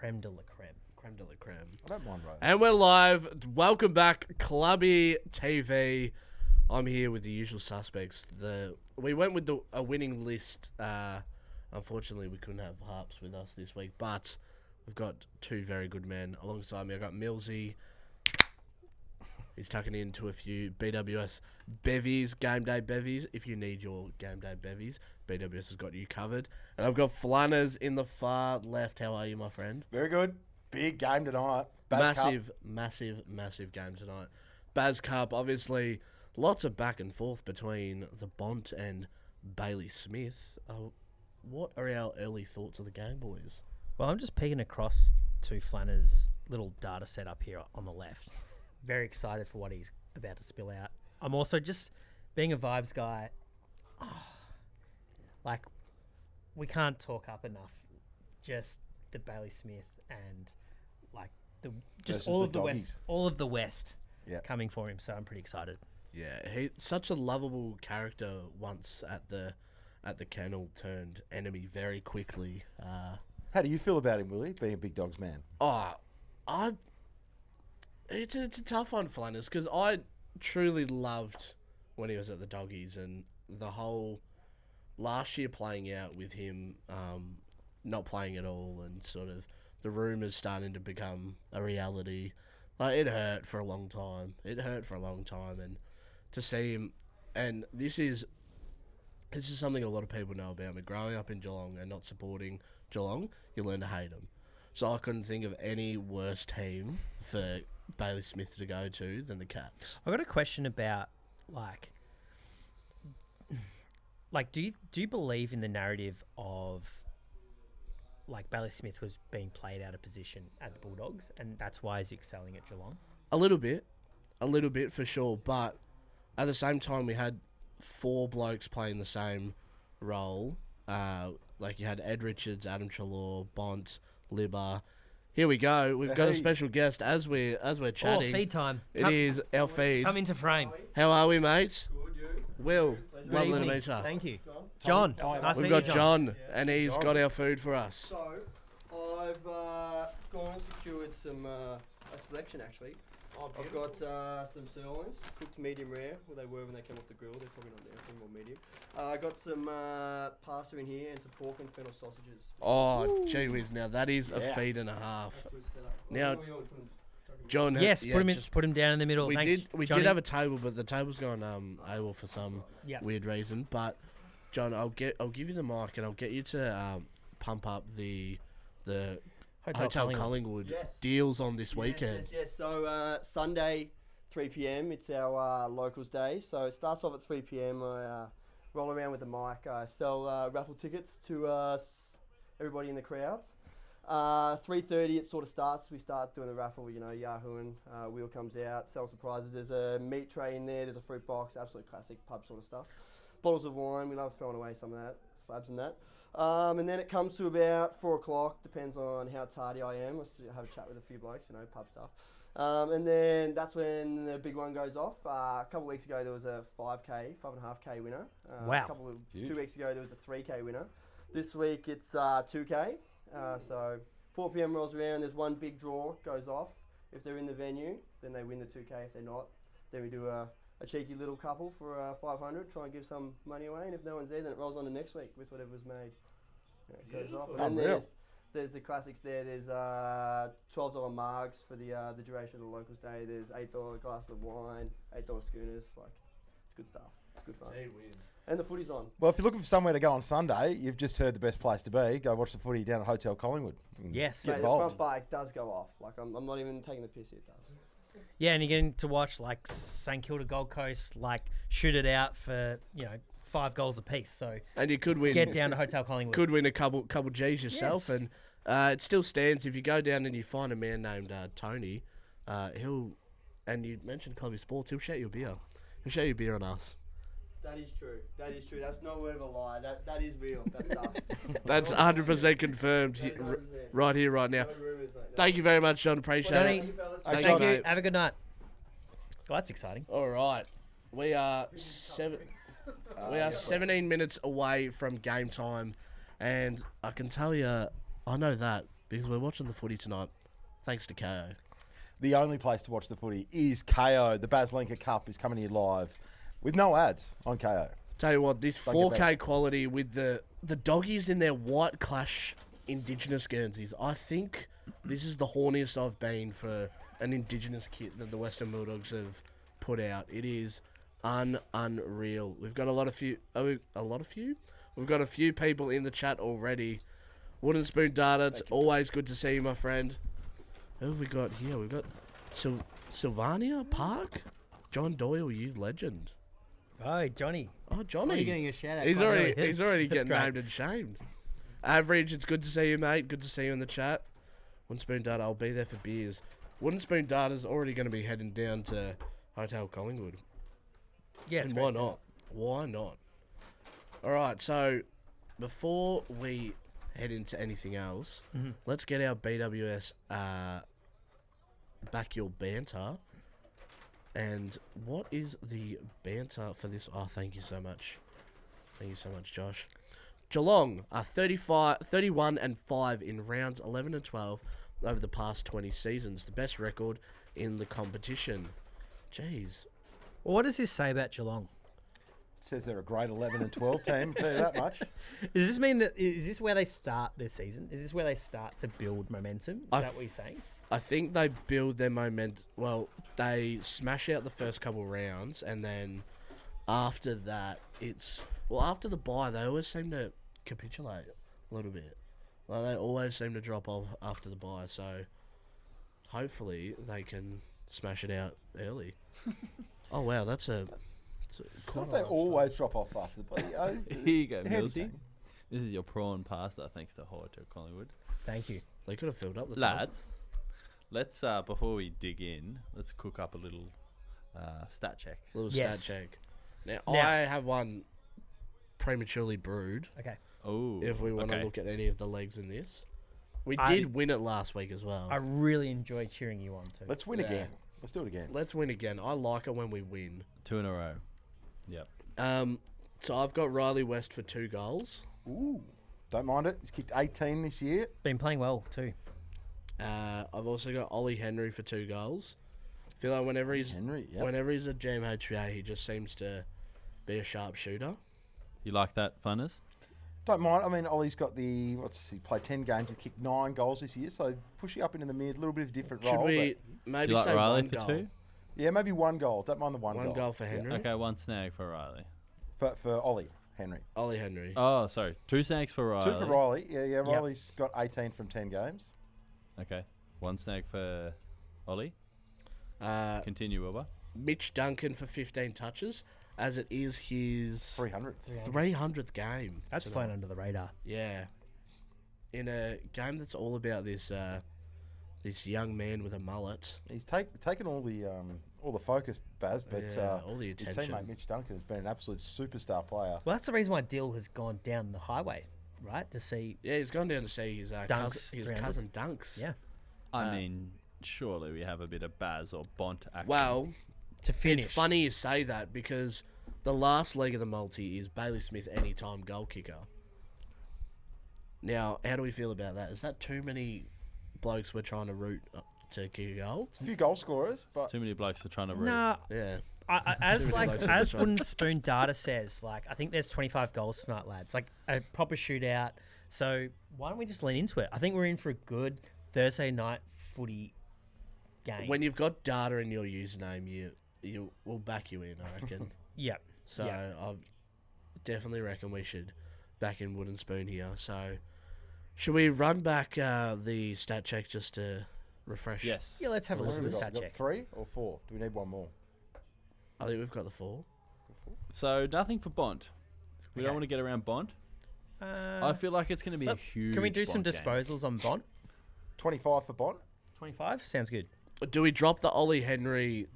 creme de la creme. Creme de la creme. I don't mind Rose. And we're live. Welcome back, Clubby TV. I'm here with the usual suspects. We went with a winning list. Unfortunately, we couldn't have Harps with us this week, but we've got two very good men alongside me. I got Millsy. He's tucking into a few BWS bevvies, game day bevvies. If you need your game day bevvies, BWS has got you covered. And I've got Flannas in the far left. How are you, my friend? Very good. Big game tonight. Massive game tonight. Baz Cup, obviously, lots of back and forth between the Bont and Bailey Smith. What are our early thoughts of the game, boys? Well, I'm just peeking across to Flanner's little data set up here on the left. Very excited for what he's about to spill out. I'm also just being a vibes guy. Like, we can't talk up enough. Just the Bailey Smith and like Versus all the of the doggies. West, all of the West Yeah. coming for him. So I'm pretty excited. Yeah, he's such a lovable character. Once at the kennel, turned enemy very quickly. How do you feel about him, Willie, being a big dogs man? It's a tough one, Flannas, because I truly loved when he was at the Doggies, and the whole last year playing out with him not playing at all, and sort of the rumours starting to become a reality. Like, it hurt for a long time. And to see him, and this is something a lot of people know about me. Growing up in Geelong and not supporting Geelong, you learn to hate them. So I couldn't think of any worse team for Bailey Smith to go to than the Cats. I got a question about like do you believe in the narrative of like Bailey Smith was being played out of position at the Bulldogs and that's why he's excelling at Geelong? A little bit for sure, but at the same time we had four blokes playing the same role. Like you had Ed Richards, Adam Treloar, Bont, Libba. Here we go. We've got a special guest as we're chatting. Feed time. It is our feed. Come into frame. How are we, mates? Good, you? Lovely to evening. meet you. Thank you. John. Nice to We've meet got you, John, and he's got our food for us. So, I've gone and secured some a selection actually. I've got some sirloins, cooked medium rare. Well, they were when they came off the grill. They're probably not there. They're more medium. I got some pasta in here and some pork and fennel sausages. Oh, gee whiz! Now that is a feed and a half. Now, John, Yes, put him down in the middle. We Thanks, did Johnny. have a table, but the table's gone AWOL for some weird reason. But John, I'll give you the mic and I'll get you to pump up the Hotel Collingwood deals on this weekend. Yes. So Sunday, 3 p.m. It's our locals day. So it starts off at 3 p.m. I roll around with the mic. I sell raffle tickets to everybody in the crowds. 3:30 it sort of starts. We start doing the raffle. Yahooing. Wheel comes out. Sell surprises. There's a meat tray in there. There's a fruit box. Absolute classic pub sort of stuff. Bottles of wine. We love throwing away some of that. Slabs and that. And then it comes to about 4 o'clock, depends on how tardy I am. I have a chat with a few blokes, pub stuff. And then that's when the big one goes off. A couple of weeks ago, there was a 5.5K winner. Wow. 2 weeks ago, there was a 3K winner. This week, it's 2K. So 4 p.m. rolls around, there's one big draw, goes off. If they're in the venue, then they win the 2K. If they're not, then we do a cheeky little couple for 500, try and give some money away, and if no one's there, then it rolls on to next week with whatever's made. It goes off. And then there's the classics there. There's $12 margs for the duration of the locals day. There's $8 glass of wine, $8 schooners. Like, it's good stuff. It's good fun. And the footy's on. Well, if you're looking for somewhere to go on Sunday, you've just heard the best place to be. Go watch the footy down at Hotel Collingwood. Yes. Get Mate, the involved. front bike does go off. Like, I'm not even taking the piss, it does. Yeah, and you're getting to watch like St Kilda Gold Coast like shoot it out for 5 goals apiece. So And you could win. get down to Hotel Collingwood. Could win a couple G's yourself, Yes. and it still stands. If you go down and you find a man named Tony, he'll, and you mentioned Clubby Sports, he'll share your beer. He'll share your beer on us. That is true. That's no word of a lie. That is real. That stuff. That's 100% confirmed right here, right now. No rumours, mate. No. Thank you very much, John. Appreciate Johnny. it. Thank you, fellas. Thank Thank you, you. mate. Have a good night. Well, that's exciting. All right, we are 17 minutes away from game time, and I can tell you, I know that because we're watching the footy tonight thanks to KO. The only place to watch the footy is KO. The Bazlenka Cup is coming here live with no ads on KO. Tell you what, this Don't get 4K quality with the doggies in their white Clash Indigenous Guernseys, I think this is the horniest I've been for an Indigenous kit that the Western Bulldogs have put out. It is unreal. We've got We've got a few people in the chat already. Wooden Spoon Data, it's always good to see you, my friend. Who have we got here? We've got Sylvania Park? John Doyle, you legend. Oh, Johnny. Oh, Johnny. Are you getting a shout out? He's already That's getting great. named and shamed. Average, it's good to see you, mate. Good to see you in the chat. Wooden Spoon Data, I'll be there for beers. Wooden Spoon Data's already going to be heading down to Hotel Collingwood. Yes. And why not? Why not? All right, so before we head into anything else, let's get our BWS back your banter. And what is the banter for this? Oh, thank you so much. Thank you so much, Josh. Geelong are 31-5 in rounds 11 and 12 over the past 20 seasons. The best record in the competition. Jeez. Well, what does this say about Geelong? It says they're a grade 11 and 12 team, I'll tell you that much. Does this mean that is this where they start their season? Is this where they start to build momentum? Is that what you're saying? I think they build their momentum. Well, they smash out the first couple rounds, and then after that, after the bye, they always seem to capitulate a little bit. Like they always seem to drop off after the bye. So hopefully they can smash it out early. Oh wow, that's a What if they always drop off after the play? Here you go, heavy Millsy. team. This is your prawn pasta, thanks to Hotel Collingwood. Thank you. They could have filled up the top. Lads, let's before we dig in, let's cook up a little stat check. Little Yes. stat check. Now, Now- I have one prematurely brewed. Okay. Oh, If we want to okay. look at any of the legs in this, we I- did win it last week as well. I really enjoy cheering you on too. Let's win Yeah. again. Let's do it again. Let's win again. I like it when we win. 2 in a row. Yep. So I've got Riley West for 2 goals. Ooh, don't mind it. He's kicked 18 this year. Been playing well too. I've also got Ollie Henry for 2 goals. I feel like whenever he's Henry, yep. whenever he's at GMHBA, he just seems to be a sharp shooter. You like that, Flannas? Don't mind. I mean, Ollie's got he played 10 games. He's kicked 9 goals this year, so pushing up into the mid, a little bit of different Should role. we Do maybe you like say Riley 1 for goal? 2? Yeah, maybe 1 goal. Don't mind the 1 goal. 1 goal for Yeah. Henry. Okay, 1 snag for Riley. For Ollie, Henry. Ollie Henry. Oh, sorry. 2 snags for Riley. 2 for Riley. Yeah. Riley's got 18 from 10 games. Okay. 1 snag for Ollie. Continue, Wilbur. Mitch Duncan for 15 touches, as it is his 300. 300th game. That's tonight. flown under the radar. Yeah. In a game that's all about this this young man with a mullet. He's taken all the focus, Baz, but Yeah, all the his attention. teammate Mitch Duncan has been an absolute superstar player. Well, that's the reason why Dill has gone down the highway, right? To see. Yeah, he's gone down to see his Dunks, his 300. cousin Dunks. Yeah. I mean, surely we have a bit of Baz or Bont action. Well, To finish. it's funny you say that because the last leg of the multi is Bailey Smith anytime goal kicker. Now, how do we feel about that? Is that too many blokes we're trying to root up to kick a goal? It's a few goal scorers, but Too many blokes are trying to root. Nah, Yeah. as Too many blokes on as this one. Wooden Spoon Data says, like I think there's 25 goals tonight, lads. Like a proper shootout. So why don't we just lean into it? I think we're in for a good Thursday night footy game. When you've got data in your username, you will back you in, I reckon. yeah. So Yeah. I definitely reckon we should back in Wooden Spoon here. So should we run back the stat check just to refresh? Yes. Yeah, let's have a what look have at we the got? stat We've got check. 3 or 4? Do we need one more? I think we've got the 4. So, nothing for Bont. We Okay. don't want to get around Bont. I I feel like it's going to be a huge Can we do some Bont game. disposals on Bont? 25 for Bont. 25 sounds good. Do we drop the Ollie Henry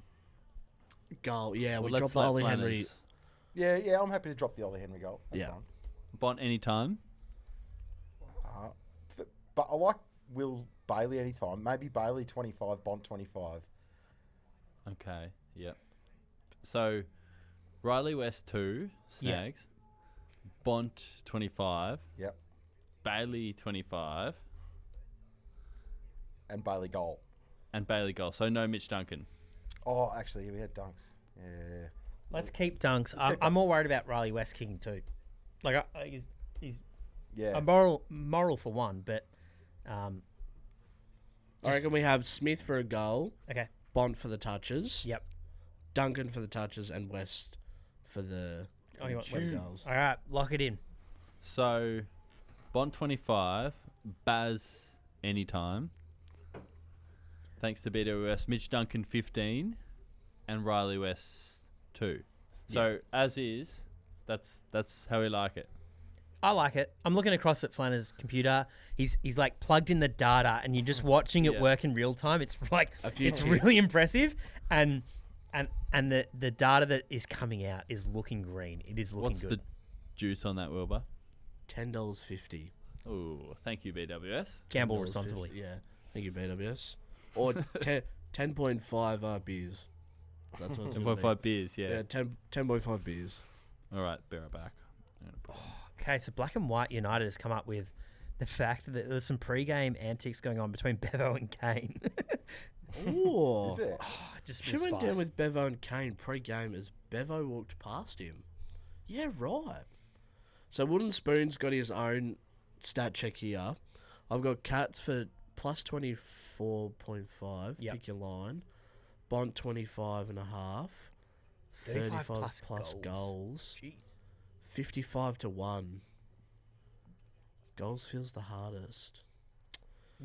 goal? Yeah, Well, we let's drop the let Ollie Henry. Flannas- Yeah, I'm happy to drop the Ollie Henry goal. That's Yeah. fine. Bont anytime. But I like Will Bailey anytime. Maybe Bailey 25, Bont 25. Okay. Yep. So, Riley West 2 Yeah. snags. Bont 25. Yep. Bailey 25. and Bailey goal. And Bailey goal. So no Mitch Duncan. Oh, actually, we had dunks. Yeah. Let's keep dunks. keep I'm more worried about Riley West kicking too. Like he's Yeah. a moral for one, but I reckon we have Smith for a goal, okay. Bont for the touches, Yep. Duncan for the touches, and West for the Oh, you want West? goals. All right, lock it in. So Bond 25, Baz anytime. Thanks to BWS. Mitch Duncan 15 and Riley West 2. So as is, that's how we like it. I like it. I'm looking across at Flannas' computer. He's like plugged in the data, and you're just watching it Yeah. work in real time. It's like A few it's ticks. really impressive, and the data that is coming out is looking green. It is looking What's good. the juice on that, Wilbur? $10.50. Oh, thank you, BWS. Gamble $10.50, responsibly. Yeah. Thank you, BWS. Or 10.5 beers. That's what it's gonna be. 10.5 beers, yeah. Yeah, 10.5 beers. All right, bear it back. Okay, so Black and White United has come up with the fact that there's some pre-game antics going on between Bevo and Kane. Ooh. Is there? Just She bit of went spice. down with Bevo and Kane pre-game as Bevo walked past him. Yeah, right. So Wooden Spoon's got his own stat check here. I've got Cats for plus 24.5. Yep. Pick your line. Bont 25.5. 35 35 plus goals. Jeez. 55 to 1. Goals feels the hardest.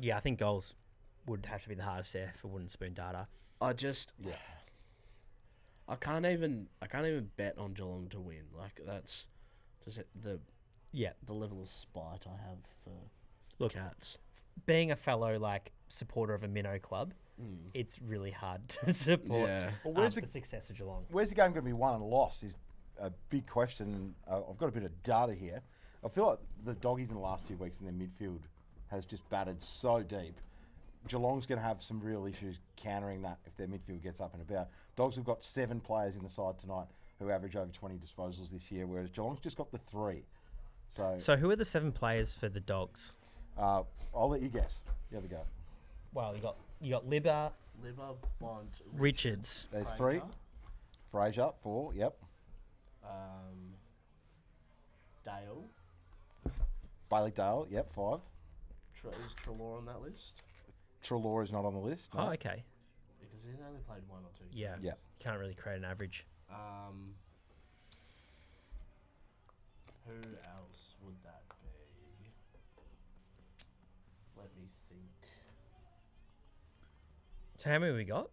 Yeah, I think goals would have to be the hardest there for Wooden Spoon data. I just Yeah. I can't even bet on Geelong to win. Like that's just the Yeah, level of spite I have for look, Cats. being a fellow like supporter of a minnow club, it's really hard to support Yeah. Well, where's the the success of Geelong. Where's the game going to be won and lost is a big question. I've got a bit of data here. I feel like the Doggies in the last few weeks in their midfield has just battered so deep. Geelong's going to have some real issues countering that if their midfield gets up and about. Dogs have got 7 players in the side tonight who average over 20 disposals this year, whereas Geelong's just got the 3. So who are the 7 players for the Dogs? I'll let you guess. You have a go. Well, you got Libba, Liver, Bont, Richards. There's 3. Fraser, 4. Yep. Dale. Bailey Dale. Yep. 5. Is Trelaw on that list? Trelaw is not on the list. Oh, No. okay. Because he's only played 1 or 2 Yeah. games. Yeah. Can't really create an average. Who else would that be? Let me think. So how many we got?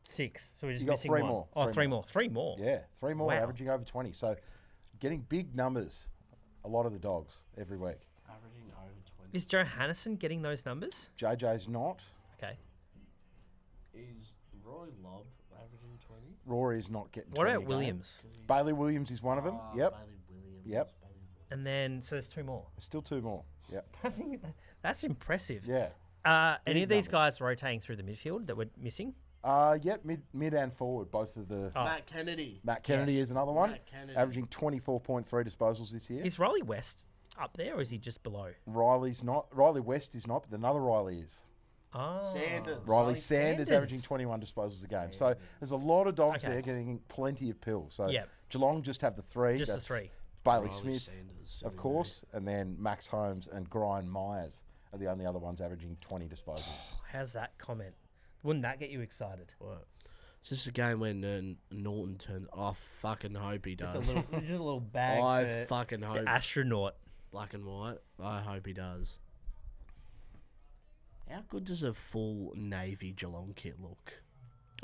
6. So we're just You got missing 3 one. more. Oh, 3 3 more. more. 3 more. Yeah, 3 more Wow. averaging over 20. So getting big numbers, a lot of the Dogs every week. Averaging over 20. Is Joe Hannison getting those numbers? JJ's not. Okay. Is Roy Lobb averaging 20? Rory is not getting What 20 about a game. Williams? Bailey Williams is one of them. Yep. Bailey Williams. Yep. Bailey Williams. And then so there's 2 more. Still 2 more. Yep. That's impressive. Yeah. Any Big of these numbers. guys rotating through the midfield that we're missing? Yep, mid and forward, both of the... Oh. Matt Kennedy. Matt Kennedy is another one, Matt Kennedy. averaging 24.3 disposals this year. Is Riley West up there, or is he just below? Riley's not. Riley West is not, but another Riley is. Oh, Sanders. Riley Sanders averaging 21 disposals a game. So there's a lot of dogs Okay. there getting plenty of pills. So Yep. Geelong just have the 3. Just the That's 3. Bailey Riley Smith, Sanders, of silly course, and then Max Holmes and Brian Myers are the only other ones averaging 20 disposals. How's that comment? Wouldn't that get you excited? What? Is this a game when Norton turns? I fucking hope he does. Just a little bag I for fucking hope. the astronaut. Black and white. I hope he does. How good does a full navy Geelong kit look?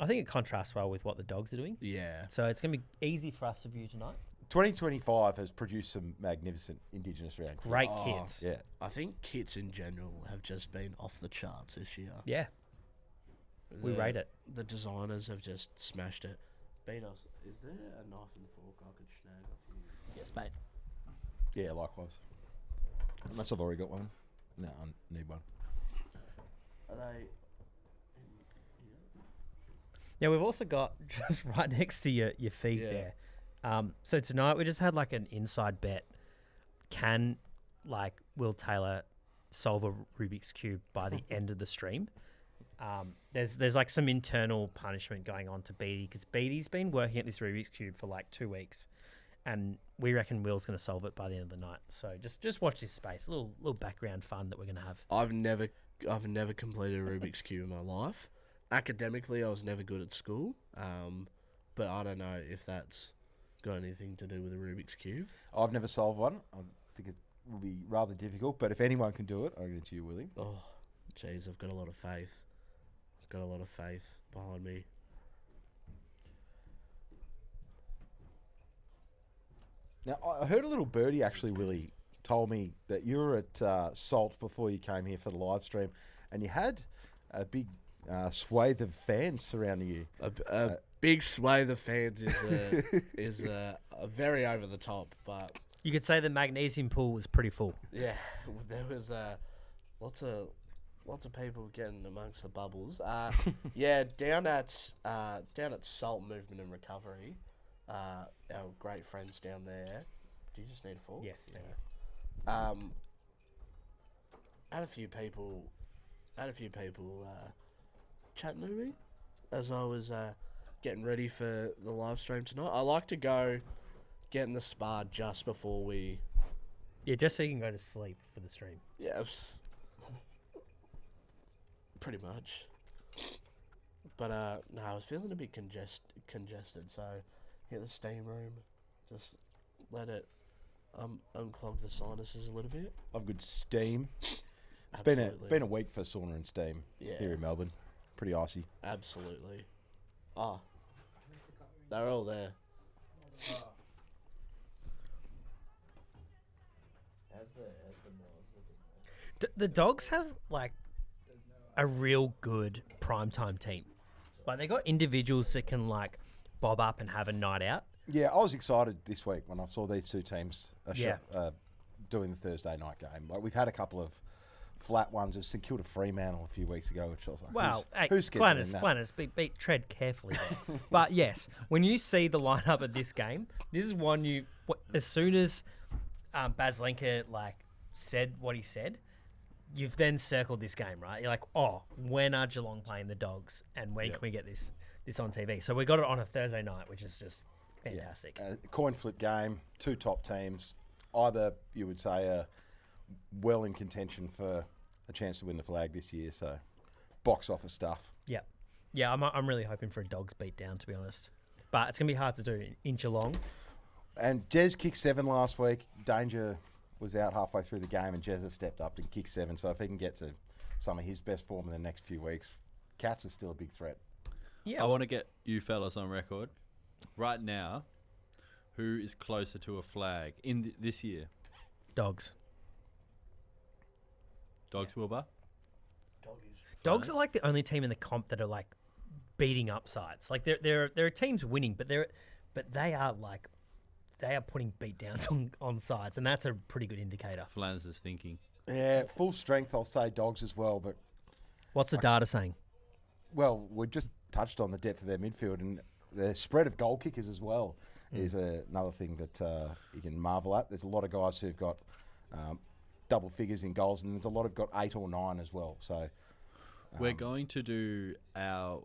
I think it contrasts well with what the Dogs are doing. Yeah. So it's going to be easy for us to view tonight. 2025 has produced some magnificent Indigenous round kits. Great Oh. kids. Yeah. I think kits in general have just been off the charts this year. Yeah. We rate it. The designers have just smashed it. Beat us. Is there a knife and fork I could snag off you? Yes, mate. Yeah, likewise. Unless I've already got one. No, I need one. Are they? Yeah, we've also got just right next to your feed Yeah. there. So tonight we just had like an inside bet. Can like Will Taylor solve a Rubik's Cube by the end of the stream? there's like some internal punishment going on to Bede because Bede's been working at this Rubik's Cube for like 2 weeks, and we reckon Will's going to solve it by the end of the night. So just watch this space, a little background fun that we're going to have. I've never completed a Rubik's Cube in my life. Academically, I was never good at school, but I don't know if that's got anything to do with a Rubik's Cube. I've never solved one. I think it will be rather difficult, but if anyone can do it, I'll give it to you, Willie. Oh, jeez, I've got a lot of faith. I've got a lot of faith behind me. Now, I heard a little birdie actually, Willie, told me that you were at Salt before you came here for the live stream, and you had a big swathe of fans surrounding you. A big swathe of fans is very over the top, but You could say the magnesium pool was pretty full. yeah, there was lots of people getting amongst the bubbles. Yeah, down at Salt Movement and Recovery, our great friends down there. Do you just need a fork? Yes. Yeah. Had a few people chatting to me as I was getting ready for the live stream tonight. I like to go get in the spa just before we. Yeah, just so you can go to sleep for the stream. Yeah, pretty much. But no, I was feeling a bit congested, so hit the steam room, just let it unclog the sinuses a little bit. Love good steam. It's Absolutely. been a week for sauna and steam Yeah. here in Melbourne. Pretty icy. Absolutely. Oh, they're all there. The Dogs have like a real good primetime team. Like they got individuals that can like bob up and have a night out. Yeah, I was excited this week when I saw these two teams Yeah. doing the Thursday night game. Like we've had a couple of flat ones of St Kilda Fremantle a few weeks ago, which I was like, Wow, who's scheduling that? Flannas, beat tread carefully there. But yes, when you see the lineup of this game, this is one as soon as Bazlenka like said what he said, you've then circled this game, right? You're like, oh, when are Geelong playing the Dogs, and when can we get this on TV? So we got it on a Thursday night, which is just fantastic. Yeah. Coin flip game, two top teams. Either you would say are well in contention for a chance to win the flag this year. So box office stuff. Yeah, I'm really hoping for a Dogs beat down, to be honest. But it's gonna be hard to do in Geelong. And Jez kicked 7 last week. Danger was out halfway through the game, and Jez has stepped up and kicked 7. So if he can get to some of his best form in the next few weeks, Cats is still a big threat. Yeah, I want to get you fellas on record right now. Who is closer to a flag in this year? Dogs. Dogs, Wilbur? Dogs are like the only team in the comp that are like beating up sides. Like there are teams winning, but they are putting beat downs on sides, and that's a pretty good indicator. Flannas is thinking. Yeah, full strength, I'll say Dogs as well. But, What's the data saying? well, we just touched on the depth of their midfield, and the spread of goal kickers as well is another thing that you can marvel at. There's a lot of guys who've got double figures in goals, and there's a lot who've got 8 or 9 as well. So We're going to do our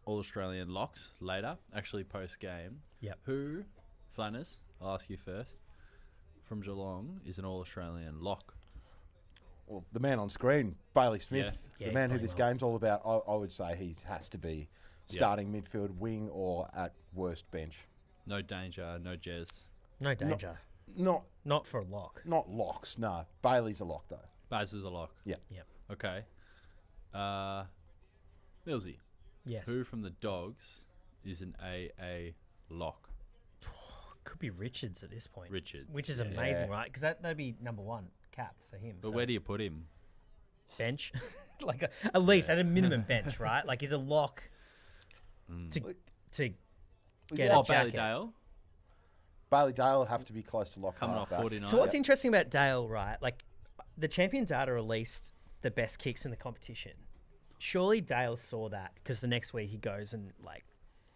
All-Australian locks later, actually post-game. Yep. Who, Flannas, I'll ask you first, from Geelong is an All-Australian lock? well, the man on screen, Bailey Smith, Yeah, the he's man who playing this well. game's all about, I would say he has to be starting midfield, wing, or at worst bench. No danger, no Jez. No danger. Not For a lock. not locks, no. Bailey's a lock, though. Baz is a lock. Yeah. Yep. Okay. Millsy, Yes. who from the Dogs is an AA lock? Could be Richards at this point. Richards. Which is Yeah. amazing, right? Because that'd be number 1 cap for him. But so where do you put him? bench? Like at least at a minimum bench, right? Like he's a lock to get Oh, a Bailey jacket. Dale Bailey Dale would have to be close to lock coming off halfback. 49. So what's interesting about Dale, right? Like the champion data released the best kicks in the competition. Surely Dale saw that because the next week he goes and like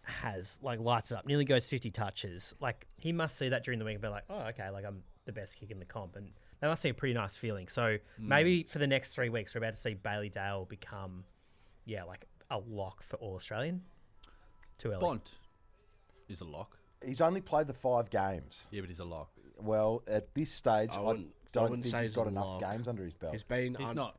has like lights it up, nearly goes 50 touches. Like he must see that during the week and be like, oh, okay, like I'm the best kick in the comp, and that must be a pretty nice feeling. So maybe for the next 3 weeks, we're about to see Bailey Dale become like a lock for All Australian? Too early. Bont is a lock. He's only played the 5 games. Yeah, but he's a lock. Well, at this stage, I wouldn't don't think say he's he's got a enough lock. games under his belt. He's been. He's not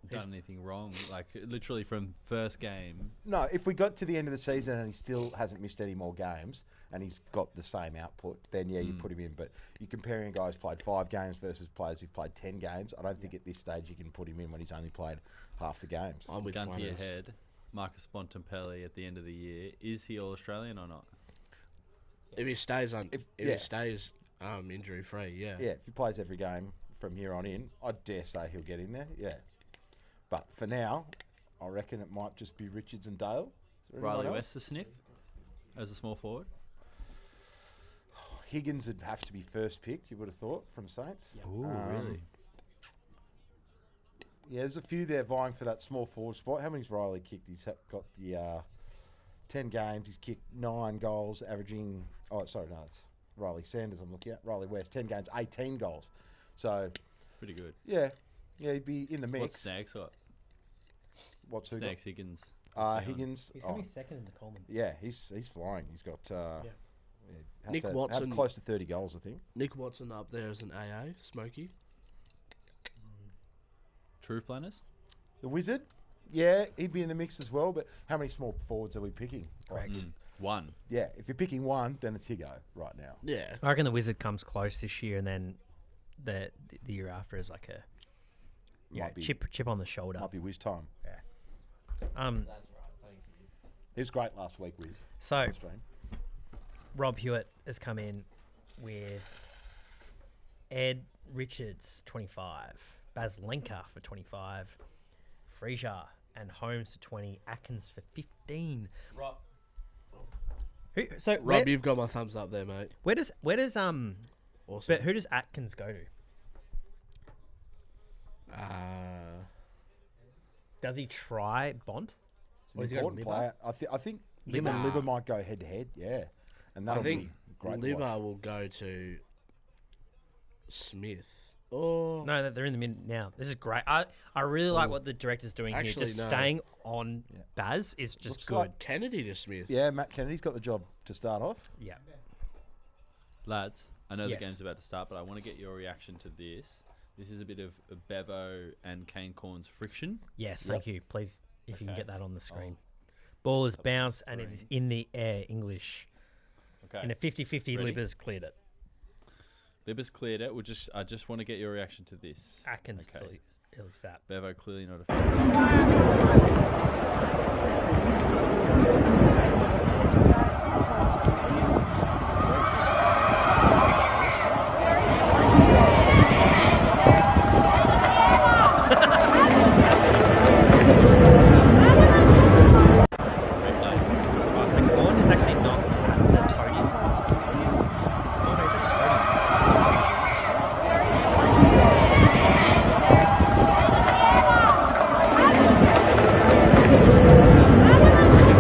done anything wrong. Like, literally from first game. No, if we got to the end of the season and he still hasn't missed any more games and he's got the same output, then yeah, you put him in. But you're comparing a guy who's played 5 games versus players who've played 10 games. I don't think at this stage you can put him in when he's only played half the games. I'm with Gun to your Flannas. head. Marcus Bontempelli at the end of the year. Is he All Australian or not? If he stays yeah. he stays injury free, yeah. Yeah, if he plays every game from here on in, I dare say he'll get in there. Yeah, but for now, I reckon it might just be Richards and Dale. Is there anyone Riley else? West to sniff as a small forward. Higgins would have to be first picked. You would have thought from Saints. Ooh, really? Yeah, there's a few there vying for that small forward spot. How many's Riley kicked? He's got the 10 games. He's kicked 9 goals, averaging. Oh, sorry, no, it's Riley Sanders. I'm looking at Riley West. 10 games, 18 goals. So Pretty good. yeah, he'd be in the mix. What's Snags got? What's who got? Snags Higgins. Higgins. He's Oh, coming second in the Coleman. yeah, he's flying. He's got Nick have Watson- close to 30 goals, I think. Nick Watson up there as an AA, Smokey. True Flannas? The Wizard. Yeah, he'd be in the mix as well. But how many small forwards are we picking? Correct. Like, One. yeah, if you're picking one, then it's Higo right now. Yeah. I reckon the Wizard comes close this year, and then the year after is like a Might be chip on the shoulder. might be Wiz time. Um, He was great last week, Wiz. so Australian. Rob Hewitt has come in with Ed Richards 25, Bazlenka for 25, Frazier and Holmes for 20, Atkins for 15. Rob, Where, you've got my thumbs up there, mate. where does Awesome. but who does Atkins go to? Does he try Bont? Or He's does an he go to important Libba? player. I think him and Libba. Libba might go head to head. Yeah, and I that'll think be great. to watch. Libba will go to Smith. Oh, No, they're in the mid now. This is great. I really like what the director's doing here. Actually, Just no. staying on Baz is just Looks good. like- Kennedy to Smith. Yeah, Matt Kennedy's got the job to start off. Yeah. Lads, I know Yes. the game's about to start, but I want to get your reaction to this. This is a bit of a Bevo and Kane Corn's friction. Yes, thank you. Please, if you can Okay. get that on the screen. Ball is bounced and it is in the air, English. Okay. In a 50-50, Ready? Libba's cleared it. Libba's cleared it. I just want to get your reaction to this. Atkins, Okay. please. At least that. Bevo clearly not a fan. Oh, so Corn is actually not at the podium. Oh, no,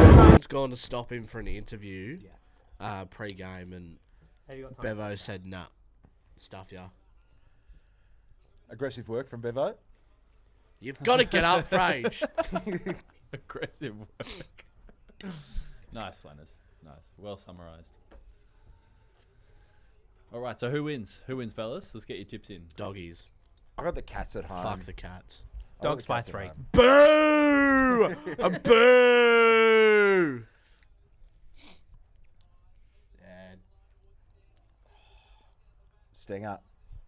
he's Corn's gone to stop him for an interview pre-game, and Have you got time? Bevo said, nah, stuff ya. Aggressive work from Bevo. You've got to get up, Frage. Aggressive work. Nice, Flannas. Nice. Well summarised. All right, so who wins? Who wins, fellas? Let's get your tips in. Doggies. I got the Cats at home. Fuck the Cats. I got Dogs the by Cats at 3. home. Boo! A boo! Stinger.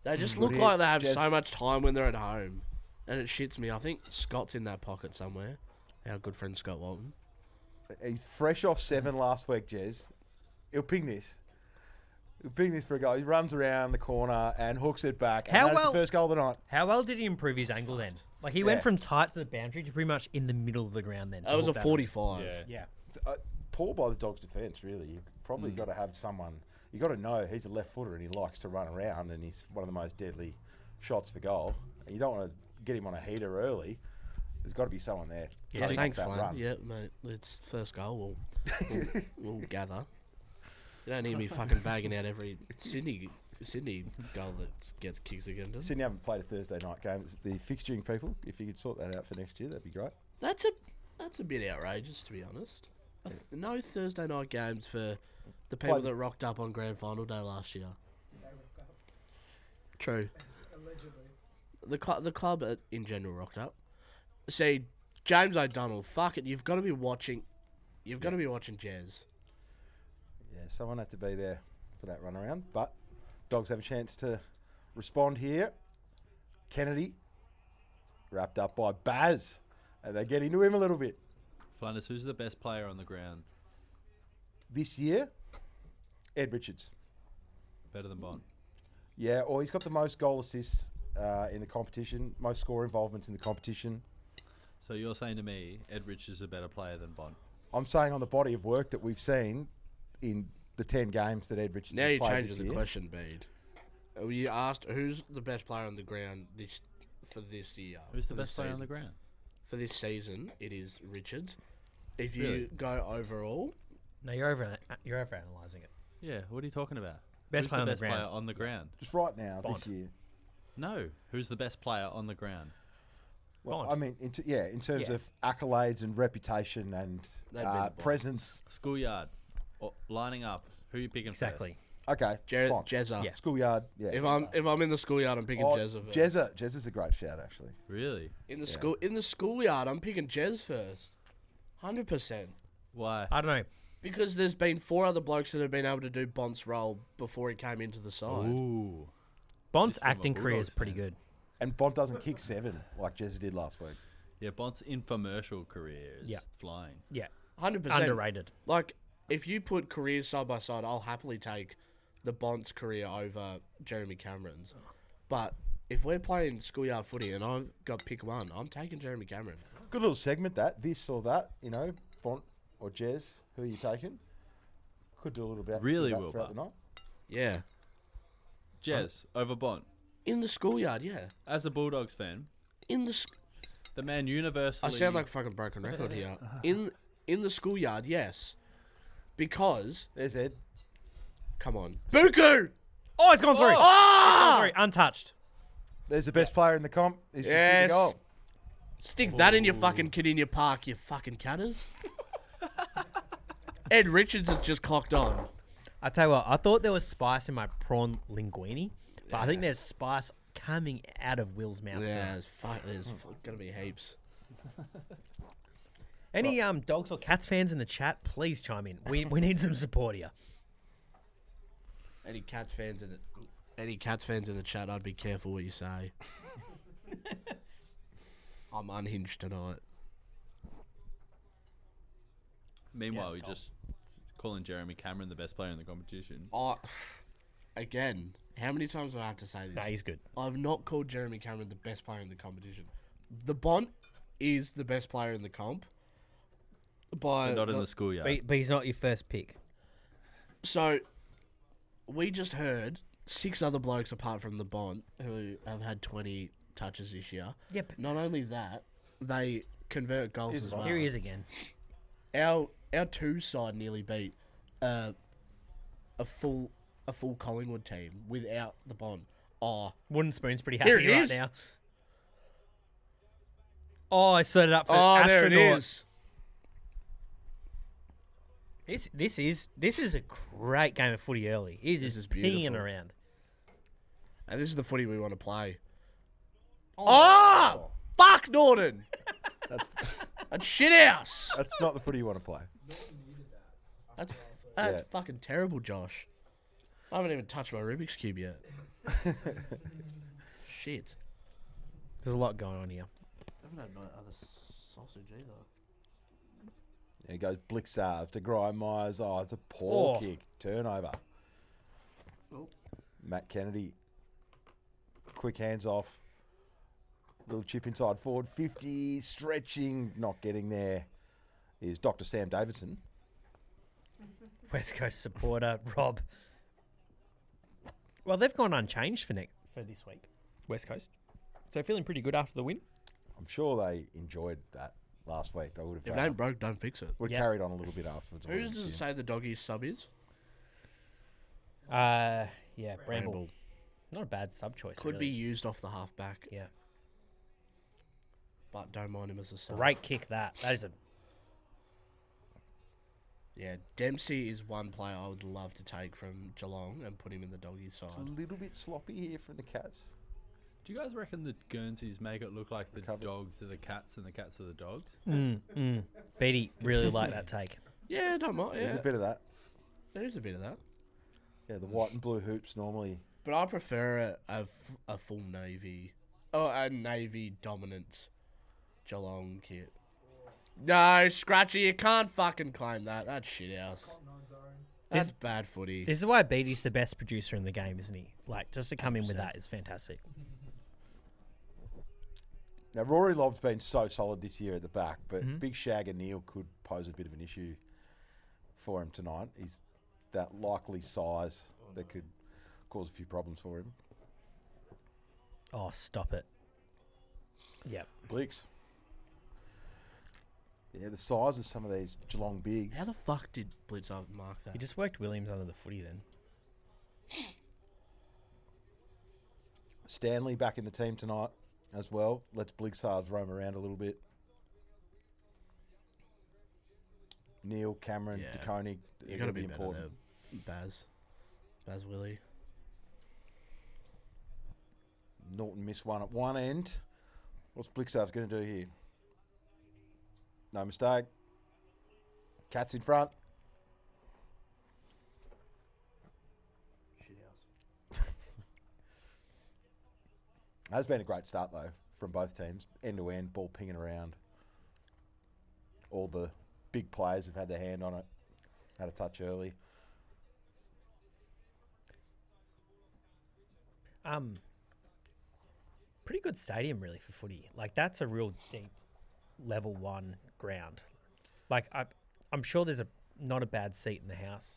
They just Good look hit, like they have Jez. so much time when they're at home. And it shits me. I think Scott's in that pocket somewhere. Our good friend Scott Walton. He's fresh off 7 last week, Jez. He'll ping this. He'll ping this for a goal. He runs around the corner and hooks it back. And How that's well- the first goal of the night. How well did he improve his angle then? Like, he went Yeah. from tight to the boundary to pretty much in the middle of the ground then. That was a to hook 45. Yeah. Yeah. It's, poor by the Dogs' defence, really. You've probably got to have someone. You've got to know he's a left footer and he likes to run around and he's one of the most deadly shots for goal. And you don't want to get him on a heater early. There's got to be someone there. Yeah, cutting thanks, off that Flan. run. Yeah, mate. It's first goal. We'll gather. You don't need me fucking bagging out every Sydney goal that gets kicks against us. Sydney haven't played a Thursday night game. It's the fixturing people. If you could sort that out for next year, that'd be great. That's That's a bit outrageous, to be honest. No Thursday night games for the people that rocked up on Grand Final Day last year. True. The club in general rocked up. See, James O'Donnell, fuck it, you've got to be watching. You've got to be watching Jez. Yeah, someone had to be there for that run around, but Dogs have a chance to respond here. Kennedy, wrapped up by Baz, and they get into him a little bit. Flannas, who's the best player on the ground? This year, Ed Richards. Better than Bond? Yeah, or he's got the most goal assists in the competition, most score involvements in the competition. So you're saying to me, Ed Richards is a better player than Bond? I'm saying on the body of work that we've seen in the 10 games that Ed Richards Now has you're played changing this the year. question, Bede. You asked who's the best player on the ground for this year. Who's the for best this player on season. the ground? For this season, it is Richards. If you Really? go overall, No, you're overanalyzing it. Yeah, what are you talking about? Best Who's player on the the best ground. player on the ground? Just right now, Bond. this year. No, who's the best player on the ground? Well, Bond. I mean, in terms Yes. of accolades and reputation and That'd be the Bond. presence. Schoolyard, lining up. Who are you picking Exactly. Okay, Bond. Jezza. Yeah. Schoolyard. Yeah. If I'm in the schoolyard, I'm picking Oh, Jezza first. Jezza's a great shout, actually. first? Really? In the schoolyard, I'm picking Jez first. 100%. Why? I don't know. Because there's been 4 other blokes that have been able to do Bont's role before he came into the side. Ooh. Bond's He's from a acting career is Bulldogs pretty fan. good. And Bond doesn't kick 7 like Jezza did last week. Yeah, Bond's infomercial career is Yeah. flying. Yeah. 100%. Underrated. Like, if you put careers side by side, I'll happily take the Bont's career over Jeremy Cameron's. But if we're playing schoolyard footy and I've got to pick one, I'm taking Jeremy Cameron. Good little segment that. This or that, Bond or Jez. Who are you taking? Could do a little bit Really, of that Wilbur? throughout the night. Yeah. Jez, over Bond. In the schoolyard, yeah. As a Bulldogs fan, In the the man universally... I sound like a fucking broken record here. In the schoolyard, yes. Because, There's Ed. come on. Buku! Oh, it's gone through. Ah! Sorry, untouched. There's the best player in the comp. He's just Yes. kicked the goal. Stick that in your fucking Kidinia Park, you fucking cutters. Ed Richards has just clocked on. I tell you what, I thought there was spice in my prawn linguine, but I think there's spice coming out of Will's mouth. Yeah, tonight. there's gonna be heaps. Any dogs or cats fans in the chat, please chime in. We need some support here. Any Cats fans in the chat, I'd be careful what you say. I'm unhinged tonight. Meanwhile, it's we cold. just calling Jeremy Cameron the best player in the competition. Again, how many times do I have to say this? Nah, he's good. I've not called Jeremy Cameron the best player in the competition. The Bont is the best player in the comp. But not in the schoolyard. But he's not your first pick. So, we just heard 6 other blokes apart from the Bont who have had 20 touches this year. Yep. Not only that, they convert goals as well. Here he is again. Our 2 side nearly beat a full Collingwood team without the Bont. Oh, Wooden Spoon's pretty Here happy it right is. now. Oh, I set it up for astronaut. there it is. This is a great game of footy early. It This is is peeing beautiful. around. And this is the footy we want to play. Oh, fuck Norton. That's shit house. That's not the footy you want to play. That's Yeah. fucking terrible, Josh. I haven't even touched my Rubik's Cube yet. Shit. There's a lot going on here. I haven't had my other sausage either. There goes Blicksarve to Grime Myers. Oh, it's a poor Oh. kick. Turnover. Oh. Matt Kennedy. Quick hands off. Little chip inside forward. 50. Stretching. Not getting there. Is Dr. Sam Davidson. West Coast supporter Rob. Well, they've gone unchanged for this week. West Coast, so feeling pretty good after the win. I'm sure they enjoyed that last week. They would If it have ain't broke, don't fix it. would Yeah. carried on a little bit afterwards. I Who would does it assume. say the doggy sub is? Yeah, Bramble. Bramble. Not a bad sub choice. Could be really. used off the halfback, Yeah, but don't mind him as a sub. great kick that. That is a Yeah, Dempsey is one player I would love to take from Geelong and put him in the Doggies side. It's a little bit sloppy here from the Cats. Do you guys reckon the Guernseys make it look like the Recovered. dogs are the cats and the cats are the dogs? Beatty really like that take. Yeah, don't mind. There's Yeah, a bit of that. there is a bit of that. Yeah, the white and blue hoops normally. But I prefer a full navy, a navy dominant Geelong kit. No, Scratchy, you can't fucking claim that. That's shit house. That's bad footy. This is why Beatty's the best producer in the game, isn't he? Like, just to come in with that is fantastic. Now, Rory Lobb's been so solid this year at the back, but Big Shag and Neil could pose a bit of an issue for him tonight. He's that likely size that could cause a few problems for him. Oh, stop it. Yep. Blicks. Yeah, the size of some of these Geelong bigs. How the fuck did Blitzer mark that? He just worked Williams under the footy then. Stanley back in the team tonight as well. Let's Bligsards roam around a little bit. Neil, Cameron, Yeah. DeConing. You got to be better there, Baz Willy. Norton missed one at one end. What's Bligsards going to do here? No mistake. Cats in front. Has been a great start though from both teams, end to end, ball pinging around. All the big players have had their hand on it, had a touch early. Pretty good stadium really for footy. Like, that's a real deep level 1 ground. Like, I'm sure there's not a bad seat in the house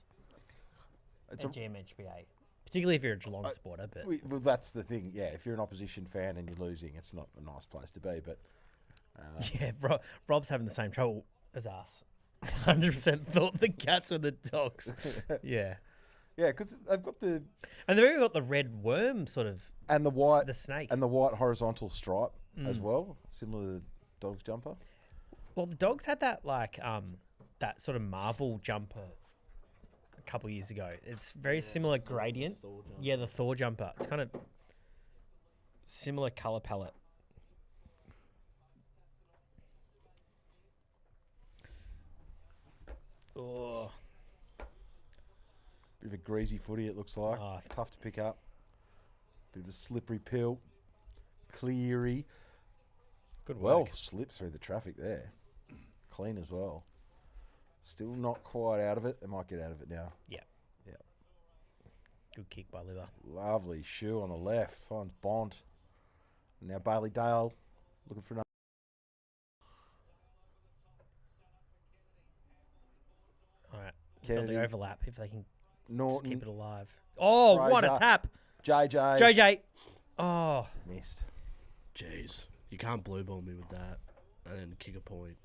It's at GMHBA, particularly if you're a Geelong supporter. But well, that's the thing. Yeah, if you're an opposition fan and you're losing, it's not a nice place to be. But yeah, Rob's having the same trouble as us. 100% thought the Cats were the Dogs. Yeah. yeah, because they've got the And they've even got the red worm sort of, and the white the snake. and the white horizontal stripe as well, similar to the Dogs jumper. Well, the Dogs had that like that sort of Marvel jumper a couple years ago. It's very similar gradient. Yeah, the Thor jumper. It's kind of similar color palette. Oh, Bit of a greasy footy, it looks like. Oh. Tough to pick up. Bit of a slippery pill. Cleary. good work. Well, slipped through the traffic there. Clean as well. Still not quite out of it. They might get out of it now. Yeah. Yeah. Good kick by Liver. Lovely shoe on the left. Finds Bond. Now Bailey Dale looking for another. All right. Got Kennedy. the overlap if they can just Norton. keep it alive. Oh, what a Fraser. tap. JJ. JJ. Oh, Missed. Jeez. You can't blue ball me with that and then kick a point.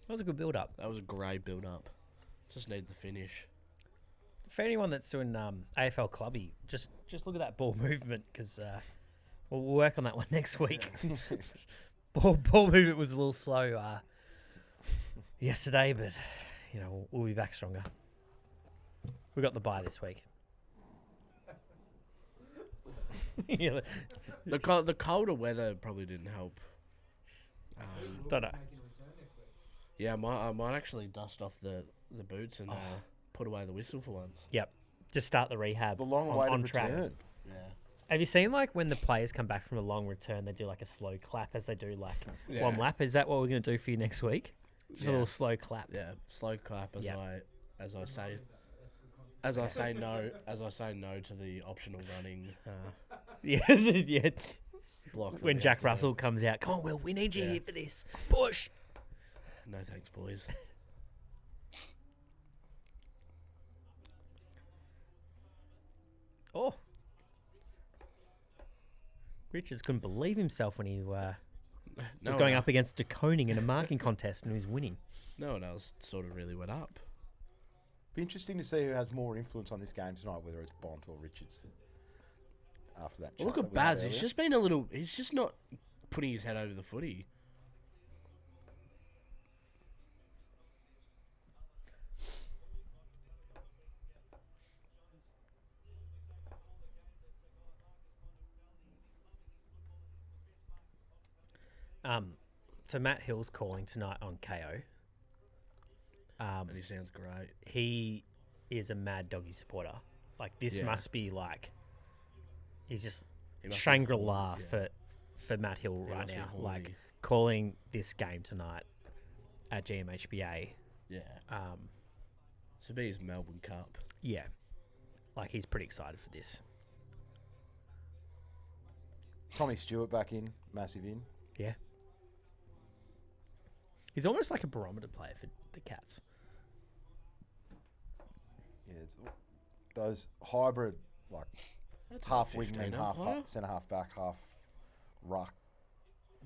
that was a good build up. That was a great build up. Just need the finish. For anyone that's doing AFL Clubby, just look at that ball movement because we'll work on that one next week. ball movement was a little slow yesterday, but you know we'll be back stronger. We got the bye this week. Yeah, The colder weather probably didn't help. don't know. Yeah, I might actually dust off the boots and put away the whistle for once. Yep, just start the rehab. The long on awaited track. return. Yeah. Have you seen like when the players come back from a long return, they do like a slow clap as they do like Yeah. one lap? Is that what we're going to do for you next week? Just a Yeah. little slow clap. Yeah, slow clap as Yeah. I say no to the optional running Yeah, yeah. block. that When we Jack have to do. Russell comes out, come on, Will, we need you Yeah. here for this. Push. No thanks, boys. Oh. Richards couldn't believe himself when he was going up against DeConing in a marking contest and he was winning. No one else sort of really went up. Be interesting to see who has more influence on this game tonight, whether it's Bont or Richards. After that, Well, look chat at that we had Baz. He's earlier. just been a little. He's just not putting his head over the footy. So Matt Hill's calling tonight on KO. And he sounds great. He is a mad doggy supporter. Like, this must be like... He's just He must be Shangri-La horny, for Matt Hill He right must be now. horny. Like, calling this game tonight at GMHBA. Yeah. So be his Melbourne Cup. Yeah. Like, he's pretty excited for this. Tommy Stewart back in, massive in. Yeah. He's almost like a barometer player for the Cats. Yeah, it's those hybrid, like That's half like 15 wingman, half umpire. centre half back, half ruck.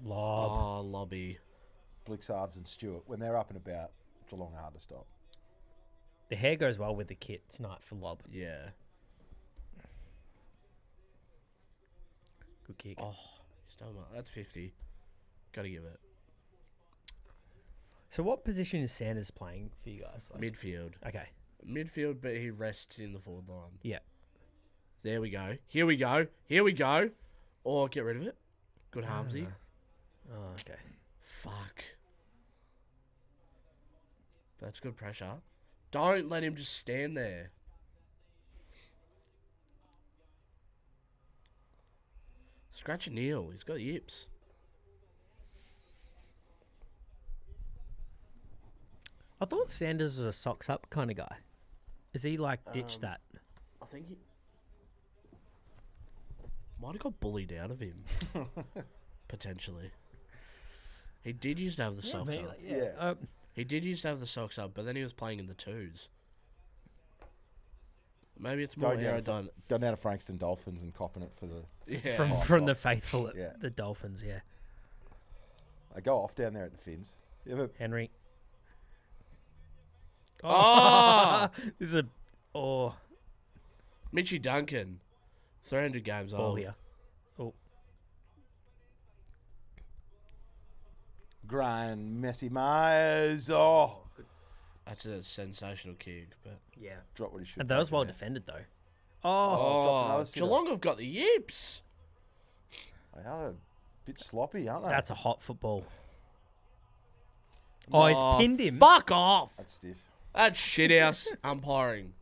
Lob. Oh, lobby. Blixarves and Stewart, when they're up and about, Geelong are hard to stop. The hair goes well with the kit tonight for lob. Yeah. Good kick. Oh, that's 50. Got to give it. So what position is Sanders playing for you guys? Like, Midfield. okay. Midfield, but he rests in the forward line. Yeah. There we go. Here we go. Here we go. Or get rid of it. Good Harmsy. Oh, okay. Fuck. That's good pressure. Don't let him just stand there. Scratch a Neil. He's got yips. I thought Sanders was a socks up kind of guy. Is he like ditched that? I think he might have got bullied out of him. Potentially. He did used to have the socks up. Yeah. He did used to have the socks up, but then he was playing in the twos. Maybe it's more Going aerodynamic. down to Frankston Dolphins and copping it for the... Yeah. From the faithful at Yeah. the Dolphins, yeah. They go off down there at the Finns. You ever... Henry. Oh! This is a Mitchie Duncan, 300 games ball old. here. Oh, Grind, Messi Myers. Oh! That's a sensational kick, but yeah. Drop what he should. And that was take well there. defended though. dropped another sitter. Geelong have got the yips. They are a bit sloppy, aren't they? That's a hot football. Oh, he's pinned him. Fuck off. That's stiff. That's shithouse umpiring.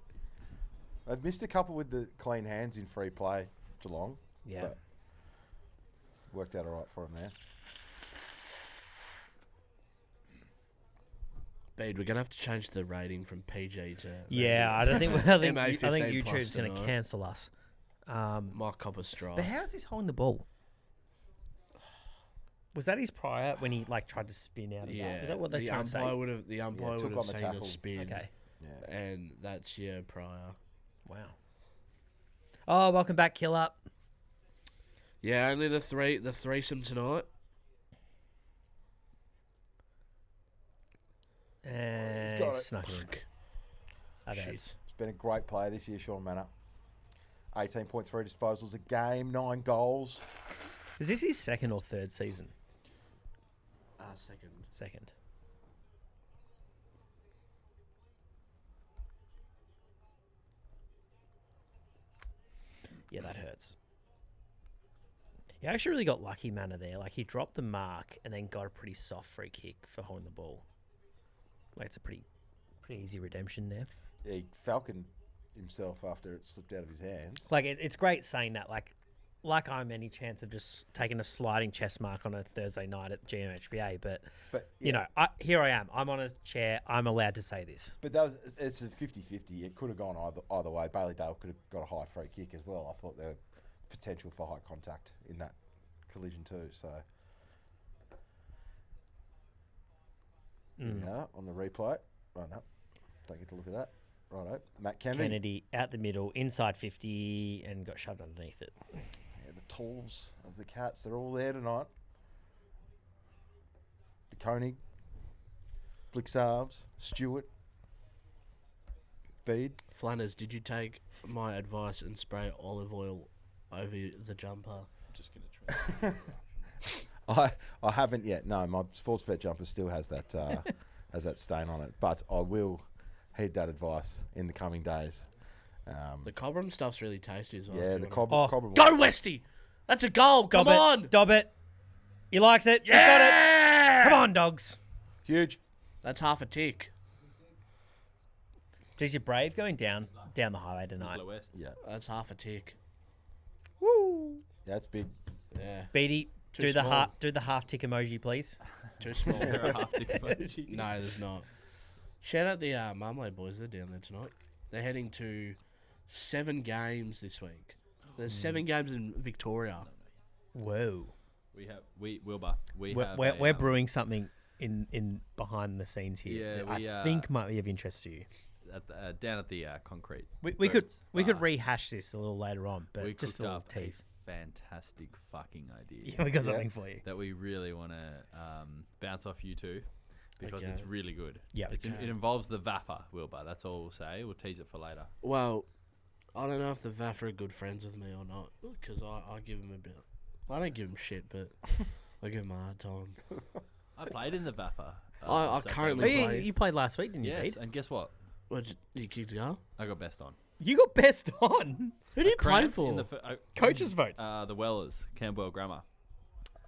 They've missed a couple with the clean hands in free play, Geelong. Yeah. But worked out all right for them there. Bede, we're gonna have to change the rating from PG to Yeah, I don't think. I think MA 15 YouTube's plus going to tonight. cancel us. Mike Copper strike. But how's this holding the ball? Was that his prior when he like tried to spin out of that? Yeah, Is that what they're the trying to say? umpire would have the umpire took would on have the seen a tackle. spin. Okay. Yeah. And that's your prior. Wow. Oh, welcome back, Kill Up. Yeah, only the threesome tonight. And got it. snuck in. That Shit. hurts. He's been a great player this year, Sean Manor. 18.3 disposals a game, 9 goals. Is this his second or third season? Second. Second. Yeah, that hurts. He actually really got lucky, Manor, there. Like, he dropped the mark and then got a pretty soft free kick for holding the ball. Like, it's a pretty easy redemption there. Yeah, he falconed himself after it slipped out of his hands. Like, it's great saying that. Like I'm any chance of just taking a sliding chess mark on a Thursday night at GMHBA, but yeah. you know, here I am. I'm on a chair. I'm allowed to say this. But it's a 50-50. It could have gone either way. Bailey Dale could have got a high free kick as well. I thought there was potential for high contact in that collision too. So here we are on the replay. Right up. Don't get to look at that. Righto. Matt Kennedy out the middle, inside 50, and got shoved underneath it. Yeah, the tools of the Cats, they're all there tonight. De Koning, Blixarves, Stewart, Bede. Flannas, did you take my advice and spray olive oil over the jumper? Just gonna try. I haven't yet. No, my sports bet jumper still has that has that stain on it. But I will heed that advice in the coming days. The Cobram stuff's really tasty as well. Yeah, if the you wanna- Cobram. Go Westy! That's a goal. Come on. Dob it. He likes it. He's got it. Come on, dogs. Huge. That's half a tick. Geez, you're brave going down the highway tonight. Slow West. Yeah. That's half a tick. Woo. Yeah, it's big. Yeah. Bede, Too small. do the half tick emoji, please. Too small. There are half tick emoji. No, there's not. Shout out the Marmalade boys. They're down there tonight. They're heading to 7 games this week. There's 7 games in Victoria. Whoa. Wilbur. We're brewing something in behind the scenes here. Yeah, that we, I think might be of interest to you. Down at the concrete. We could rehash this a little later on, but we just a cooked little up tease. a fantastic fucking idea Yeah, we got something for you. that we really want to bounce off you two because Okay. it's really good. Yeah. It involves the Vaffer, Wilbur. That's all we'll say. We'll tease it for later. Well, I don't know if the VAF are good friends with me or not, because I give them a bit. I don't give them shit, but I give them a hard time. I played in the Vaffer. I so currently- Oh, play. you played last week, didn't you, Yes, Bede? and guess what? What, you kicked a goal? I got best on. You got best on. Who do you play Cramped for? in the Coaches' votes. the Wellers, Campbell Grammar.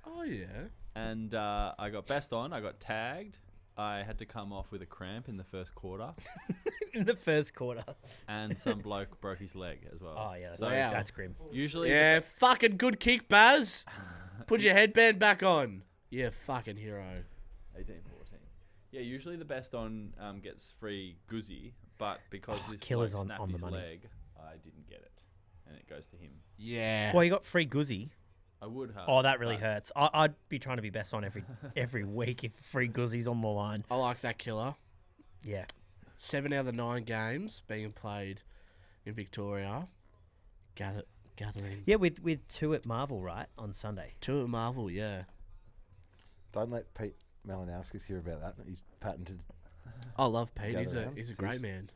Oh, yeah. And I got best on. I got tagged. I had to come off with a cramp in the first quarter, In the first quarter. and some bloke broke his leg as well. Oh, yeah. That's, So Wow. that's grim. usually, Yeah, fucking good kick, Baz. Put your headband back on. Yeah, fucking hero. 18-14. Yeah, usually the best on gets free Guzzi, but because this Killer's bloke on snapped the his money. leg, I didn't get it, and it goes to him. Yeah. Well, you got free Guzzi. I would have. Oh, that really but hurts. I'd be trying to be best on every week if free Guzzi's on the line. I like that killer. Yeah. 7 out of the 9 games being played in Victoria. Gathering. Yeah, with 2 at Marvel, right, on Sunday. 2 at Marvel, yeah. Don't let Pete Malinowskis hear about that. He's patented. I love Pete. Gather He's a round. great Jeez. man.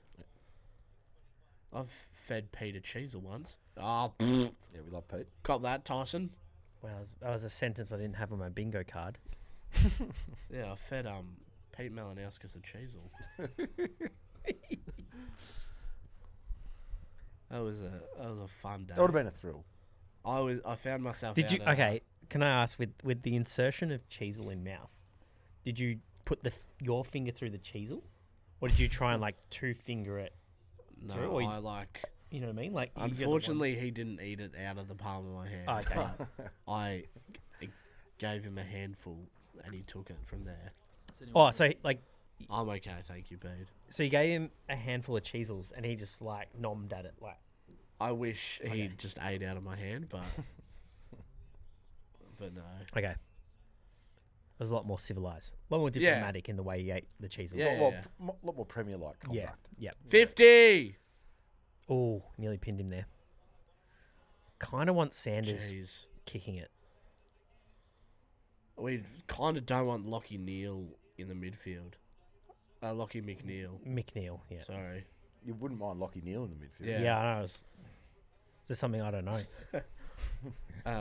I've fed Pete a cheeser once. Oh, pfft. Yeah, we love Pete. Cop that, Tyson. Well, that was a sentence I didn't have on my bingo card. Yeah, I fed Pete Malinowskis a cheesel. That was a fun day. That would have been a thrill. I found myself. Did out you? at, Okay, can I ask with the insertion of cheesel in mouth? Did you put your finger through the cheesel, or did you try and like 2-finger it? No, through, or you- I like. You know what I mean? Like you're the one- Unfortunately, he didn't eat it out of the palm of my hand. Oh, okay. but I gave him a handful, and he took it from there. Oh, so like, I'm okay, thank you, Bede. so you gave him a handful of cheesels, and he just like nommed at it, like. I wish Okay. he just ate out of my hand, but no. Okay. It was a lot more civilized, a lot more Yeah. diplomatic in the way he ate the cheesel. Yeah. lot more Premier-like Yeah. conduct. Yeah. 50. Oh, nearly pinned him there. Kind of want Sanders Jeez. kicking it. We kind of don't want Lockie Neal in the midfield. Lockie McNeil. McNeil, yeah. Sorry. You wouldn't mind Lockie Neal in the midfield. Yeah. Yeah, I know. Is there something I don't know?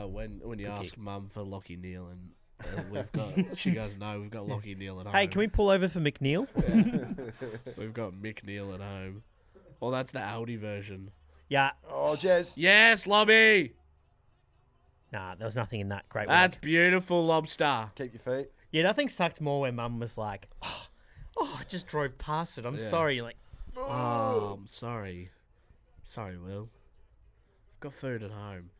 When you Good ask kick. Mum for Lockie Neal and we've got, she goes, no, we've got Lockie Neal at home. Hey, can we pull over for McNeil? We've got Mick Neal at home. Well, that's the Aldi version. Yeah. Oh, Jez. Yes, Lobby. Nah, there was nothing in that great That's work. beautiful, Lobster. Keep your feet. Yeah, nothing sucked more when Mum was like, oh, I just drove past it. I'm Yeah. sorry. Like, Oh, I'm sorry. Sorry, Will. I've got food at home.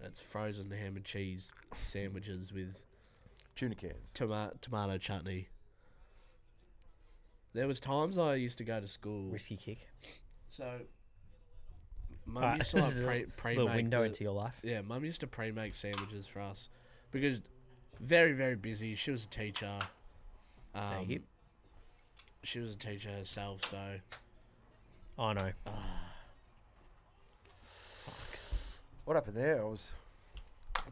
It's frozen ham and cheese sandwiches with Tuna cans. tomato chutney. There was times I used to go to school. risky kick. So, Mum Alright, used to this like is a pre-make little window the- into your life. Yeah, Mum used to pre-make sandwiches for us because very, very busy. She was a teacher. Thank you. She was a teacher herself, so Oh, no. What happened there? I was.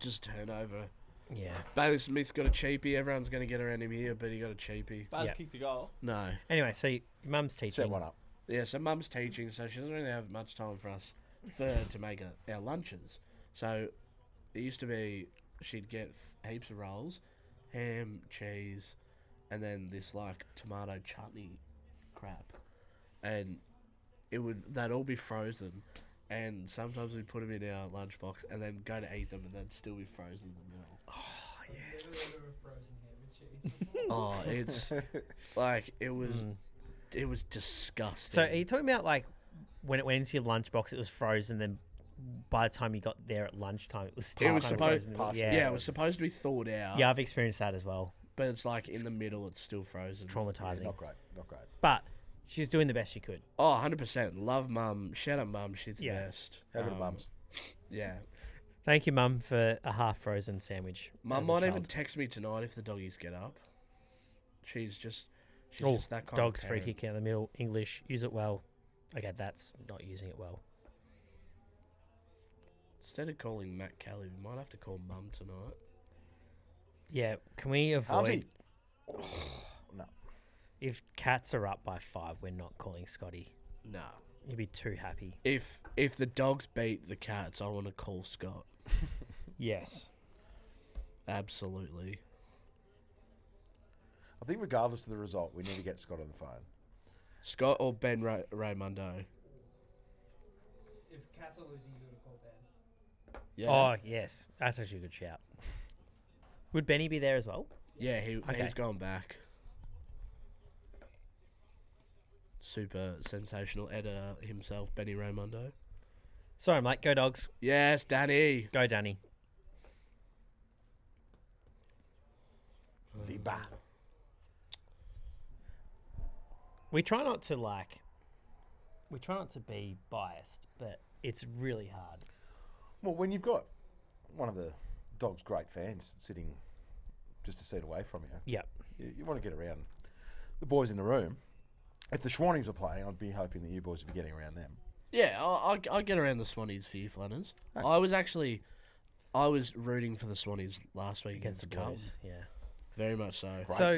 just turnover. Yeah. Bailey Smith got a cheapie. Everyone's going to get around him here, but he got a cheapie. Baz Yeah. kicked the goal. No. Anyway, so your Mum's teaching. Set one up. Yeah, so Mum's teaching, so she doesn't really have much time for us to make our lunches. So it used to be she'd get heaps of rolls, ham, cheese, and then this like tomato chutney crap, and they'd all be frozen. And sometimes we'd put them in our lunchbox and then go to eat them, and they'd still be frozen in the middle. Oh, yeah. Oh, it's like it was disgusting. So are you talking about like when it went into your lunchbox, it was frozen, then by the time you got there at lunchtime, it was still It was kind of supposed- frozen? yeah, it was supposed to be thawed out. Yeah, I've experienced that as well. But it's like in the middle, it's still frozen. It's traumatizing. Not great. Not great. But she's doing the best she could. Oh, 100%. Love Mum. Shout out Mum. She's Yeah. the best. How good are mums? Yeah. Thank you, Mum, for a half frozen sandwich. Mum as a might even child. text me tonight if the doggies get up. She's just Oh, that kind dog's of free parent. kick out the middle. English, use it well. Okay, that's not using it well. Instead of calling Matt Kelly, we might have to call Mum tonight. Yeah, can we avoid... Auntie. No. If Cats are up by 5, we're not calling Scotty. Nah. You'd be too happy. If the dogs beat the Cats, I want to call Scott. Yes. Absolutely. I think regardless of the result, we need to get Scott on the phone. Scott or Ben Raymondo? If Cats are losing, you're gonna call Ben. Yeah. Oh, yes. That's actually a good shout. Would Benny be there as well? Yeah, Okay. he's gone back. Super sensational editor himself, Benny Raymondo. Sorry, mate. Go Dogs. Yes, Danny. Go, Danny. Viva. We try not to be biased, but it's really hard. Well, when you've got one of the dog's great fans sitting just a seat away from you, Yep. you want to get around the boys in the room. If the Schwannies were playing, I'd be hoping that you boys would be getting around them. Yeah, I get around the Swannies for you, Flannas. Hey. I was rooting for the Swannies last week Against against the the Cubs. Blues. Yeah. Very much so. Great So-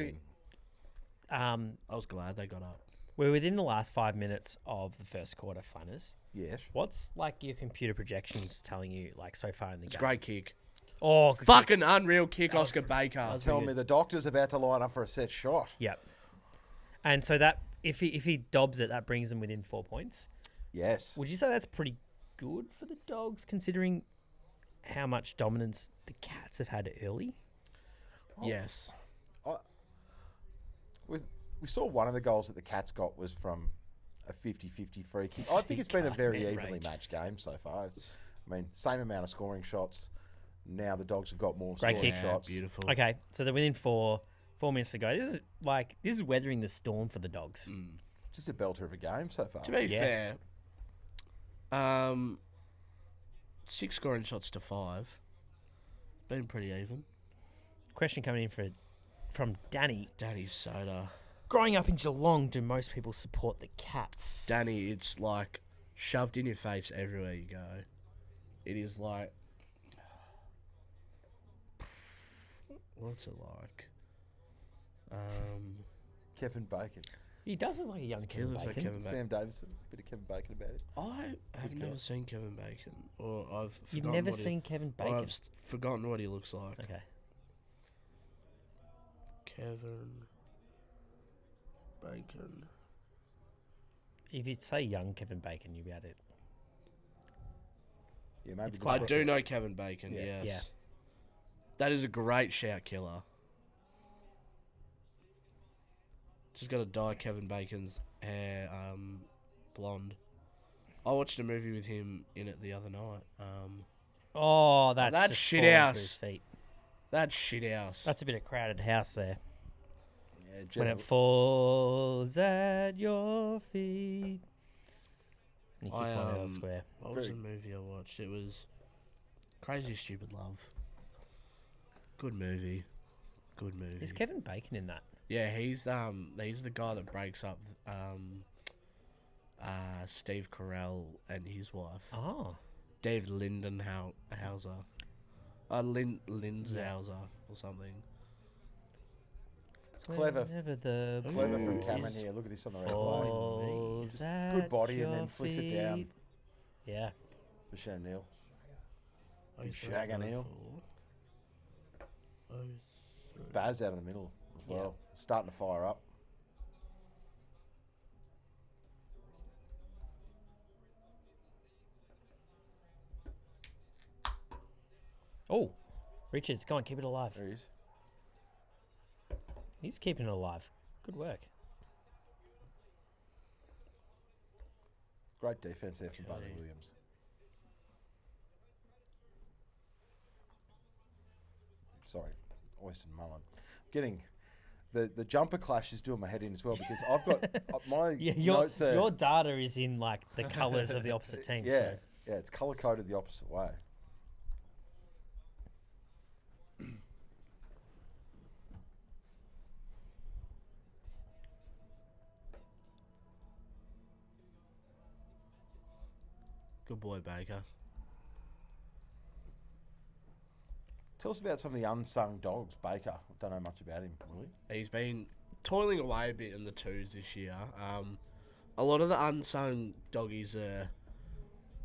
win. I was glad they got up. We're within the last 5 minutes of the first quarter, Flannas. Yes. What's like your computer projections telling you like so far in the It's a game? great kick. Oh, good kick. Fucking unreal kick, Oscar Baker. Tell me the doctor's about to line up for a set shot. Yep. And so that if he dobs it, that brings them within 4 points. Yes. Would you say that's pretty good for the Dogs, considering how much dominance the Cats have had early? Yes. We saw one of the goals that the Cats got was from a 50-50 free kick. I think it's been a God, very man, evenly rage. matched game so far. I mean, same amount of scoring shots. Now the Dogs have got more Great scoring kick. shots. Beautiful. Okay, so they're within 4 minutes to go. This is weathering the storm for the Dogs. Just a belter of a game so far. To be Yeah. fair, 6 scoring shots to 5. Been pretty even. Question coming in from Danny. Danny Soda. Growing up in Geelong, do most people support the Cats? Danny, it's like shoved in your face everywhere you go. It is like... What's it like? Kevin Bacon. He does look like a young Kid Kevin looks like Bacon. Kevin Bacon. Sam Davidson. Bit of Kevin Bacon about it. I have never seen Kevin Bacon, or I've You've forgotten never what he- seen Kevin or Bacon? I've forgotten what he looks like. Okay. Kevin Bacon. If you say young Kevin Bacon, you'll be able to... Yeah, maybe. It's the I quite- do know Kevin Bacon. Yeah. Yes. Yeah. That is a great shout killer. Just got to dye Kevin Bacon's hair blonde. I watched a movie with him in it the other night. Oh, that's that's just shit fallen to house. his feet. That shit house. That's a bit of crowded house there. Yeah, When it Jezebel- falls at your feet. And you keep I, going elsewhere. What was Very- the movie I watched? It was Crazy Stupid Love. Good movie. Good movie. Is Kevin Bacon in that? Yeah, he's the guy that breaks up Steve Carell and his wife. Oh. David Lindenhauser. Lindenhauser or something. Clever. Whenever the Clever from Ooh. Cameron Yes. here. Look at this on the red line. falls Just at good body and then your flicks it down feet. Yeah. for Shannon Neal. Oh, Big sorry, shag on Neil. 04. Baz out of the middle as Yeah. well. Starting to fire up. Oh, Richards, go on, keep it alive. There he is. He's keeping it alive. Good work. Great defense there from Buddy Williams. Sorry, Oyster Mullen. Getting the jumper clash is doing my head in as well because I've got my notes there. Your data is in like the colours of the opposite team. Yeah, So. yeah, it's colour coded the opposite way. Good boy, Baker. Tell us about some of the unsung dogs. Baker, I don't know much about him, really. He's been toiling away a bit in the twos this year. A lot of the unsung doggies are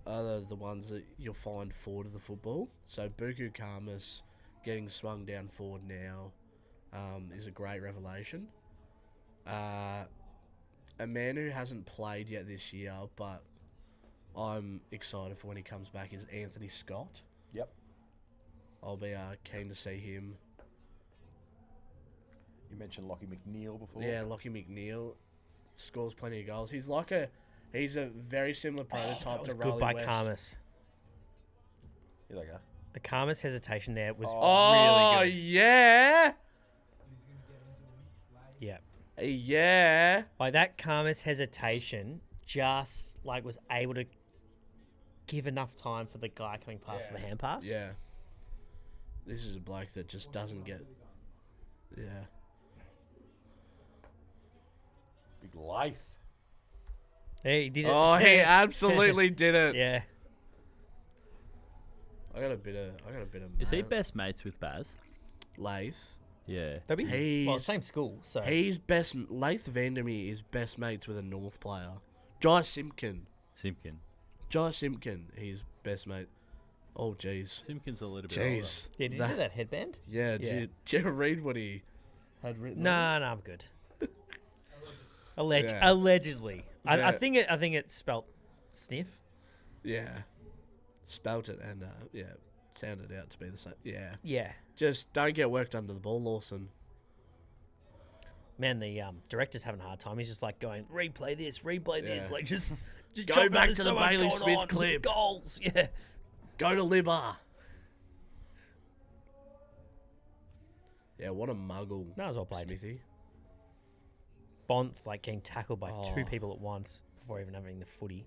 the ones that you'll find forward of the football. So Buku Karmas getting swung down forward now is a great revelation. A man who hasn't played yet this year, but I'm excited for when he comes back, is Anthony Scott. Yep. I'll be keen to see him. You mentioned Lockie McNeil before. Yeah, Lockie McNeil scores plenty of goals. He's a very similar prototype That was to good Riley by West. Karmas. Here they go. The Karmas hesitation there was Oh really good. yeah, Yeah. yeah. Like that Karmas hesitation just like was able to give enough time for the guy coming past the hand pass. Yeah. This is a bloke that just doesn't get. Yeah. Big Lath. Yeah, he did it. Oh, he absolutely did it. Yeah. I got a bit of. Is he best mates with Baz? Lath? Yeah. They'll be well, He's- same school, so He's best. Lath Vandermeer is best mates with a North player. Jai Simpkin. Simpkin. He's best mate. Oh, jeez. Simpkin's a little bit Jeez. yeah, did you see that headband? Yeah, Yeah. did you ever read what he had written? No, on I'm good. Yeah. Allegedly. I Yeah. think it's spelt sniff. it? Yeah. Spelt it and, sounded out to be the same. Yeah. Yeah. Just don't get worked under the ball, Lawson. Man, the director's having a hard time. He's just like going, replay this, Yeah. like just Go jump out, back there's to so the much Bailey going Smith on, clip. it's goals. Yeah. Go to Libba. Yeah, what a muggle. That was well played. Smithy. Bont's like getting tackled by two Oh. people at once before even having the footy.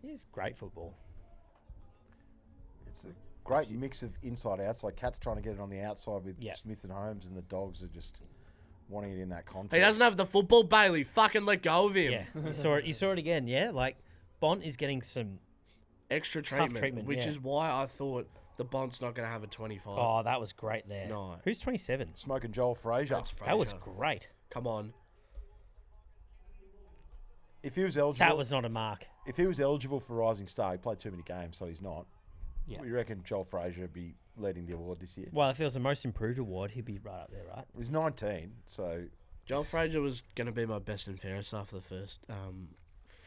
He's great football. It's a great mix of inside outside. Cat's trying to get it on the outside with Yeah. Smith and Holmes, and the Dogs are just wanting it in that context. He doesn't have the football, Bailey. Fucking let go of him. Yeah. You saw it. You saw it again. Yeah. Like Bont is getting some. Extra Tough treatment, treatment, which yeah. is why I thought the Bont's not going to have a 25. Oh, that was great there. No. Who's 27? Smoking Joel Frazier. That's That was Fraser. great. Come on. If he was eligible, That was not a mark. if he was eligible for Rising Star, he played too many games, so he's not. Yeah. You reckon Joel Frazier would be leading the award this year? Well, if it was the most improved award, he'd be right up there, right? He's 19, so Joel Frazier was going to be my best and fairest after the first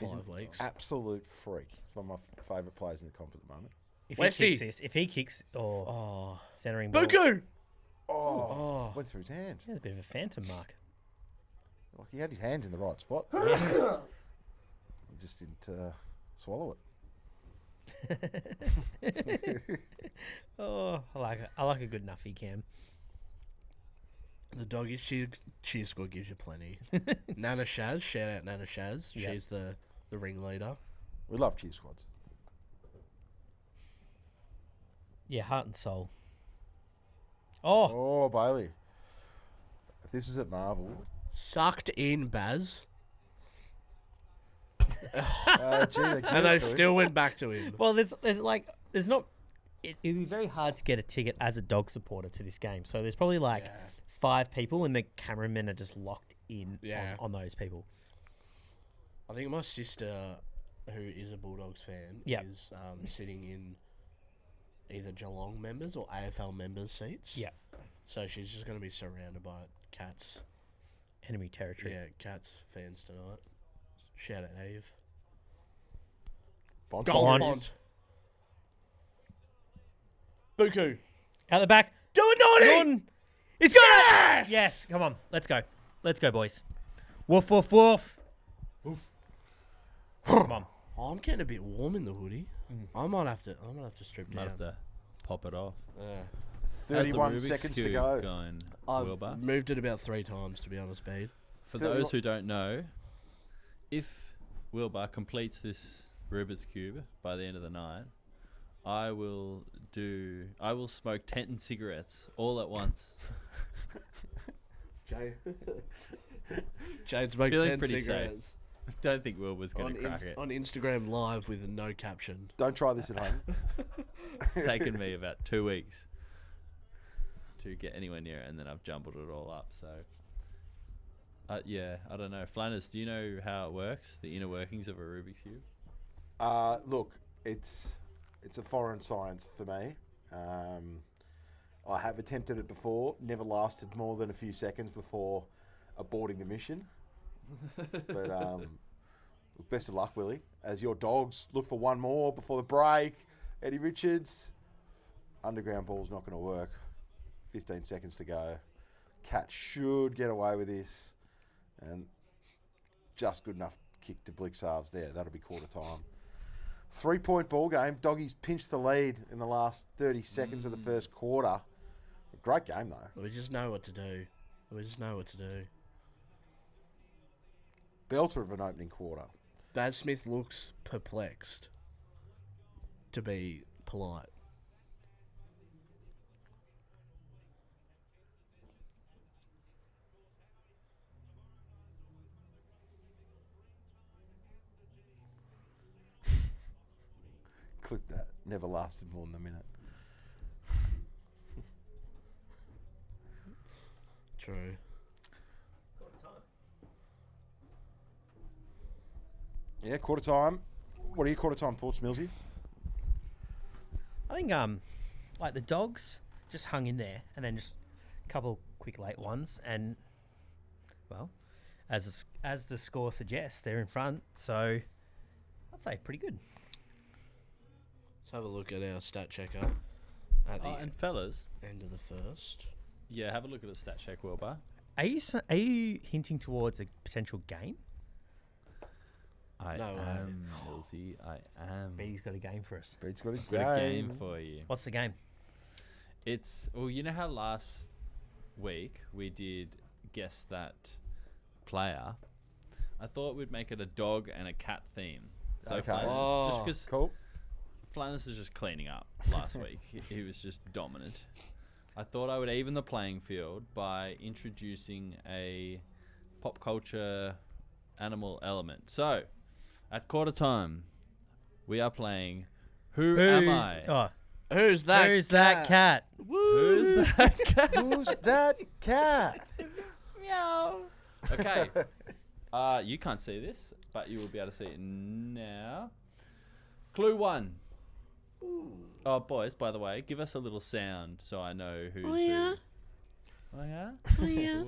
he's 5 an weeks. absolute freak. He's one of my favourite players in the comp at the moment. If Westy. he kicks this, if he kicks or Oh. centering ball, Buku! Oh, Oh. went through his hands. there's a bit of a phantom mark. Like he had his hands in the right spot. Yeah. He just didn't swallow it. Oh, I like it. I like a good nuffy cam. The doggy cheer squad gives you plenty. Nana Shaz, shout out Nana Shaz. Yep. She's the ringleader. We love cheer squads. Yeah, heart and soul. Oh, Oh, Bailey. If this is at Marvel, Sucked in Baz, gee, they give and it they to him. still went back to him. well, there's not. It'd be very hard to get a ticket as a dog supporter to this game. So there's probably like 5 people, and the cameramen are just locked in Yeah. on those people. I think my sister, who is a Bulldogs fan, Yep. is sitting in either Geelong members or AFL members seats. Yeah, So she's just going to be surrounded by Cats. enemy territory. Yeah, Cats fans tonight. Shout out Eve. Bont. Goal Bont. Bont. Buku. Out the back. Do it, Naughty! Norton. He's got Yes! it! Yes, come on. Let's go. Let's go, boys. Woof, woof, woof. Come on. Oh, I'm getting a bit warm in the hoodie. I might have to strip Might down. have to pop it off. Yeah. How's the 31 Rubik's seconds to Cube go. Going, I've Wilbur? moved it about 3 times, to be honest, Bede. For 31 those who don't know, if Wilbur completes this Rubik's Cube by the end of the night, I will smoke 10 cigarettes all at once. Jade's make Feeling 10 pretty cigarettes. I don't think Wilbur's going to crack it. On Instagram Live with no caption. Don't try this at home. It's taken me about 2 weeks to get anywhere near it, and then I've jumbled it all up. So, yeah, I don't know. Flannas, do you know how it works? The inner workings of a Rubik's Cube? Look, it's a foreign science for me. I have attempted it before. Never lasted more than a few seconds before aborting the mission. But look, best of luck, Willie. As your dogs look for one more before the break. Eddie Richards, underground ball's not going to work. 15 seconds to go. Cat should get away with this. And just good enough kick to Blixarves there. That'll be quarter time. 3-point ball game. Doggies pinched the lead in the last 30 seconds of the first quarter. Great game, though. We just know what to do. Belter of an opening quarter. Baz Smith looks perplexed, to be polite. Clip that. Never lasted more than a minute. True. Yeah, quarter time. What are your quarter time thoughts, Millsy? I think like the Dogs just hung in there, and then just a couple quick late ones, and well, as the score suggests, they're in front. So I'd say pretty good. Let's have a look at our stat checker at the And fellas, end of the first. yeah, have a look at the stat check, Wilbur. Are you hinting towards a potential game? I No way. am, Millsy. I am. Bede's got a game for us. Bede's got a Got a game for you. What's the game? It's, well, you know how last week we did guess that player? I thought we'd make it a dog and a cat theme. So Okay. Flannas, just Oh, because Cool. Flannas is just cleaning up last week. He was just dominant. I thought I would even the playing field by introducing a pop culture animal element. So, at quarter time, we are playing Who Am I? Oh, Who's that? who's that cat? Who's that cat? Who's that cat? Okay. You can't see this, but you will be able to see it now. Clue 1. Oh, boys, by the way, give us a little sound so I know who's who. Oh, yeah? Oh, yeah?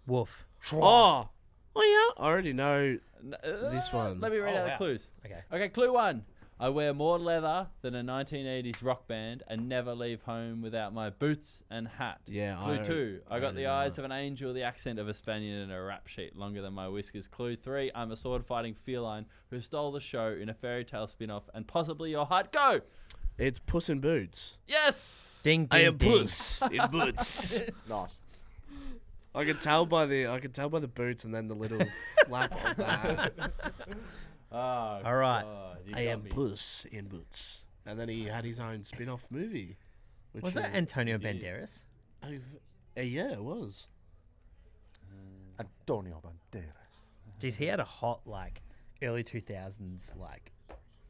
Wolf. Oh, yeah. I already know this one. Let me read Oh, out wow. the clues. Okay. Okay, clue 1. I wear more leather than a 1980s rock band and never leave home without my boots and hat. Yeah, Clue I 2. I got already the know eyes that. of an angel, the accent of a Spaniard, and a rap sheet longer than my whiskers. Clue 3. I'm a sword-fighting feline who stole the show in a fairy tale spin-off and possibly your heart. Go! It's Puss in Boots. Yes! Ding, ding, ding. Puss in Boots. Nice. I could tell by the boots and then the little flap of the hat. Oh, All right. God, you I got am me. Puss in Boots. And then he had his own spin-off movie. Which Was that he- Antonio did. Banderas? yeah, it was. Antonio Banderas. Jeez, he had a hot like early 2000s like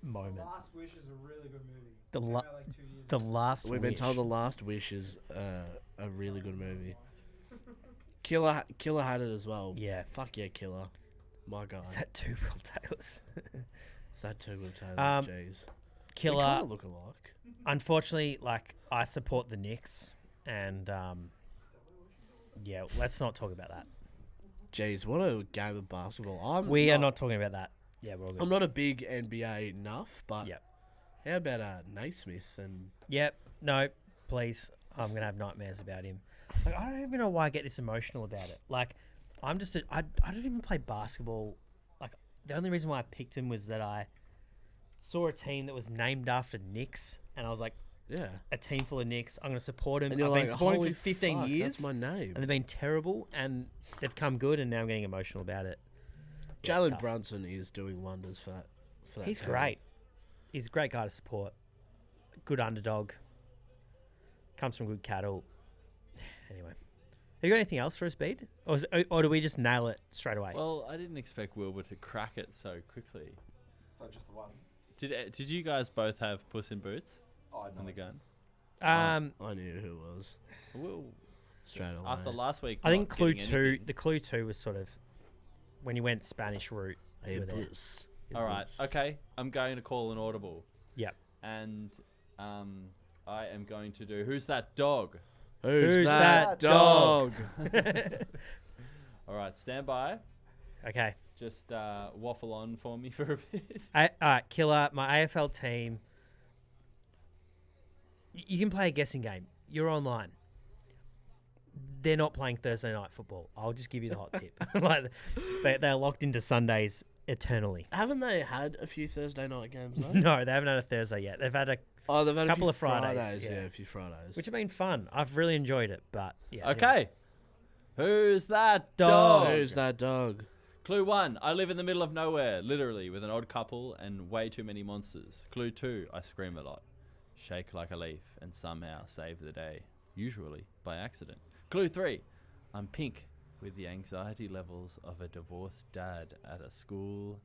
moment. Last Wish is a really good movie. The Came la- out like 2 years The ago. last We've been Wish. told The Last Wish is a really good movie. Killer had it as well. Yeah. Fuck yeah, Killer. My God. Is that two Will Taylors? Is that two Will Taylors? Um, Jeez. They Killer. kind of look alike. Unfortunately, like I support the Knicks, and yeah, let's not talk about that. Jeez, what a game of basketball. We are not talking about that. Yeah, we're all good. I'm not a big NBA enough, but Yep. how about Naismith and Yep. No, please. I'm gonna have nightmares about him. Like, I don't even know why I get this emotional about it. Like, I don't even play basketball. Like, the only reason why I picked him was that I saw a team that was named after Knicks, and I was like, Yeah. a team full of Knicks. I'm gonna support him. And you're I've like, been supporting holy for 15 fuck, years. That's my name. And they've been terrible, and they've come good, and now I'm getting emotional about it. Yeah, it's Jalen tough. Brunson is doing wonders for that. He's team. great. He's a great guy to support. Good underdog. Comes from good cattle. Anyway. Have you got anything else for us, Bede? Or do we just nail it straight away? Well, I didn't expect Wilbur to crack it so quickly. So just the one. Did you guys both have Puss in Boots Oh, on the gun? I knew who it was Well, straight away. after last week, I think not clue getting 2, anything. the clue 2 was sort of when you went Spanish route. Hey, you were there. Bruce. All right, okay. I'm going to call an audible, Yep. and I am going to do Who's That Dog? Who's that dog? All right, stand by. Okay. Just waffle on for me for a bit. All right, Killer, my AFL team. You can play a guessing game. You're online. They're not playing Thursday night football. I'll just give you the hot tip. Like, they're locked into Sundays eternally. Haven't they had a few Thursday night games though? No, they haven't had a Thursday yet. They've had a They've had Couple a of few Fridays, Yeah, yeah. a few Fridays. which have been fun. I've really enjoyed it, but yeah. Okay. anyway. Who's that Dog. dog? Who's that dog? Clue 1. I live in the middle of nowhere, literally, with an odd couple and way too many monsters. Clue 2. I scream a lot, shake like a leaf, and somehow save the day, usually by accident. Clue 3. I'm pink, with the anxiety levels of a divorced dad at a school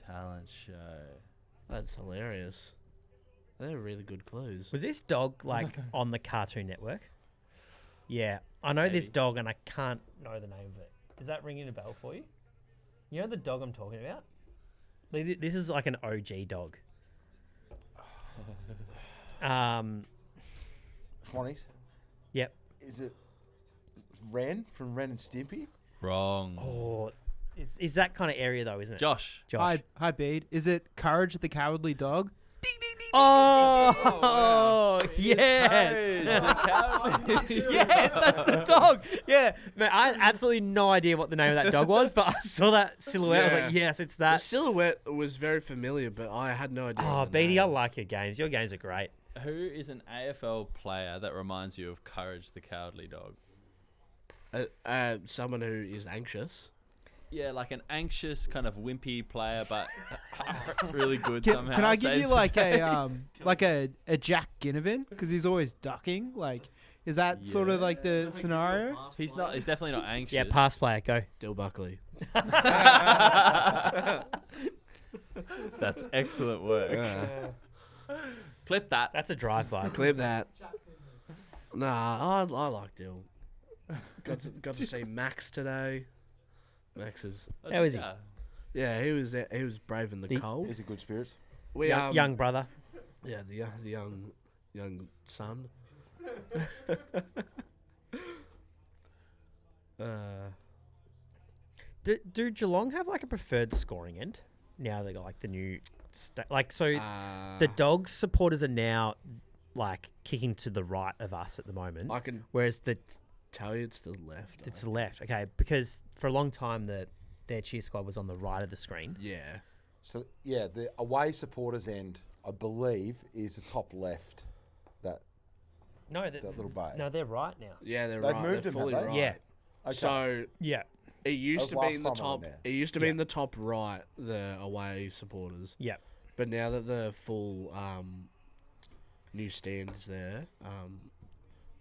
talent show. That's hilarious. They're really good clues. Was this dog like on the Cartoon Network? Yeah, I know this Maybe. dog, and I can't know the name of it. Is that ringing a bell for you? You know the dog I'm talking about? Like, this is like an OG dog. Swannies. Yep. Is it Ren from Ren and Stimpy? Wrong. Oh, is that kind of area though, isn't it? Josh. Josh. Hi, Bede. Is it Courage the Cowardly Dog? Oh, yes. Yes, that's the dog. Yeah. Man, I had absolutely no idea what the name of that dog was, but I saw that silhouette. I was like, yes, it's The that. silhouette was very familiar, but I had no idea. Oh, of the Beatty, name. I like your games. Your games are great. Who is an AFL player that reminds you of Courage the Cowardly Dog? Someone who is anxious. Yeah, like an anxious kind of wimpy player, but really good Can, somehow. can I give you saves like the day. a Jack Ginnivan? Because he's always ducking. Like, is that sort of like the scenario? He's not. He's definitely not anxious. Yeah, pass player, go. Dill Buckley. That's excellent work. Clip that. That's a drive-by. Clip that. Nah, I like Dill. Got to see Max today. Max is How is he? yeah, he was brave in the cold. Is it good spirits? We Young brother. yeah, the young son. Do Geelong have like a preferred scoring end? Now they got like the new, the Dogs supporters are now like kicking to the right of us at the moment, I can whereas tell you it's the left. it's the left. Okay, because for a long time their cheer squad was on the right of the screen. Yeah. So yeah, the away supporters end, I believe, is the top left. That No, that little bay. no, they're right now. Yeah, they're They've right. moved they're them, have fully they? right. Yeah, Okay. So yeah, it used That to was be in the last time I top. went there. It used to be Yeah. in the top right, the away supporters. yeah. But now that the full new stand is there,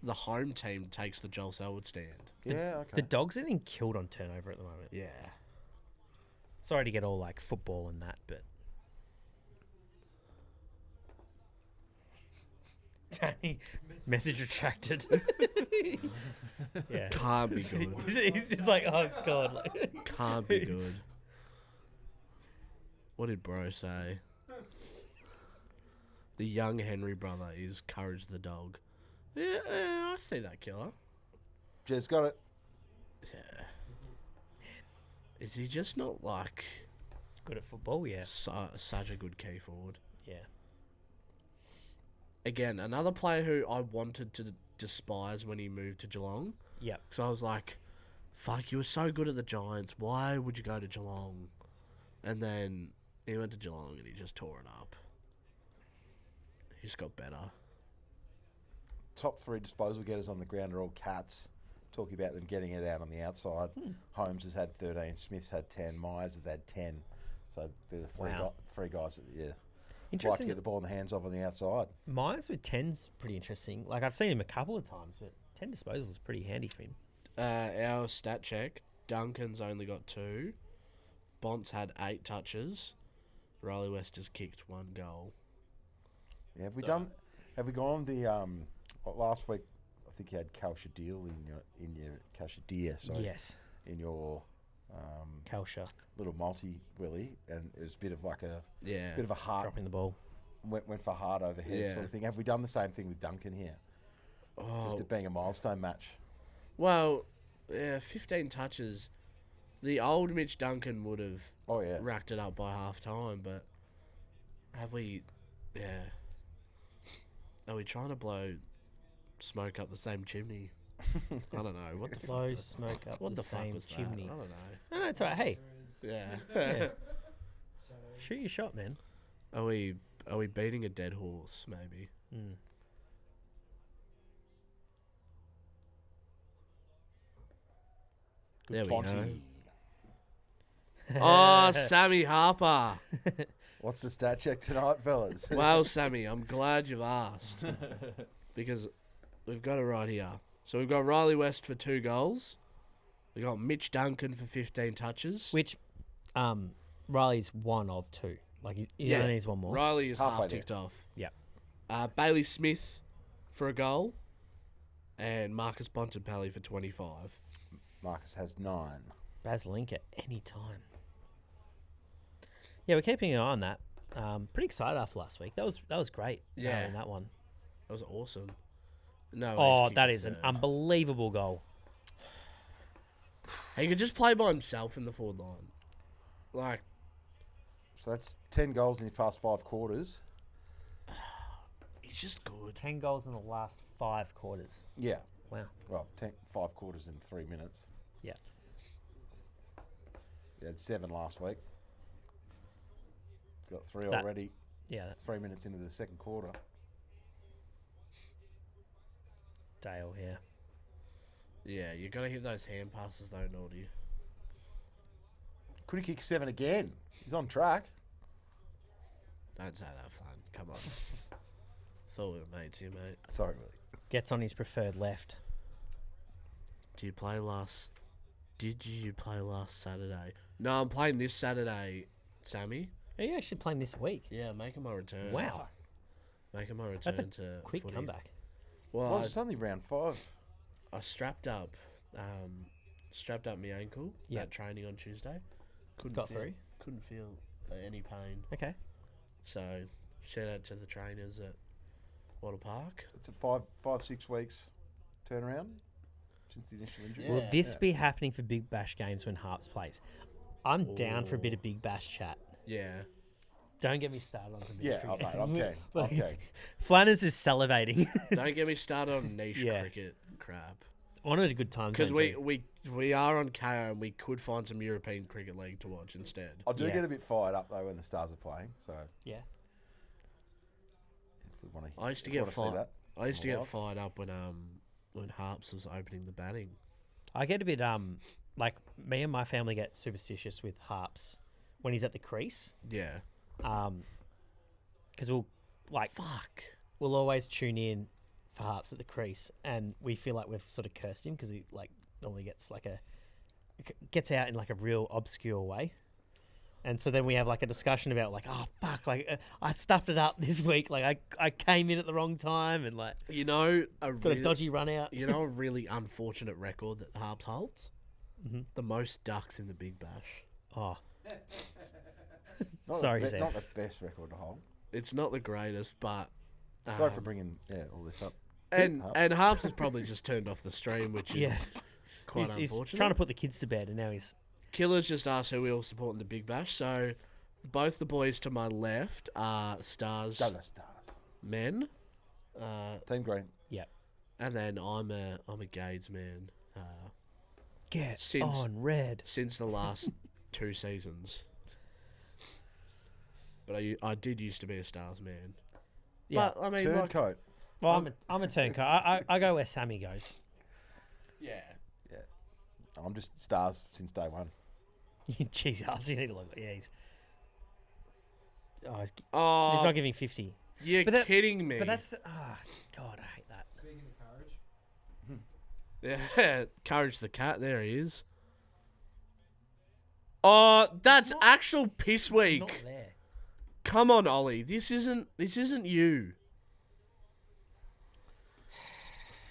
the home team takes the Joel Selwood stand. Yeah, okay. The Dogs are getting killed on turnover at the moment. Yeah. Sorry to get all like football and that, but Danny, message retracted. Yeah. Can't be good. He's just like, oh god. Like, Can't be good. What did bro say? The young Henry brother is Courage the dog. Yeah, I see that, killer. Just got it. Yeah. Is he just not like good at football, yeah. such a good key forward? Yeah. again, another player who I wanted to despise when he moved to Geelong. Yep. Because I was like, fuck, you were so good at the Giants. Why would you go to Geelong? And then he went to Geelong and he just tore it up. He just got better. Top 3 disposal getters on the ground are all Cats. Talking about them getting it out on the outside. Holmes has had 13. Smith's had 10. Myers has had 10. So they're the three guys that, like to Interesting. get the ball in the hands of on the outside. Myers with 10's pretty interesting. Like, I've seen him a couple of times, but 10 disposals is pretty handy for him. Our stat check, Duncan's only got 2. Bont's had 8 touches. Riley West has kicked 1 goal. Yeah, have we gone the last week? I think you had Kalshadil in your Kalshadir, sorry. Yes. In your Kalsha. little multi, Willie, and it was a bit of like a Yeah. bit of a heart. Dropping the ball. Went for hard overhead sort of thing. Have we done the same thing with Duncan here? Just it being a milestone match. Well, 15 touches. The old Mitch Duncan would have Oh yeah. racked it up by half time, but have we? Yeah. Are we trying to blow smoke up the same chimney? I don't know. What the fuck? Blow was- smoke up What the the fuck same was that? chimney. I don't know. No, it's all right. Hey, Yeah. Yeah. Shoot your shot, man. Are we beating a dead horse? Maybe. Mm. There we Ponty. go. Oh, Sammy Harper. What's the stat check tonight, fellas? Well, Sammy, I'm glad you've asked because we've got it right here. So we've got Riley West for 2 goals. We got Mitch Duncan for 15 touches. Which, Riley's 1 of 2. Like, he only needs 1 more. Riley is Halfway half there. ticked off. Yep. Bailey Smith for a goal, and Marcus Bontempelli for 25. Marcus has 9. Bazlenka any time. Yeah, we're keeping an eye on that. Pretty excited after last week. That was great. Yeah. In that one. That was awesome. No, Oh, that is an unbelievable goal. He could just play by himself in the forward line. Like, So that's 10 goals in his past 5 quarters. he's just good. 10 goals in the last 5 quarters. Yeah. Wow. Well, 5 quarters in 3 minutes. Yeah. He had 7 last week. Got 3 That- already. Yeah, 3 minutes into the second quarter. Dale here. Yeah, you got to hit those hand passes though, Naughty. Could he kick 7 again? He's on track. Don't say that, Flan. Come on. Thought we were mates here, mate. Sorry, Willie. Gets on his preferred left. Did you play last Saturday? No, I'm playing this Saturday, Sammy. Are you actually playing this week? Yeah, making my return. Wow. Making my return That's a to quick footy. comeback. Well, Well, it's only round 5. I strapped up my ankle Yep. at training on Tuesday. Got through? Couldn't feel any pain. Okay. So shout out to the trainers at Wattle Park. It's a 5-6 weeks turnaround since the initial injury. Will this be happening for Big Bash games when Harps plays? I'm down for a bit of Big Bash chat. Yeah. Don't get me started on some big Yeah, cricket. mate, I'm keen. I'm keen. Flanners is salivating. Don't get me started on niche Yeah. cricket crap. On at a good time Because zone too. we are on KO and we could find some European Cricket League to watch instead. I do Yeah. get a bit fired up though when the Stars are playing. So Yeah. if we want to, I used to get fired up when Harps was opening the batting. I get a bit like me and my family get superstitious with Harps when he's at the crease. Yeah. Because Fuck. we'll always tune in for Harps at the crease, and we feel like we've sort of cursed him because he normally gets out in like a real obscure way. And so then we have like a discussion about oh fuck, I stuffed it up this week. I came in at the wrong time and got got a dodgy run out. a really unfortunate record that Harps holds? Mm-hmm. The most ducks in the Big Bash. Oh, Not sorry, the Sam. not the best record to hold. It's not the greatest, but Sorry for bringing all this up. and Harps. Harps has probably just turned off the stream, which is Yeah. quite he's unfortunate. trying to put the kids to bed, and now he's Killer's just asked who we all support in the Big Bash. So both the boys to my left are Stars Go to Stars. men, Team green. And then I'm a Gades man. Get Since- on red. Since the last 2 seasons. But I did used to be a Stars man. Yeah. But I mean, like, Turncoat. Well, I'm a turncoat. I go where Sammy goes. yeah. I'm just Stars since day one. Jeez, you need to look. Yeah, he's he's Oh, not giving 50. you're But that- kidding me. But that's the God, I hate that. Speaking of courage. Yeah, Courage the cat. There he is. Oh, that's not- actual piss It's week. not there. Come on, Ollie. This isn't you.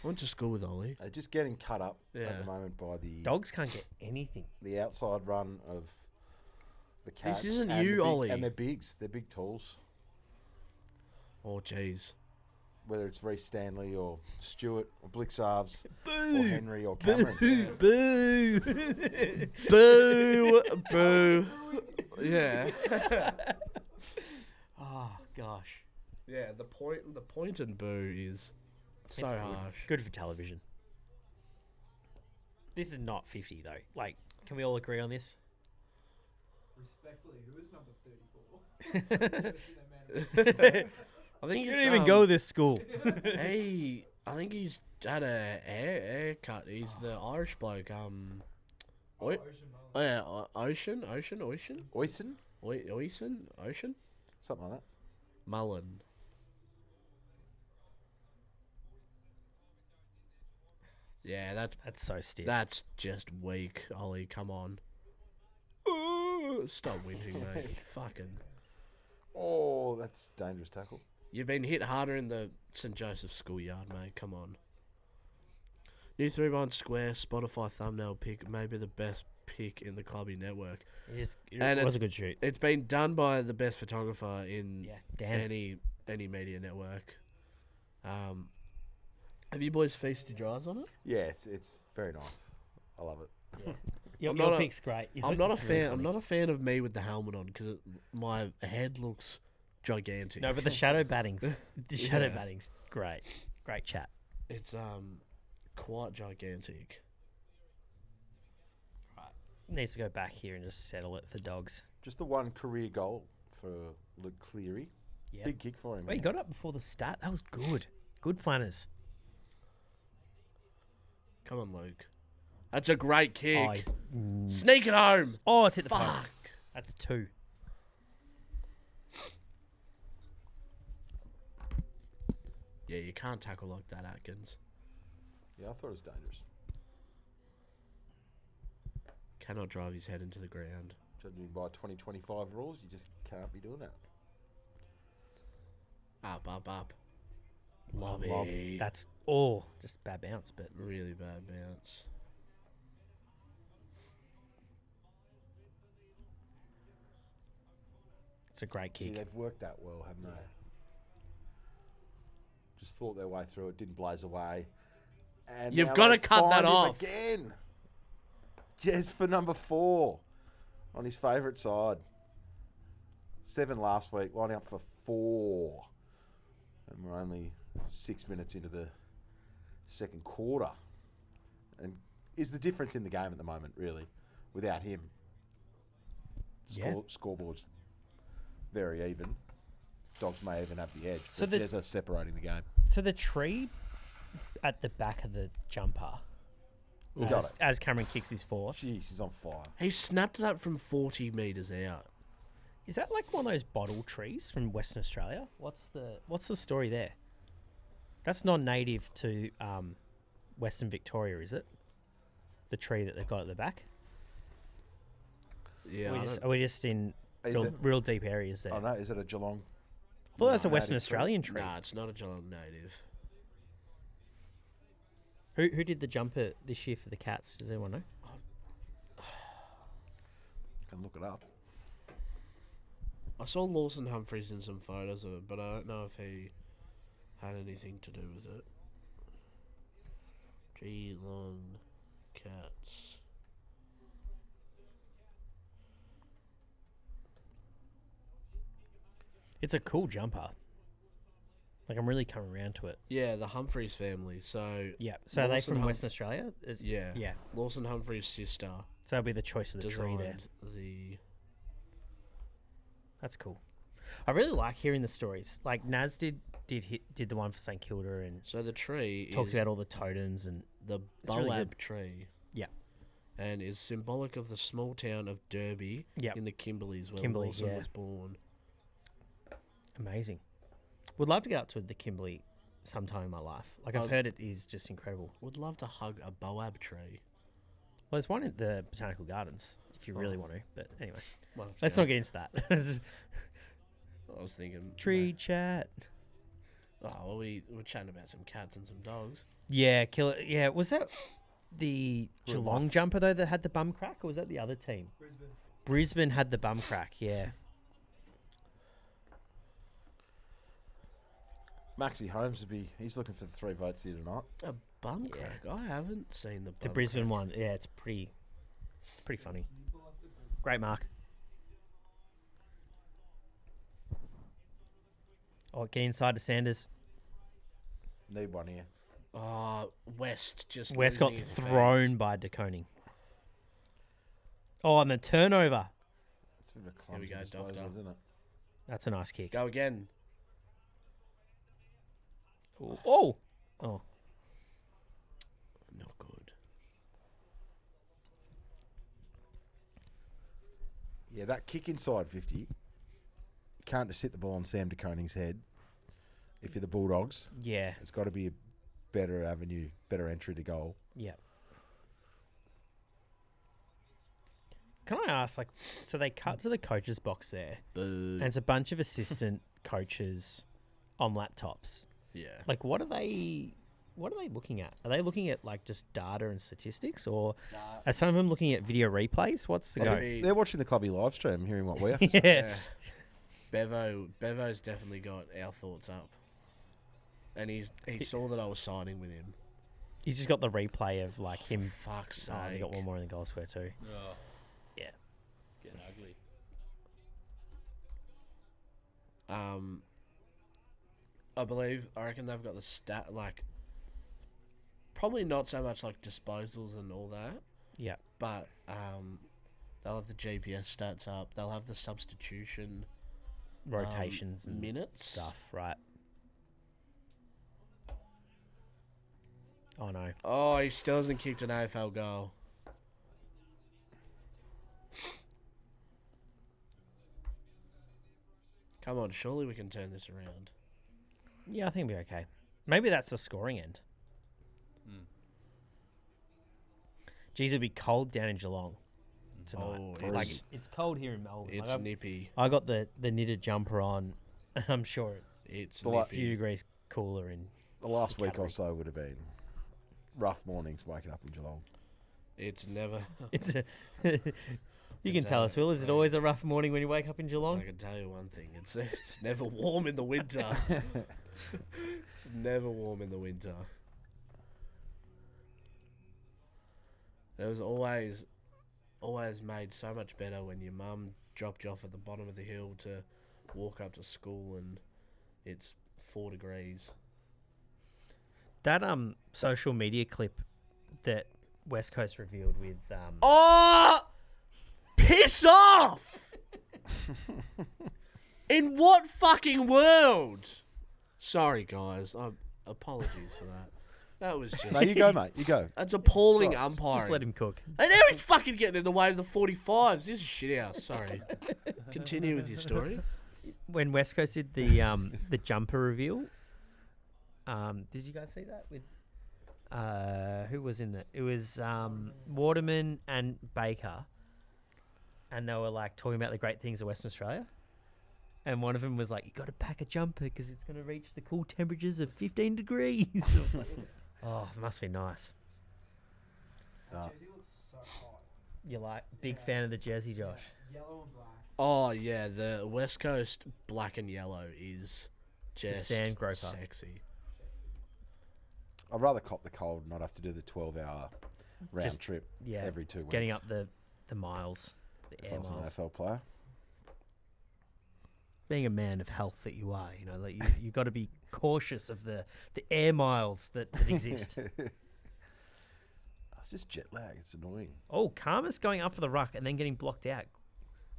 I went to school with Ollie. They're just getting cut up at Yeah. the moment by Dogs can't get anything. the outside run of the cats. isn't and you, the big, Ollie. And they're bigs. They're big tools. Oh, jeez. Whether it's Reece Stanley or Stewart or Blixarves or Henry or Cameron. Boo! Boo! Boo! Yeah. Oh gosh, Yeah. The point in boo is so it's harsh. good for television. This is not 50 though. Like, can we all agree on this? Respectfully, who is number 34? I think You it's, didn't even go to this school. Hey, I think he's had a haircut. He's the Irish bloke. Oi- oh yeah, Ocean. Oisin? Ocean. Something like that. Mullen. Yeah, That's so stiff. that's just weak, Ollie. Come on. Stop whinging, mate. Fucking. Oh, that's dangerous tackle. You've been hit harder in the St. Joseph schoolyard, mate. Come on. New 3-1 Square Spotify thumbnail pick, maybe the best pick in the Clubby network. It was a good shoot. It's been done by the best photographer in Yeah, damn. any media network. Have you boys feasted your eyes on it? Yeah, it's very nice. I love it. Your I'm not a- pick's great. I'm not a fan. I'm not a fan of me with the helmet on because my head looks gigantic. No, but the shadow batting's Yeah. great. Great chat. It's quite gigantic. Needs to go back here and just settle it for Dogs. Just the one career goal for Luke Cleary. Yeah. Big kick for him. Well, he man. got up before the start. That was good. Good Flannas. Come on, Luke. That's a great kick. Oh, he's, Sneak it home. oh, it's hit the Fuck. post. That's 2. Yeah, you can't tackle like that, Atkins. Yeah, I thought it was dangerous. Cannot drive his head into the ground. Judging by 2025 rules, you just can't be doing that. Up. Lobby. Lob. That's just bad bounce, but Really bad bounce. it's a great Gee, kick. they've worked that well, haven't they? Just thought their way through it, didn't blaze away. And You've now gotta they cut that find him off. again. Yes, for number 4 on his favourite side. 7 last week, lining up for 4. And we're only 6 minutes into the second quarter. And is the difference in the game at the moment, really, without him? Yeah. Scoreboard's very even. Dogs may even have the edge, So but Jezza separating the game. So the tree at the back of the jumper, Got it. as Cameron kicks his 4th, Gee, she's on fire. He snapped that from 40 metres out. is that like one of those bottle trees from Western Australia? What's the story there? That's non-native to Western Victoria, is it? The tree that they've got at the back. Yeah, Are we just in Is real, it? real deep areas there? Oh no, is it a Geelong? Well, that's a native Western tree? Australian tree. Nah, it's not a Geelong native. Who did the jumper this year for the Cats? Does anyone know? Can look it up. I saw Lawson Humphries in some photos of it, but I don't know if he had anything to do with it. Geelong Cats. It's a cool jumper. Like, I'm really coming around to it. Yeah, the Humphreys family. So Yeah. So are they Lawson from Western Australia? yeah, Yeah. Lawson Humphrey's sister So that'll be the choice of the tree there. designed the. That's cool. I really like hearing the stories. Like Naz did the one for St Kilda and So the tree talked is about all the totems and the it's really Boab good. tree. Yeah. And is symbolic of the small town of Derby Yep. in the Kimberleys where Kimberley, Lawson yeah. was born. amazing. Would love to go up to the Kimberley sometime in my life. Like I've heard it is just incredible. Would love to hug a Boab tree. Well, there's one in the Botanical Gardens if you really want to. But anyway, Might have to let's go. not get into that. I was thinking Tree chat. Oh, well, we were chatting about some cats and some dogs. Yeah, killer. Yeah, was that the Real Geelong life. jumper though that had the bum crack, or was that the other team? Brisbane had the bum crack. Yeah. Maxie Holmes would be. He's looking for the 3 votes here tonight. A bum Yeah. crack? I haven't seen the bum The Brisbane crack. one, yeah, it's pretty funny. Great mark. Oh, get inside to Sanders. Need one here. West just West got losing his thrown face. by DeConing. Oh, and the turnover. It's a bit of a Here we clumsy go, disposal, Doctor. isn't it? That's a nice kick. Go again. Ooh. Oh, oh, Not good. Yeah, that kick inside 50. You can't just hit the ball on Sam DeConing's head. If you're the Bulldogs, yeah, it's got to be a better avenue, better entry to goal. yeah. Can I ask, like, so they cut to the coach's box there, Boo. and it's a bunch of assistant coaches on laptops. Yeah. Like, what are they looking at? Are they looking at like just data and statistics, or are some of them looking at video replays? What's the go? Maybe- They're watching the Clubby live stream, hearing what we have to say. Yeah. Bevo's definitely got our thoughts up. And he saw that I was signing with him. He's just got the replay of like him. Fuck's sake. Oh, they got one more in the goal square too. Oh, Yeah. it's getting ugly. I reckon they've got the stat, like, probably not so much like disposals and all that, Yeah. but they'll have the GPS stats up. They'll have the substitution Rotations and minutes. stuff, right? Oh no. Oh, he still hasn't kicked an AFL goal. Come on, surely we can turn this around. Yeah, I think it'll be okay. Maybe that's the scoring end. Geez, it'll be cold down in Geelong tonight. Oh, Like it's, it's cold here in Melbourne. it's Like, nippy. I got the knitted jumper on. I'm sure it's It's The li- a few nippy. degrees cooler in. The last week or Category. so would have been rough mornings waking up in Geelong. It's never. It's a. You can tell us, Will. Is it always a rough morning when you wake up in I Geelong? can tell you one thing. It's never warm in the winter. It's never warm in the winter. It was always made so much better when your mum dropped you off at the bottom of the hill to walk up to school and it's 4 degrees. That social media clip that West Coast revealed with Oh! Piss off! In what fucking world? Sorry, guys. Apologies for that. That was just... No, you go, mate. You go. That's appalling Right, umpiring. just let him cook. And now he's fucking getting in the way of the 45s. This is shit house. Sorry. Continue with your story. When West Coast did the jumper reveal, did you guys see that with who was in that? It was Waterman and Baker, and they were like talking about the great things of Western Australia. And one of them was like, "You got to pack a jumper because it's going to reach the cool temperatures of 15 degrees." I was like, oh, it must be nice. Jersey looks so hot. You're like big fan of the jersey, Josh. Yellow and black. Oh, yeah. The West Coast black and yellow is just sand groper. sexy. I'd rather cop the cold and not have to do the 12-hour round Just- trip Yeah, every 2 weeks. getting up the miles, the if I air was an miles. AFL player. being a man of health that you are, you know, like you got to be cautious of the air miles that exist. It's just jet lag. It's annoying. Oh, Karmas going up for the ruck and then getting blocked out.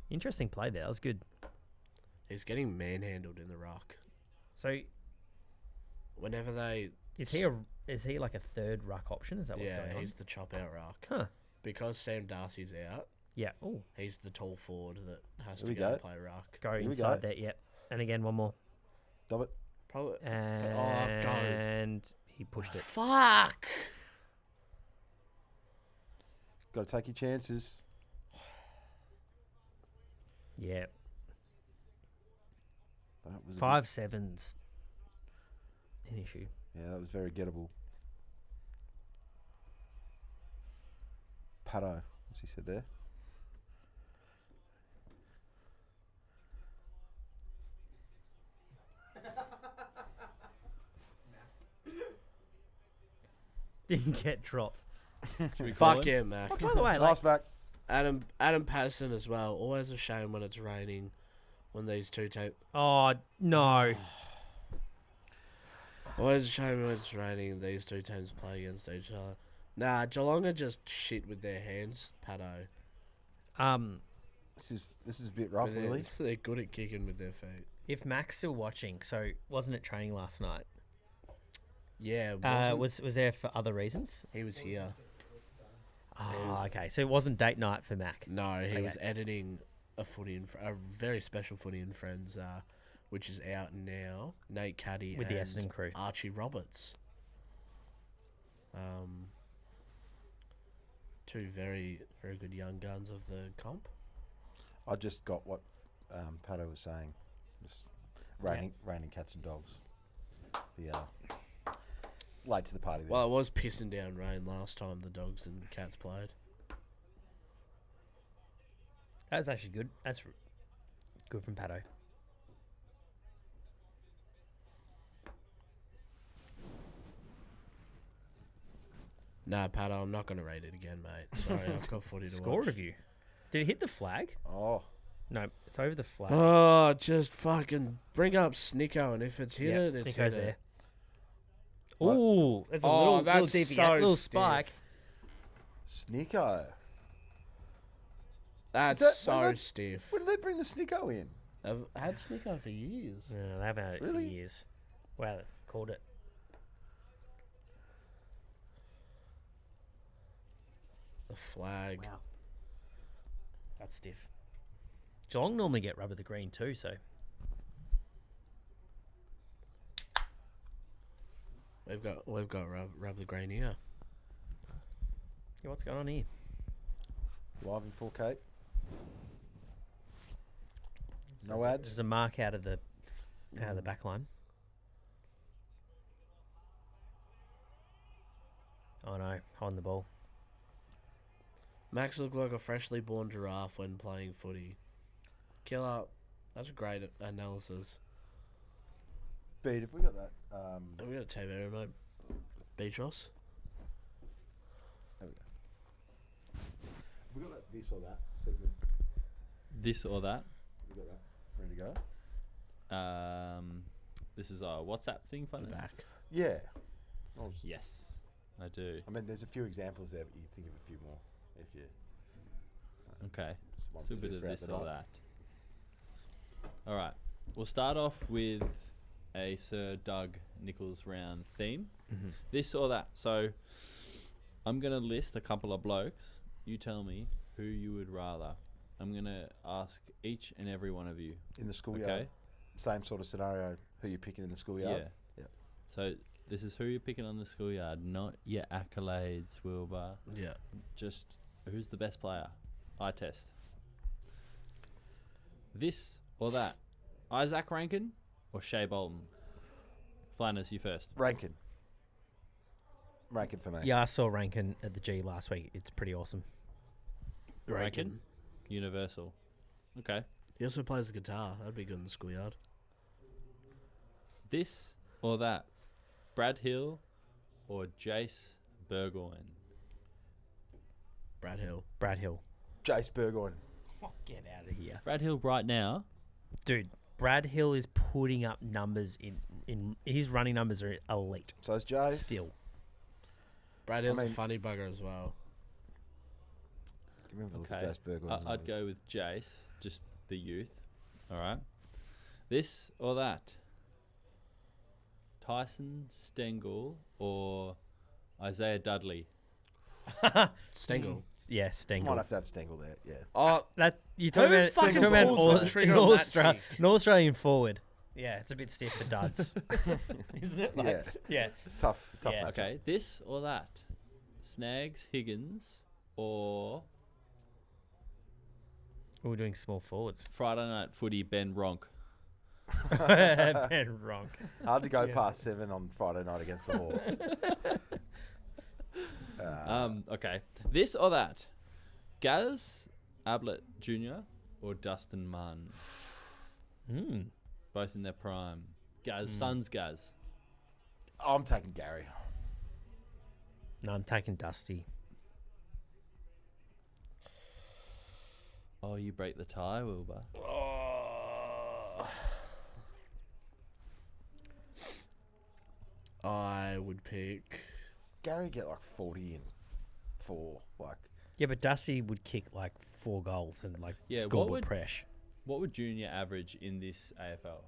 Interesting play there. That was good. He's getting manhandled in the ruck. So Whenever they... is he like a third ruck option? Is that what's going on? Yeah, he's the chop-out ruck. Huh. Because Sam Darcy's out, Yeah. Oh, he's the tall forward that has Here to we go and go. play ruck. go Here we inside go. there. Yep. And again, one more. Dob it. Probably... And he pushed it. Fuck! Got to take your chances. Yeah. That was a 5-7's an issue. Yeah, that was very gettable. Pato, what's he said there? Didn't get dropped. Should we call Fuck him? yeah, Mac. Oh, by the way, like, Nice back. Adam Patterson as well. Always a shame when it's raining when these two oh no. Always a shame when it's raining and these two teams play against each other. Nah, Geelong are just shit with their hands, Pato. This is a bit rough, But they're, really. they're good at kicking with their feet. If Mac's still watching, so wasn't it training last night? Yeah, Was there for other reasons? he was here. Oh, okay. So it wasn't date night for Mac. No, he was Okay. editing a very special footy and friends, which is out now. Nate Caddy With the and Essendon crew. Archie Roberts. Two very very good young guns of the comp. I just got what Pato was saying. Just raining cats and dogs. The late to the party there. Well, it was pissing down rain last time the Dogs and Cats played. That was actually good. That's good from Pato. Nah, Pato, I'm not going to rate it again, mate. Sorry, I've got footy to Score watch. review. Did it hit the flag? Oh, No, it's over the flag. Oh, just fucking bring up Snicko, and if it's hit Yeah, it, it's hit Snicko's it. there. What? Ooh, there's a Oh, little that's deviate, so little stiff. spike. Snicko. That's Is that- so when they- stiff. When did they bring the Snicko in? I've had Snicko for years. Yeah, they haven't had it Really? for years. Wow, they've called it. The flag. Wow. That's stiff. Geelong normally get rubber the green too, so We've got rub the green here. yeah, what's going on here? Live in 4K. No There's ads. a mark out of the back line. Oh no, holding the ball. Max looked like a freshly born giraffe when playing footy. Killer. That's a great analysis. Bede, have we got that? Have we got a TV remote? Beatrice? There we go. Have we got that this or that segment? This or that. We got that ready to go? This is a WhatsApp thing, The Flannas? back. Yeah. I was- Yes, I do. I mean, there's a few examples there, but you think of a few more if you Okay. just want Still a to bit of throughout this the or night. that. All right. We'll start off with a Sir Doug Nichols round theme. Mm-hmm. This or that. So I'm going to list a couple of blokes. You tell me who you would rather. I'm going to ask each and every one of you. In the schoolyard. Okay? Same sort of scenario. Who you picking in the schoolyard? Yeah. Yep. So this is who you're picking on the schoolyard, not your accolades, Wilbur. Yeah. Just who's the best player? Eye test. This or that. Isaac Rankin or Shea Bolton? Flannas, you first. Rankin. Rankin for me. Yeah, I saw Rankin at the G last week. It's pretty awesome. Rankin? Universal. Okay. He also plays the guitar. That'd be good in the schoolyard. This or that. Brad Hill or Jace Burgoyne? Brad Hill. Brad Hill. Jace Burgoyne. Get out of here. Brad Hill right now. Dude, Brad Hill is putting up numbers in his running numbers are elite. So is Jay's. Still. Brad Hill's mean- a funny bugger as well. Give me a look at Okay. Jace Burgos' I'd numbers. go with Jace, just the youth. All right. This or that? Tyson Stengel or Isaiah Dudley? Stengel. Yeah, Might Stengel. have to have Stengel there. Yeah. Oh, That you talking Who about, fucking talking about pulls all, the trigger an on that Austra- chick? an Australian forward. Yeah, it's a bit stiff for duds, isn't it? Yeah. Yeah. It's tough. Tough Yeah. matchup. Okay. This or that? Snags Higgins or We're doing small forwards. Friday night footy Ben Ronk? Ben Ronk. Hard to go past 7 on Friday night against the Hawks. Okay. This or that? Gaz Ablett Jr. or Dustin Munn? Both in their prime. Gaz, Sons Gaz. I'm taking Gary. No, I'm taking Dusty. Oh, you break the tie, Wilbur. I would pick. Gary get like 40 and 4. Like, Yeah, but Dusty would kick like 4 goals and like Yeah, what scoreboard would- press. What would Junior average in this AFL?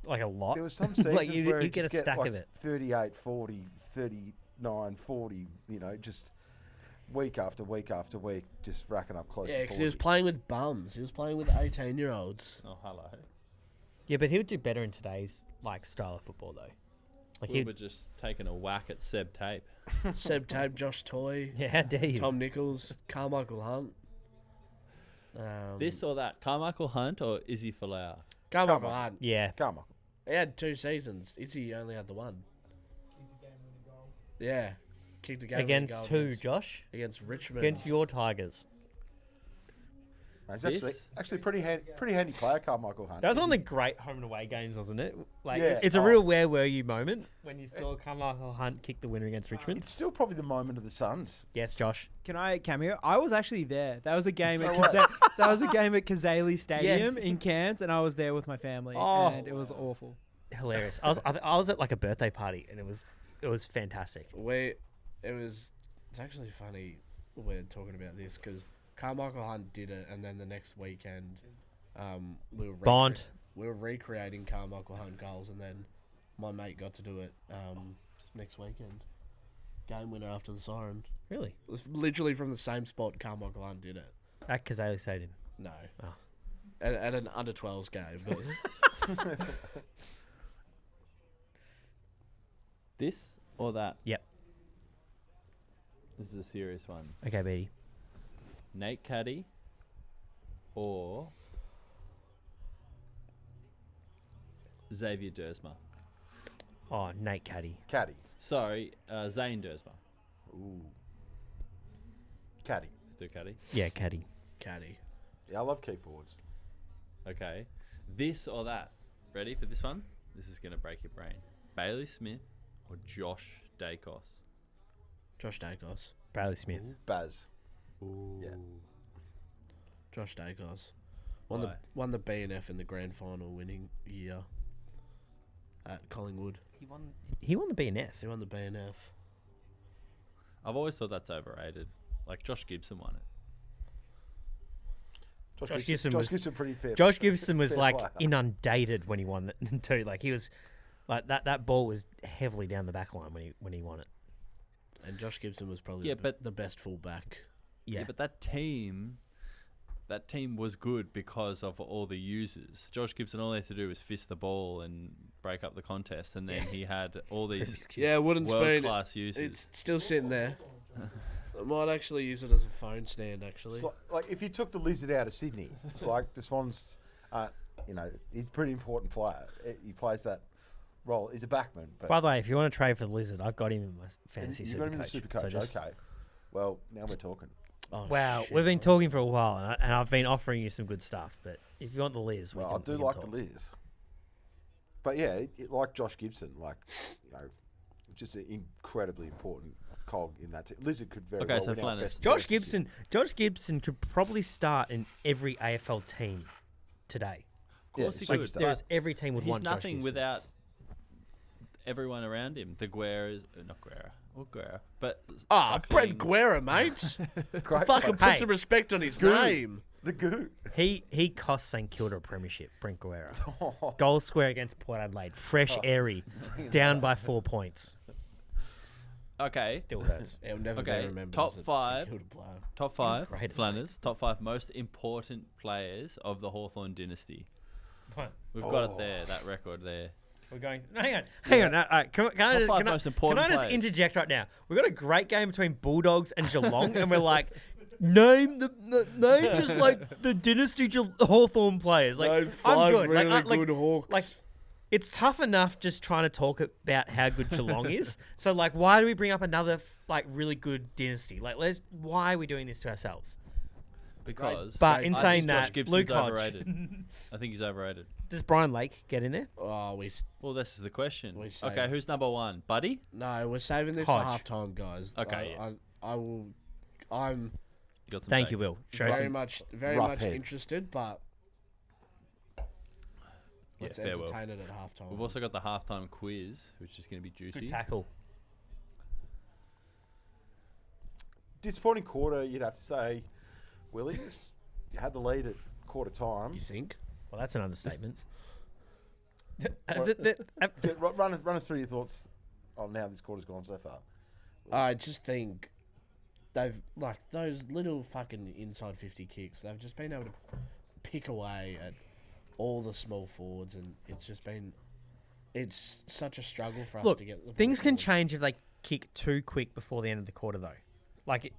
Like a lot. there was some seasons Like, you- where you he'd get just a stack like of it. 38, 40, 39, 40, you know, just week after week after week, just racking up close Yeah, to because 40. he was playing with bums. He was playing with 18-year-olds. Oh, hello. Yeah, but he would do better in today's like style of football though. Like he, Wilbur just taking a whack at Seb Tape. Seb Tape, Josh Toy, yeah, how dare you? Tom Nichols, Carmichael Hunt. This or that? Carmichael Hunt or Izzy Folau? Carmichael Hunt. Yeah, Come on. He had 2 seasons. Izzy only had the one. Yeah. Kicked a game against goal who, Josh? Against Richmond. Against your Tigers. He's This- actually pretty handy player, Carmichael Hunt. That was one of the great home and away games, wasn't it? Like, Yeah, it's a oh. real where were you moment when you saw Carmichael Hunt kick the winner against Richmond. It's still probably the moment of the Suns. Yes, Josh. Can I cameo? I was actually there. That was a game at Kazali Stadium Yes. in Cairns, and I was there with my family, Oh. and it was awful. Hilarious. I was at like a birthday party and it was fantastic. It's actually funny we're talking about this because Carmichael Hunt did it, and then the next weekend, we were Bond. we were recreating Carmichael Hunt goals, and then my mate got to do it next weekend. Game winner after the siren. Really? It was literally from the same spot Carmichael Hunt did it. At Kazali Stadium. No. Oh. At an under 12s game. But This or that? Yep. This is a serious one. Okay, Beatty. Nate Caddy or Xavier Dersma? Oh, Nate Caddy. Caddy. Sorry, Zane Dersma. Ooh. Caddy. Still Caddy. Yeah, Caddy. Caddy. Yeah, I love key forwards. Okay. This or that? Ready for this one? This is going to break your brain. Bailey Smith or Josh Dacos? Josh Dacos. Bradley Smith. Baz. Yeah. Josh Dacos. Why? Won the B&F in the grand final winning year at Collingwood. He won the BNF. He won the B&F. I've always thought that's overrated. Like Josh Gibson won it. Josh Gibson Josh was- Gibson pretty fair. Josh Gibson was fair like player. inundated when he won it too. Like he was like that ball was heavily down the back line when he won it. And Josh Gibson was probably Yeah, but- the best fullback. Yeah. But that team was good because of all the users. Josh Gibson, all he had to do was fist the ball and break up the contest, and then he had all these Yeah, wooden spoon. world-class users. It's still sitting there. I might actually use it as a phone stand, actually. It's like if you took the Lizard out of Sydney, like the Swans, he's a pretty important player. He plays that role. He's a backman. But By the way, if you want to trade for the Lizard, I've got him in my fantasy you super got him in the coach. super So coach. just- Okay. Well, now we're talking. Oh, Wow, shit. we've been talking for a while, and I've been offering you some good stuff. But if you want the Liz, Well, I do like the Liz. But yeah, like Josh Gibson, just an incredibly important cog in that team. Lizard could very Okay, well so win our Flannas. best Josh players this year. Gibson could probably start in every AFL team today. Of course he Like, could. There's every team would He's want Josh nothing Gibson. without everyone around him. The Guerras, not Guerra, or Guerra, but Brent Suckling. Guerra, mate. Great Fucking player. put some respect on his Good. name. The goo. He cost St Kilda a premiership, Brent Guerra. Goal square against Port Adelaide. Fresh, airy. Down by 4 points. Okay, Still hurts. He'll never Okay, be remembered top as a St five. Kilda player. top 5 great at Flannas. Top 5 most important players of the Hawthorn dynasty. What? We've got it there. That record there. We're going. No, hang on. All right, can I Top just, five can I, most can important I just players. interject right now? We've got a great game between Bulldogs and Geelong, and we're like, name just like the dynasty Hawthorn players. Like, No, I'm five good. really like, good Hawks. like, it's tough enough just trying to talk about how good Geelong is. So, like, why do we bring up another like really good dynasty? Like, why are we doing this to ourselves? Because But in I saying think Josh that, Gibson's Luke Hodge, overrated. I think he's overrated. does Brian Lake get in there? Oh, Well, this is the question. We Okay, saved- who's number 1? Buddy? no, we're saving this Hodge. for half time, guys. Okay, I will. I'm You got some Thank you, takes. Will. Show very some. much rough head. interested, but let's fair, Will. entertain it at half time. We've also got the halftime quiz, which is going to be juicy. Good tackle. Disappointing quarter, you'd have to say, Willie. You had the lead at quarter time. You think? Well, that's an understatement. Run us through your thoughts on how this quarter's gone so far. I just think they've like those little fucking inside 50 kicks. They've just been able to pick away at all the small forwards, and it's such a struggle for us Look, to get the things ball can forward. change if they kick too quick before the end of the quarter, though. Like,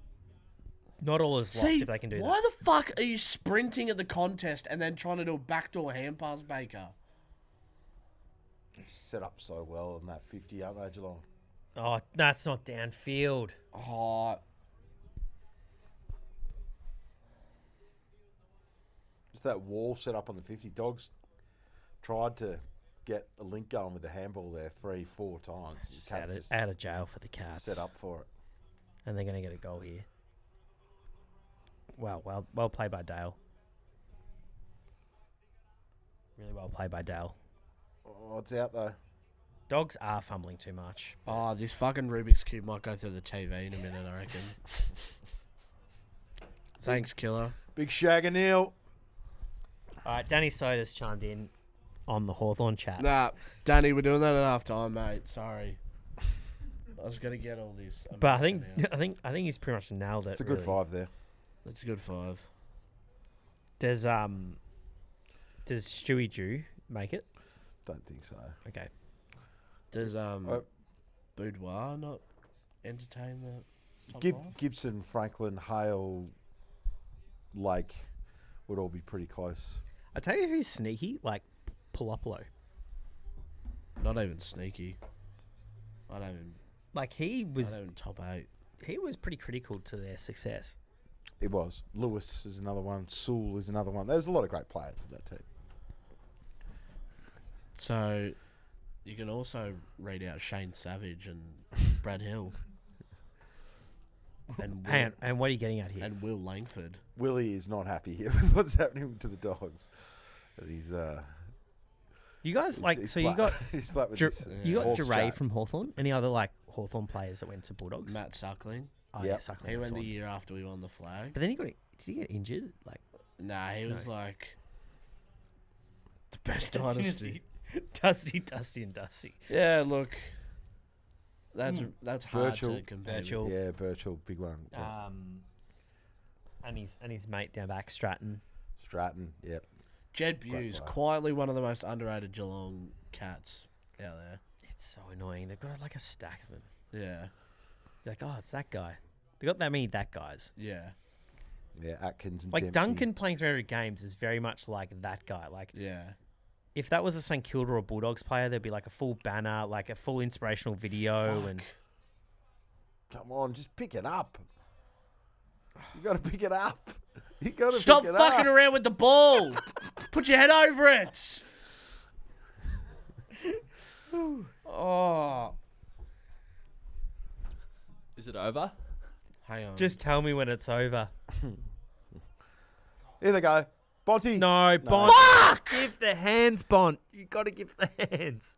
not all is lost See, if they can do why that. the fuck are you sprinting at the contest and then trying to do a backdoor hand pass, Baker? Set up so well in that 50, aren't they, Geelong? Oh, that's not downfield. Oh, Just that wall set up on the 50. Dogs tried to get a link going with the handball there 3-4 times. The Just Cats just out of jail for the Cats. set up for it. And they're going to get a goal here. Well played by Dale. Really well played by Dale. Oh, it's out though. Dogs are fumbling too much. this fucking Rubik's Cube might go through the TV in a minute, I reckon. Thanks, Killer. Big Shag and Neil. All right, Danny Soda's chimed in on the Hawthorn chat. Nah, Danny, we're doing that at half time, mate. Sorry. I was gonna get all this. But I think emotion out. I think he's pretty much nailed it. It's a good really. 5 there. That's a good 5. Does Stewie Jew make it? Don't think so. Okay. Does Boudoir not entertain the top 5? Gibson, Franklin, Hale, Lake would all be pretty close. I tell you who's sneaky, like Palopolo. Not even sneaky. I don't even. Like he Not was even top 8. pretty critical to their success. It was. Lewis is another one. Sewell is another one. There's a lot of great players in that team. So, you can also read out Shane Savage and Brad Hill. And Will, And what are you getting at here? and Will Langford. Willie is not happy here with what's happening to the Dogs. And he's You guys like he's so flat. you got he's flat with Ger- this, you got Hawks Jeray chat. from Hawthorn. Any other like Hawthorn players that went to Bulldogs? Matt Suckling. Oh, Yep. yeah, Suckling. He that's went the one. year after we won the flag. But then did he get injured? Like Nah, he was like the best Dusty, dynasty. Dusty. Yeah, look, that's hard Birchall. to compare. with. Birchall. Yeah, Birchall, big one. Yeah. And his mate down back, Stratton. Stratton, yep. Jed Great Buse, player. quietly one of the most underrated Geelong cats out there. It's so annoying. They've got like a stack of them. Yeah, They're like, oh, it's that guy. They got that many that guys. yeah, Yeah, Atkins and Like Dempsey. Duncan playing 300 games is very much like that guy. Like yeah. if that was a St Kilda or Bulldogs player, there'd be like a full banner, like a full inspirational video, and Come on, just pick it up. You got to pick it up. You got to Stop pick it fucking up. around with the ball. Put your head over it. Oh, Is it over? hang on. just tell me when it's over. Here they go. Bonty. No, Bont. Fuck! Give the hands, Bont. You got to give the hands.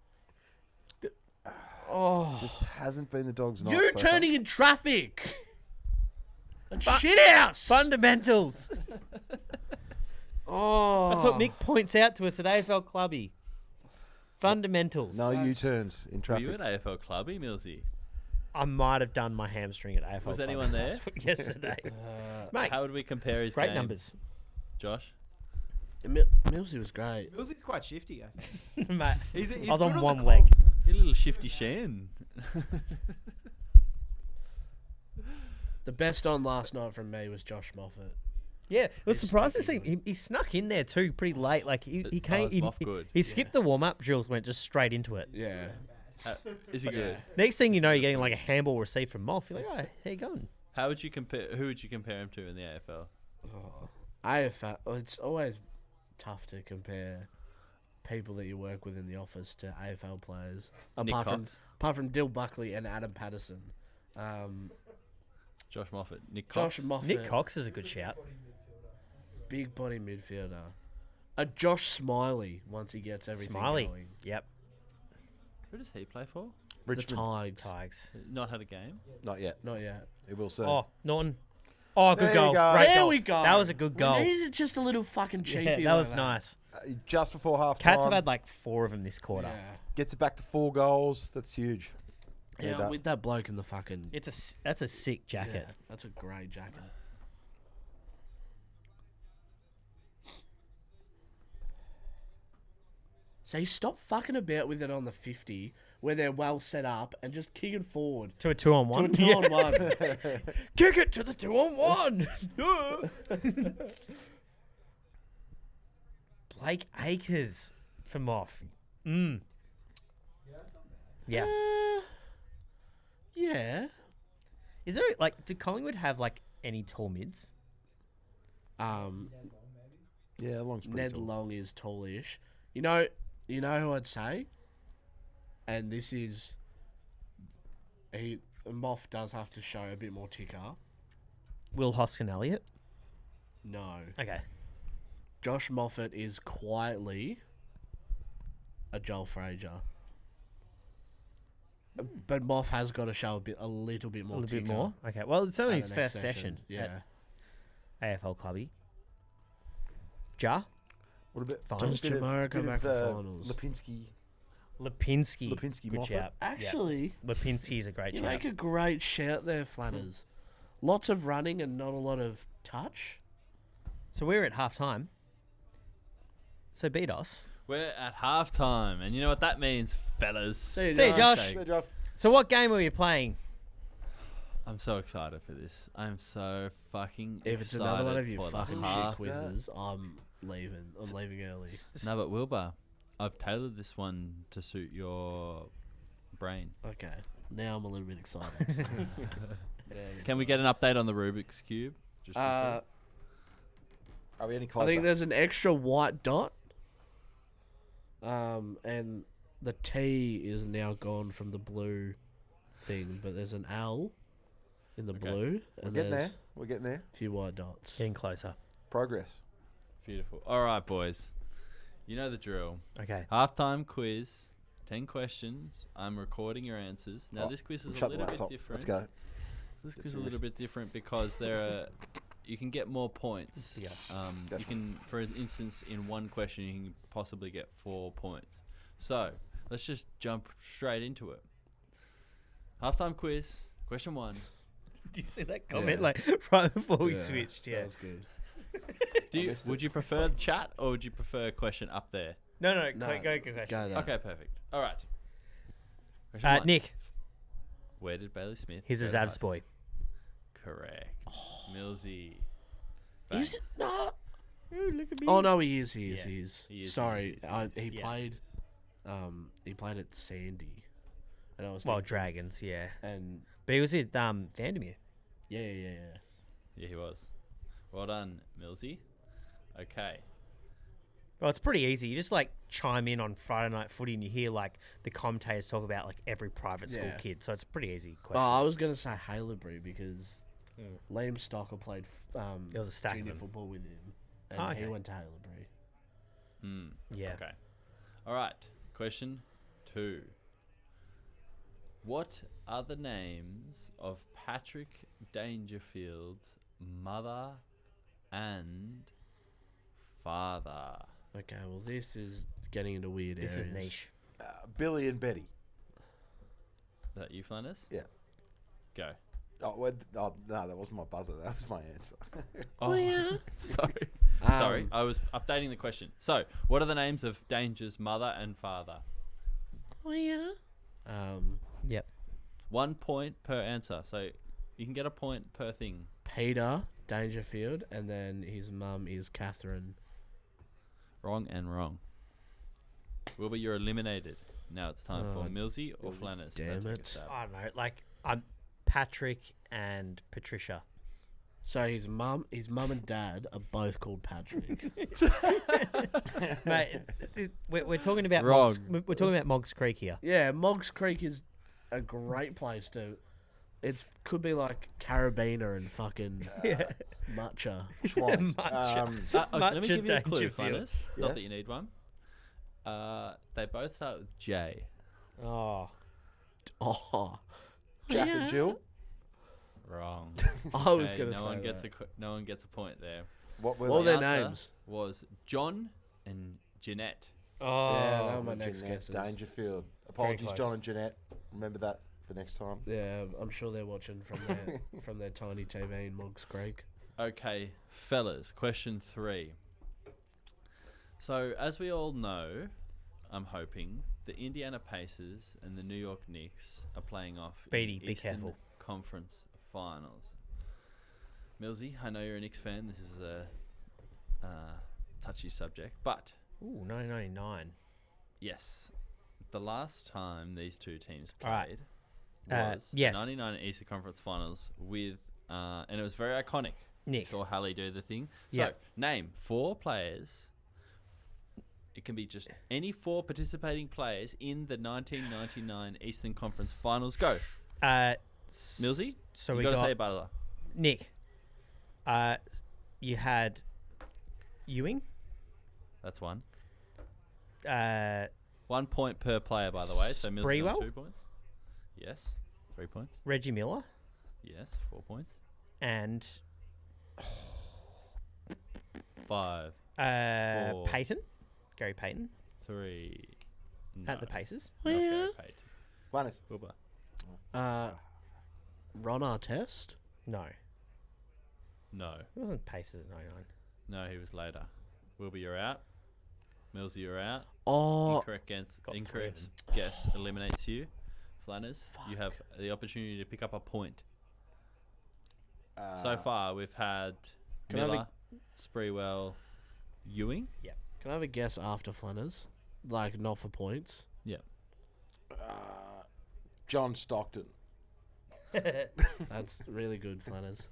Oh, Just hasn't been the Dogs' night. you so far. turning in traffic. And shit house. Fundamentals. Oh, That's what Mick points out to us at AFL Clubby. Fundamentals. No U-turns in Were traffic. you at AFL Clubby, Millsy? I might have done my hamstring at AFL. Was Clubby anyone there? last week- yesterday? Mate, How would we compare his great game? numbers. Josh? Millsy was great. Millsy's quite shifty, I think. Mate, He's I was on good one the leg. comms. You little shifty Shan. The best on last night from me was Josh Moffat. Yeah, it was He's surprising to see sneaky him. He snuck in there too, pretty late. Like he came. is He, Moff good? he skipped the warm up drills, went just straight into it. Yeah. Is he good? Next thing you know, you're getting like a handball received from Moff. You're like, oh, how you going? How would you compare? Who would you compare him to in the AFL? Oh, AFL. It's always tough to compare people that you work with in the office to AFL players. Nick Apart Cox, from Dill Buckley and Adam Patterson. Josh Moffat, Nick Cox. Josh Moffat. Nick Cox is a good shout. Big body midfielder. A Josh Smiley once he gets everything Smiley. going. Yep. Who does he play for? Richmond. The Tigers. Tigers. Not had a game. Not yet. Not yet. It will soon. Oh, Norton. Oh, good There you goal. go. Great There goal. we go. That was a good goal. We needed just a little fucking cheapie. Yeah, that like was nice. Just before half Cats time. have had like 4 of them this quarter. Yeah. Gets it back to 4 goals. That's huge. Yeah, with that bloke in the fucking... That's a sick jacket. Yeah, that's a great jacket. So you stop fucking about with it on the 50 where they're well set up and just kick it forward To a 2-on-1. to a 2-on-1. Kick it to the 2-on-1. Blake Acres for Moff. Yeah. Yeah. Is there like, do Collingwood have like any tall mids? Yeah, Long's pretty Ned tall. Long is tallish. You know who I'd say? And this is... Moff does have to show a bit more ticker. Will Hoskin Elliott? No. Okay. Josh Moffat is quietly a Joel Frazier. But Moff has got to show a little bit A more little bit ticker more? Okay. Well, it's only at his the first next session Yeah. at AFL Clubby. Ja? What a bit. Fine. Does bit of- Jamara come bit back of, for finals? Lipinski. Lipinski Good Moffat. shout. Actually, Lipinski's a great you shout. make a great shout there, Flannas. Lots of running and not a lot of touch. So we're at half time. So beat us. We're at halftime, and you know what that means, fellas. See you, See you, Josh. Say, Josh. So what game are you playing? I'm so excited for this. I'm so fucking If it's excited another one of your for the fucking half- shit quizzes, I'm leaving. I'm leaving early. No, but Wilbur, I've tailored this one to suit your brain. Okay. Now I'm a little bit excited. Can we get an update on the Rubik's Cube? Just Uh, Are we any I closer? think there's an extra white dot. And the T is now gone from the blue thing, but there's an L in the blue, We're and getting there's there. We're getting there. a few white dots. Getting closer. Progress. Beautiful. All right, boys. You know the drill. Okay. Halftime quiz. 10 questions. I'm recording your answers. Now, Oh, this quiz is a Shut the little bit laptop. different. Let's go. This Get quiz is a serious. little bit different because there are... You can get more points. Yeah. You can, for instance, in one question, you can possibly get 4 points. So, let's just jump straight into it. Halftime quiz. Question 1. Did you see that comment Yeah. like right before we switched? Yeah. That was good. Would you prefer the chat or would you prefer a question up there? No, No, go question. go there. Okay, perfect. All right. Question 1. Nick, Where did Bailey Smith he's a go to high Zabs boy. school? Correct. Millsy. Is it not? Look at me. Oh no, he is. He is. Yeah. He is. He is, Sorry, he is, he Yeah. played. He played at Sandy, and I was Well, thinking- Dragons, yeah. and But he was with Vandermeer. yeah. Yeah, he was. Well done, Millsy. Okay. Well, it's pretty easy. You just like chime in on Friday Night Footy and you hear like the commentators talk about like every private school Yeah. kid. So it's a pretty easy Oh, question. I was gonna say Haileybury because Liam Stocker played There was a stack of junior them. football with him. and Oh, he okay. went to Haileybury. Yeah. Okay. All right. Question 2. What are the names of Patrick Dangerfield's mother and father? Okay, well, this is getting into weird This areas. is niche. Billy and Betty. Is that you, Flannas? Yeah. Go. Oh, no, that wasn't my buzzer. That was my answer. Oh, yeah. Sorry. Um, Sorry. I was updating the question. So, what are the names of Danger's mother and father? Yep. 1 point per answer. So, you can get a point per thing. Peter Dangerfield, and then his mum is Catherine. Wrong and wrong. Wilbur, you're eliminated. Now it's time for Oh, Millsy or Flannas. to damn take a it. stab. I don't know. Like, I'm Patrick and Patricia. So his mum and dad are both called Patrick. Mate, we're talking about Wrong. We're talking about Moggs Creek here. Yeah, Moggs Creek is a great place to. It could be like Carabiner and fucking Matcha. Schweiz. Matcha. Let me Much give you a clue, Dangerfield. Flannas. Yes. Not that you need one. They both start with J. Oh, Oh, Jack and Jill. Wrong. I was Okay, gonna no say one gets that. no one gets a point there. What were All they? their answer names. was John and Jeanette. oh, Yeah, that was my next Jeanette guesses. Dangerfield. Apologies, close. John and Jeanette. Remember that for next time. Yeah, I'm sure they're watching from their from their tiny TV in Moggs Creek. Okay, fellas, question 3. So, as we all know, I'm hoping the Indiana Pacers and the New York Knicks are playing off Bede, in be Eastern careful. Conference Finals. Millsy, I know you're a Knicks fan. This is a touchy subject, but ooh, 1999. yes, the last time these two teams All right. played was yes. 99 Eastern Conference Finals with, and it was very iconic. Nick. Saw Hallie do the thing. So, Yeah. name 4 players. It can be just any 4 participating players in the 1999 Eastern Conference Finals. Go. Millsy? So You we gotta got say Butler. Nick. You had Ewing. That's 1. 1 point per player, by the way. So Millsy on Sprewell? 2 points. Yes. 3 points. Reggie Miller, Yes. 4 points. and 5, 4. Peyton. Gary Payton 3. at the No, Pacers. not Gary Payton. Flannis. Wilbur. Ron Artest. No, No. it wasn't Pacers at 99. No, he was later. Wilbur, you're out. Millsy, you're out. Oh, Incorrect Got 3 incorrect of guess eliminates you. Flanners, you have the opportunity to pick up a point. So far, we've had Can I have a- Miller, Sprewell, Ewing. can I have a guess after Flaners? Like, not for points. Yeah. John Stockton. That's really good, Flaners.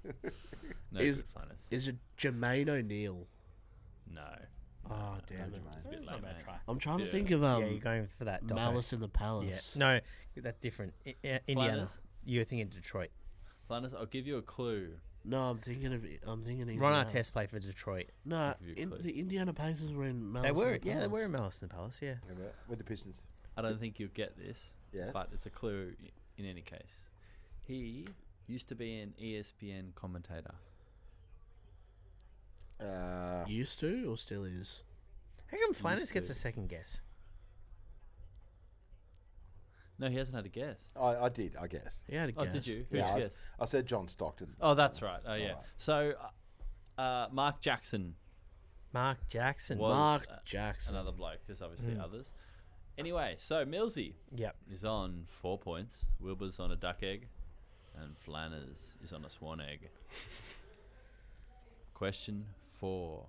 No Is- good Flanners. Is it Jermaine O'Neal? No. Oh, damn it. It's a bit That's not late, a bad mate. try. I'm trying to Yeah. think of Yeah, you're going for that. Doco. Malice in the Yeah. Palace. No, that's different. Indiana. Flanners? You're thinking Detroit. Flanners, I'll give you a clue. No, I'm thinking Indiana. Ron Artest played for Detroit. No, I'll give you a clue. the Indiana Pacers were in Malice They in were, the yeah, they Palace. were in Malice in the Palace. Yeah. With the Pistons. I don't think you'll get this, Yeah. but it's a clue in any case. He used to be an ESPN commentator. Used to or still is? How come Flanners Used gets to. a second guess? No, he hasn't had a guess. I did, I guessed. He had a Oh, guess. did you? Who'd Yeah, you I, guess? I said John Stockton. Oh, that's right. Oh, yeah. Alright. So, Mark Jackson Mark Jackson. was Mark Jackson. another bloke. There's obviously others. Anyway, so Millsy Yep. is on 4 points. Wilbur's on a duck egg. And Flanners is on a swan egg. Question 4.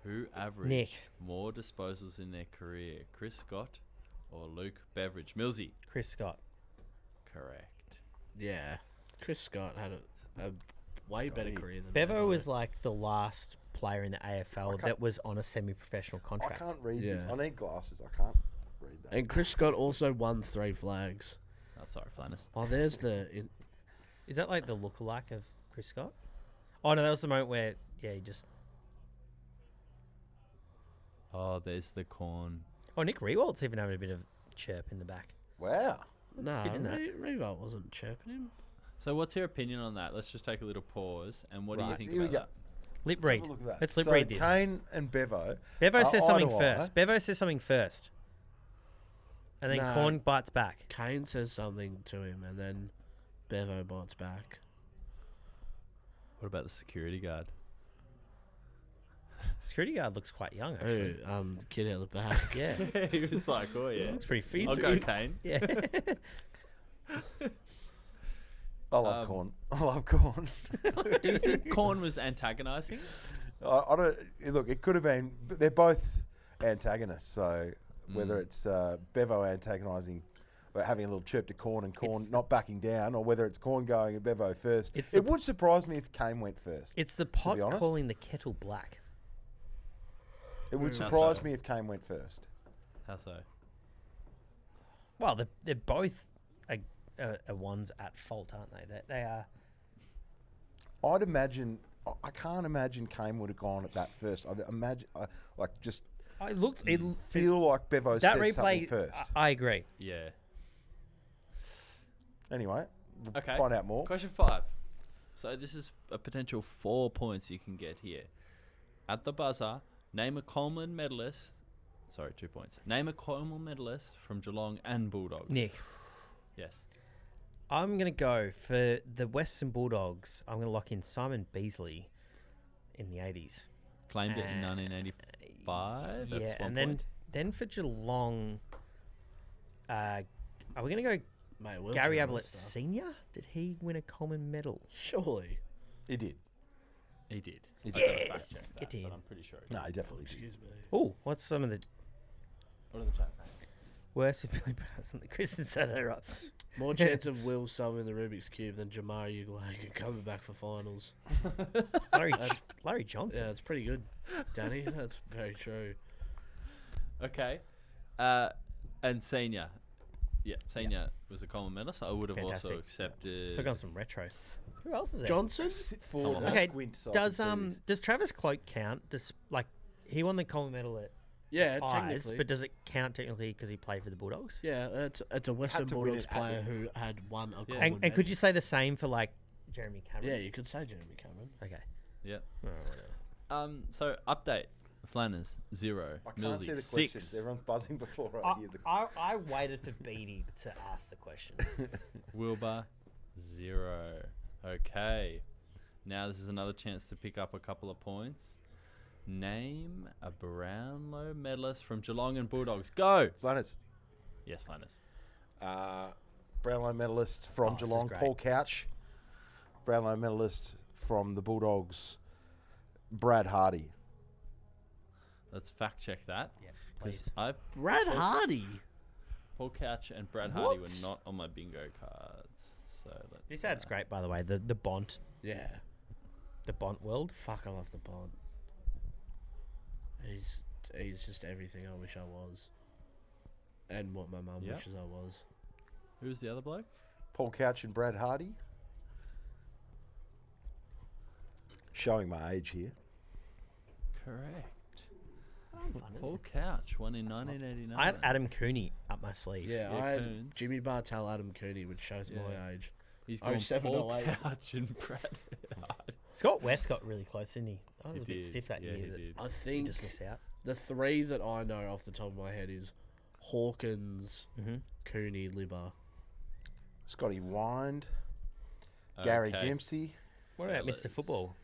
Who averaged Nick. more disposals in their career? Chris Scott or Luke Beveridge? Millsy. Chris Scott. Correct. Yeah. Chris Scott had a way better Scotty. career than Bevo that was guy. like the last player in the AFL can't- that was on a semi-professional I contract. can't read this. Yeah. I need glasses. I can't read that. And Chris Scott also won 3 flags. Oh, sorry, Flanners. Oh, there's the. Is that like the lookalike of Chris Scott? Oh no, that was the moment where he just Oh, there's the corn. Oh, Nick Rewalt's even having a bit of chirp in the back. Wow. No, Didn't that? Revolt wasn't chirping him. So what's your opinion on that? Let's just take a little pause. And what do you Right, think here we about go. Lip Let's have read. a look at that. Let's lip So read this. Kane and Bevo. Bevo are says eye something to eye. first. Bevo says something first. And then No. Corn bites back. Kane says something to him, and then Bevo bites back. What about the security guard? Security guard looks quite young, actually. Who? The kid out the back. Yeah. He was like, oh, yeah. Looks pretty feasible. I'll go, Kane. Yeah. I love corn. I love corn. Do you think Corn was antagonising? I don't look. It could have been. But they're both antagonists. So whether it's Bevo antagonising, or having a little chirp to Corn and Corn not backing down, or whether it's Corn going and Bevo first, it would surprise me if Kane went first. It's the pot honest. calling the kettle black. It would How surprise so? me if Kane went first. How so? Well, they're both ones at fault, aren't they? They are. I'd imagine. I can't imagine Kane would have gone at that first. I'd imagine, just I looked. It feel like Bevo that said something replay. first. I agree. Yeah. Anyway, we'll Okay. find out more. Question 5. So this is a potential 4 points you can get here. At the buzzer, name a Coleman medalist. Sorry, 2 points. Name a Coleman medalist from Geelong and Bulldogs. Nick, Yes. I'm gonna go for the Western Bulldogs. I'm gonna lock in Simon Beasley in the 80s. Claimed it in 1985. That's Yeah, 1 and point. then for Geelong, are we gonna go Mate, Will Gary Trevor Ablett stuff. Senior? Did he win a Coleman medal? Surely. He did. He did. He I did. gotta Yes, fact check he that, did. but I'm pretty sure. He No, did. he definitely did. Excuse me. Oh, what's some of the What are the chat? worst with Billy Brown's and the Kristen Saturday right? More chance of Will solving the Rubik's Cube than Jamari Uglake coming back for finals. Larry Johnson. Yeah, it's pretty good, Danny. That's very true. Okay. And Senior. Yeah, Senior was a Coleman medalist. I would have also Fantastic. accepted. So gone some retro. Who else is there? Johnson? Forward on. and Okay, squint so I can Does see this. does Travis Cloak count? Does he won the Coleman medal at Yeah, Pies, technically. but does it count technically because he played for the Bulldogs? Yeah, it's a Western to win Bulldogs it at player the- who had won a Yeah. Coleman And could you say the same for like Jeremy Cameron? Yeah, you could say Jeremy Cameron. Okay. Yeah. Oh, whatever. So update. Flannas 0. I can't Millsy see the 6. questions. Everyone's buzzing before I hear the. I waited for Bede to ask the question. Wilbur 0. Okay. Now this is another chance to pick up a couple of points. Name a Brownlow medalist from Geelong and Bulldogs. Go. Flannas. Yes, Flannas. Brownlow medalist from this is Geelong, great. Paul Couch. Brownlow medalist from the Bulldogs, Brad Hardy. Let's fact check that. Yeah, 'Cause please. Brad Hardy. Paul Couch and Brad Hardy were What? not on my bingo cards. So let's. This ad's great, by the way. The Bont, Yeah. the Bont world. Fuck, I love the Bond. He's just everything I wish I was. And what my mum Yep. wishes I was. Who's the other bloke? Paul Couch and Brad Hardy. Showing my age here. Correct. Paul Couch won in 1989. I had Adam Cooney up my sleeve. Yeah, Yeah, I had Coons. Jimmy Bartell, Adam Cooney, which shows Yeah. my age. He's gone 07, Paul 08. Couch and Brad Hardy. Scott West got really close, didn't he? I was He a bit did. stiff that Yeah, year. he that did. I he think just missed out. the three that I know off the top of my head is Hawkins, Mm-hmm. Cooney, Libba. Scotty Wind. Gary Okay. Dempsey. What about Fellas. Mr. Football?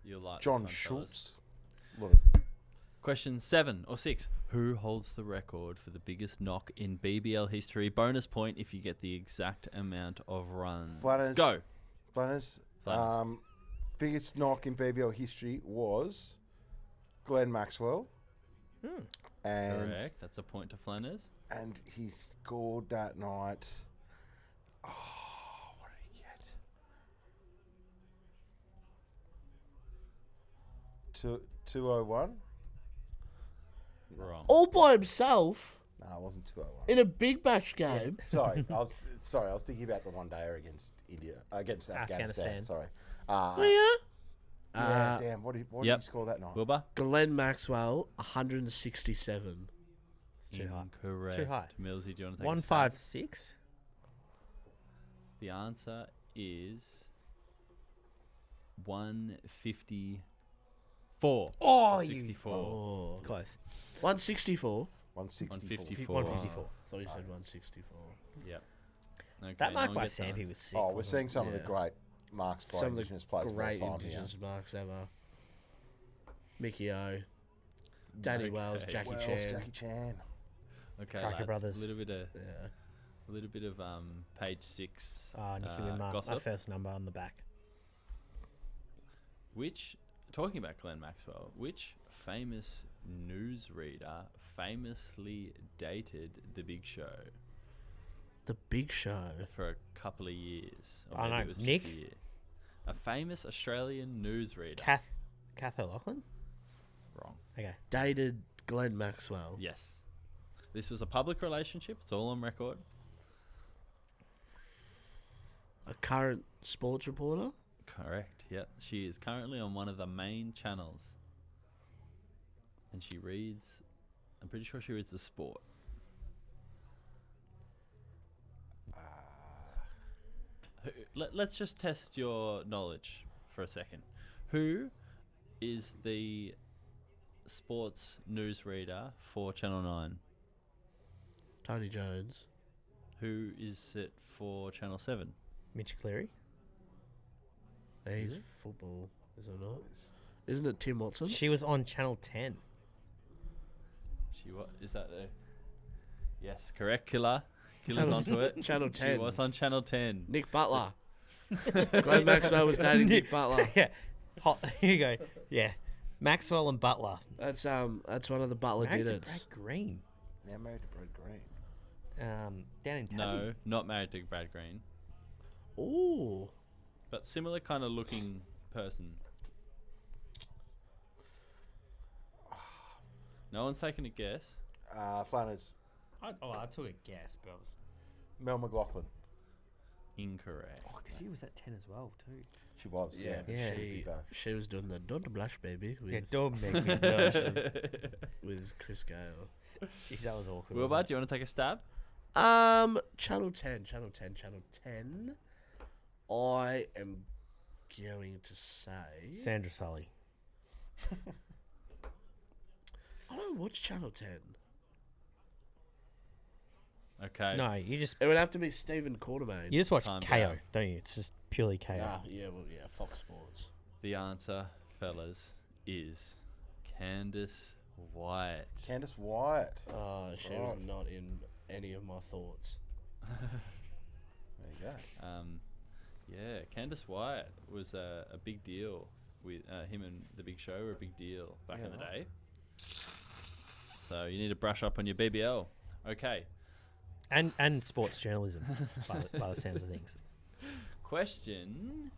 You'll like this John one, fellas. Schultz. Lot of- Question 7 or 6. Who holds the record for the biggest knock in BBL history? Bonus point if you get the exact amount of runs. Flannas. Go. Flannas. Flannas. Biggest knock in BBL history was Glenn Maxwell. And Correct. That's a point to Flannas. and he scored that night. Oh, what did he get? 201? Wrong. All by himself No, it wasn't 201. in a big bash game. Sorry, I was thinking about the one dayer against India, against Afghanistan. Afghanistan. Sorry. Oh, yeah? Damn. What did Yep. you score that night? Wilbur? Glenn Maxwell, 167. It's too high. Correct. Too high. Millsy, do you want to take a stab? 156. The answer is 154. Oh, 64. Oh. Close. 164. 164. 154. I thought you said 164. Yep. Okay, That no mark one by gets that. Sampi was sick. Oh, we're wasn't seeing some of the Yeah. great marks by Some of Indigenous the players great of all time Indigenous here. marks ever. Mickey O. Danny Wells, Okay. Jackie Wells, Chan. Jackie Chan. Okay, Cracker lads, Brothers. A little bit of Yeah. page 6. Nicki Minaj, my gossip. first number on the back. Talking about Glenn Maxwell, which famous newsreader famously dated The Big Show The Big Show. for a couple of years? Or I maybe know, it was Nick? just a year. A famous Australian newsreader. Kath O'Loughlin? Wrong. Okay. Dated Glenn Maxwell. Yes. This was a public relationship. It's all on record. A current sports reporter. Correct. Yeah. She is currently on one of the main channels. And she reads, I'm pretty sure she reads the sport. Let's just test your knowledge for a second. Who is the sports newsreader for Channel 9? Tony Jones. Who is it for Channel 7? Mitch Cleary? He's football, is it not? Isn't it Tim Watson? She was on Channel 10. Is that the... Yes, correct, Killer. Killer's Channel- onto it. Channel She 10. was on Channel 10. Nick Butler. Glenn Maxwell was dating Nick Butler. Yeah. Here you go. Yeah. Maxwell and Butler. That's one of the Butler Married to dinners. Brad Green. Now married to Brad Green. Down in Tassie. No, not married to Brad Green. Ooh. But similar kind of looking person. No one's taking a guess. Flannas. I took a guess, but I was... Mel McLaughlin. Incorrect. She was at 10 as well, too. She was. Yeah. Yeah. She was doing the Don't Blush Baby with, Yeah, don't make me blush. with Chris Gale. Jeez, that was awkward. Wilbur, wasn't do you want to take a stab? Channel 10. I am going to say... it? Sandra Sully. I don't watch Channel 10. Okay. No, you just It would have to be Stephen Quartermain. watch Calm KO, down. don't you? It's just purely KO. Yeah, Fox Sports. The answer, fellas, is Candace White. Candace Wyatt. She was not in any of my thoughts. There you go. Yeah, Candace White was a big deal. With him and The Big Show were a big deal back in the day. So you need to brush up on your BBL. Okay. And sports journalism, by the sounds of things. Question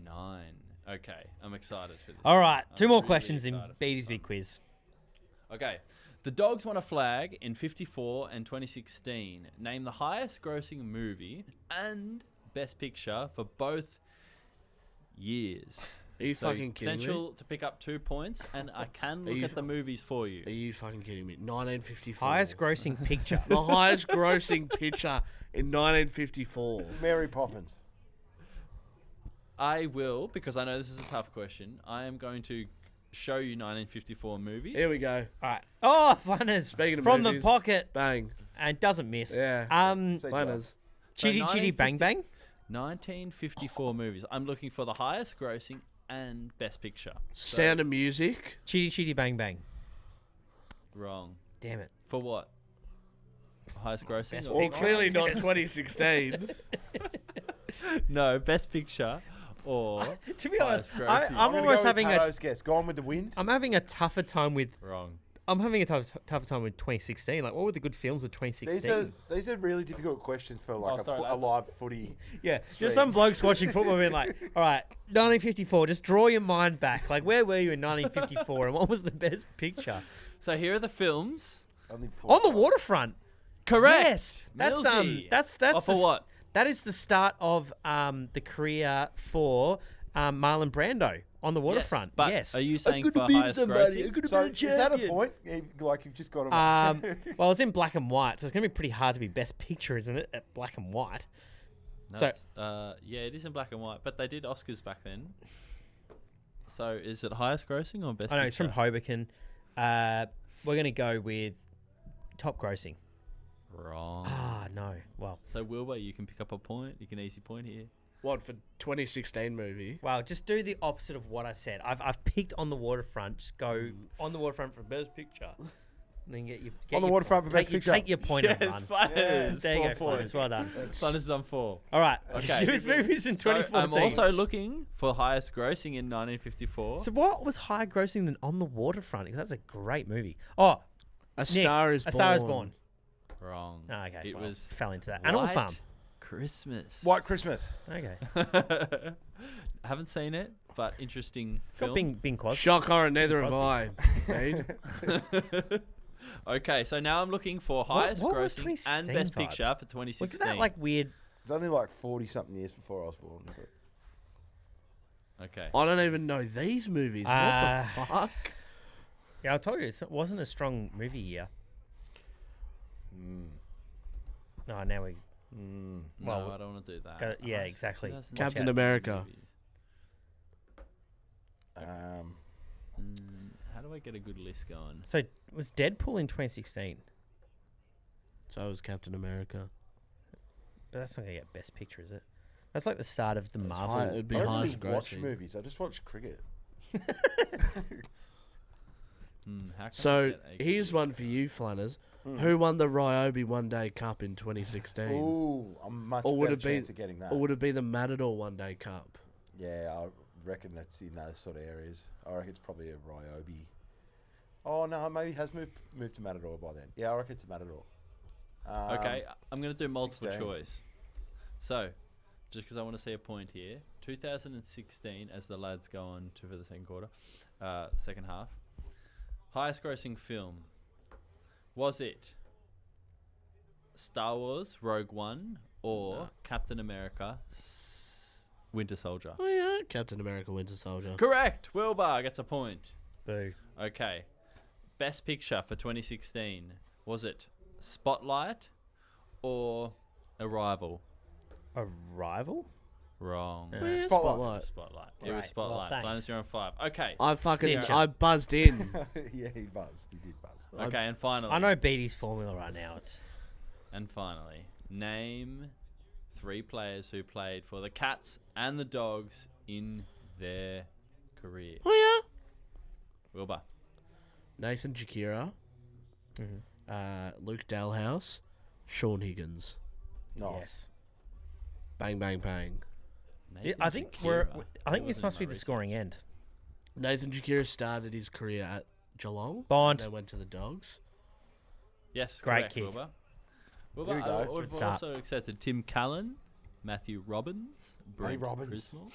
9. Okay, I'm excited for this. All right, I'm two more really questions in excited for Bede's this big one. quiz. Okay. The Dogs won a flag in 54 and 2016. Name the highest grossing movie and Best Picture for both years. Are you So fucking kidding me? potential to pick up 2 points, and I can look you at the movies for you. Are you fucking kidding me? 1954. Highest grossing picture. The highest grossing picture in 1954. Mary Poppins. I will, because I know this is a tough question, I am going to show you 1954 movies. Here we go. All right. Oh, Flannas. Speaking of From movies, the pocket. Bang. And doesn't miss. Yeah. Say Flannas. Chitty Chitty Bang Bang. 1954 movies. I'm looking for the highest grossing and Best Picture. Sound of Music. Chitty Chitty Bang Bang. Wrong. Damn it. For what? Highest grossing? Best or- Well, clearly not 2016. No, Best Picture or To be honest, highest grossing. I'm gonna almost go having with a Pato's guess. Gone with the Wind. I'm having a tougher time with Wrong. tougher time with 2016. Like, what were the good films of 2016? These are really difficult questions for like Oh, sorry, a that's- live footy. Yeah, stream. just some blokes watching football being like, all right, 1954, just draw your mind back. Like, where were you in 1954 and what was the best picture? So here are the films. Only On the waterfront. Correct. Yes. That's Millsy. that's Oh, for the s- what? That is the start of the career for Marlon Brando. On the waterfront, But yes. are you saying for highest grossing? So is that a point? Like you've just got to. Well, it's in black and white, so it's going to be pretty hard to be best picture, isn't it? At black and white. No, So- it's, yeah, it is in black and white, but they did Oscars back then. So is it highest grossing or best I know it's from picture? Hoboken. We're going to go with top grossing. Wrong. Ah, no. Well, So Wilbur, you can pick up a point. You can easy point here. What for 2016 movie? well, just do the opposite of what I said. I've picked On the Waterfront. Just go On the Waterfront for best picture. And then get On the Waterfront for best picture. Take your point and run. Flannas. There you go, 4 Flannas. Well done. Flannas is on 4. All right. Okay. Newest movies in So 2014. I'm also looking for highest grossing in 1954. So what was higher grossing than On the Waterfront? Because that's a great movie. Oh, A Nick, Star Is A Born. Star Is Born. Wrong. Oh, okay. It well, was fell into that. Animal White Farm. Christmas. White Christmas. Okay. Haven't seen it, but interesting Got film. Bing Crosby. Shock horror, neither have I. Crosby. mate. Okay, so now I'm looking for highest what was grossing and 2016 best vibe? picture for 2016. Wasn't that like weird? It's only like 40-something years before I was born. But Okay. I don't even know these movies. What the fuck? Yeah, I told you it wasn't a strong movie year. No, now we. No, Well, I don't want to do that. yeah, Highest exactly. 2016 Captain America. movies. um, How do I get a good list going? So was Deadpool in 2016? So was Captain America. But that's not gonna get best picture, is it? That's like the start of the High, Marvel. it'd be I don't highest really watch grossing. movies. I just watch cricket. How can I So get a good here's list? one for you, Flannas. Who won the Ryobi One Day Cup in 2016? Ooh, I'm much Or would better it be- chance of getting that. Or would it be the Matador One Day Cup? Yeah, I reckon it's in those sort of areas. I reckon it's probably a Ryobi. Oh no, maybe it has moved to Matador by then. Yeah, I reckon it's a Matador. Okay, I'm going to do multiple 16. choice. So, just because I want to see a point here, 2016, as the lads go on to for the second quarter, second half, highest grossing film. Was it Star Wars Rogue One or Captain America Winter Soldier? Oh yeah, Captain America Winter Soldier. Correct. Wilbur gets a point. Boo. Okay. Best picture for 2016. Was it Spotlight or Arrival? Arrival. Wrong. Oh, yeah, Spotlight. Spotlight. It was Right, well, Spotlight. thanks. Flannas, you're on 5. Okay. Stitcher. I buzzed in. Yeah, he buzzed. He did buzz. Okay, and finally. I know Beatty's formula right now. It's And finally, name 3 players who played for the Cats and the Dogs in their career. Oh Wilbur. yeah. Nathan Jakira, Luke Dalhouse, Sean Higgins. Nice. yes. Bang bang bang. Yeah, Nathan I think Shakira. I think It this wasn't must be my the research. scoring end. Nathan Jakira started his career at Geelong. Bond. And then went to the Dogs. Yes, Great correct, kick. Wilbur. Here Wilbur, we go. I Good would have start. also accepted Tim Callan, Matthew Robbins, Brent Robbins. Crisnell.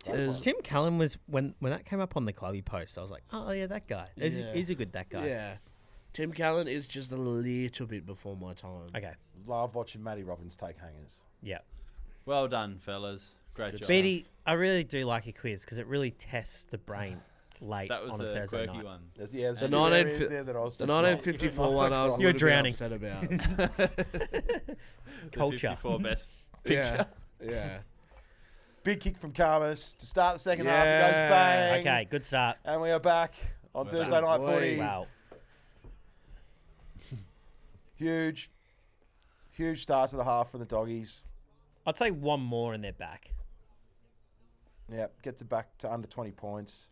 There's- Tim Cullen was when that came up on the Clubby post. I was like, oh yeah, that guy. Yeah. He's a good that guy. Yeah. Tim Callan is just a little bit before my time. Okay. Love watching Matty Robbins take hangers. Yeah. Well done, fellas. Great Good job. Beatty, I really do like your quiz because it really tests the brain late That was on a a Thursday quirky night. one. There's a The few areas 19 there that I was The just not- 1954 one I was a You're little bit drowning. upset about. The Culture. 54 best yeah. Yeah. Big kick from Carmus to start the second half. It Yeah. goes bang. Okay, good start. And we are back on We're Thursday back. night Boy. footy. Wow. Huge start to the half from the Doggies. I'd say one more and they're back. Yep, gets it back to under 20 points.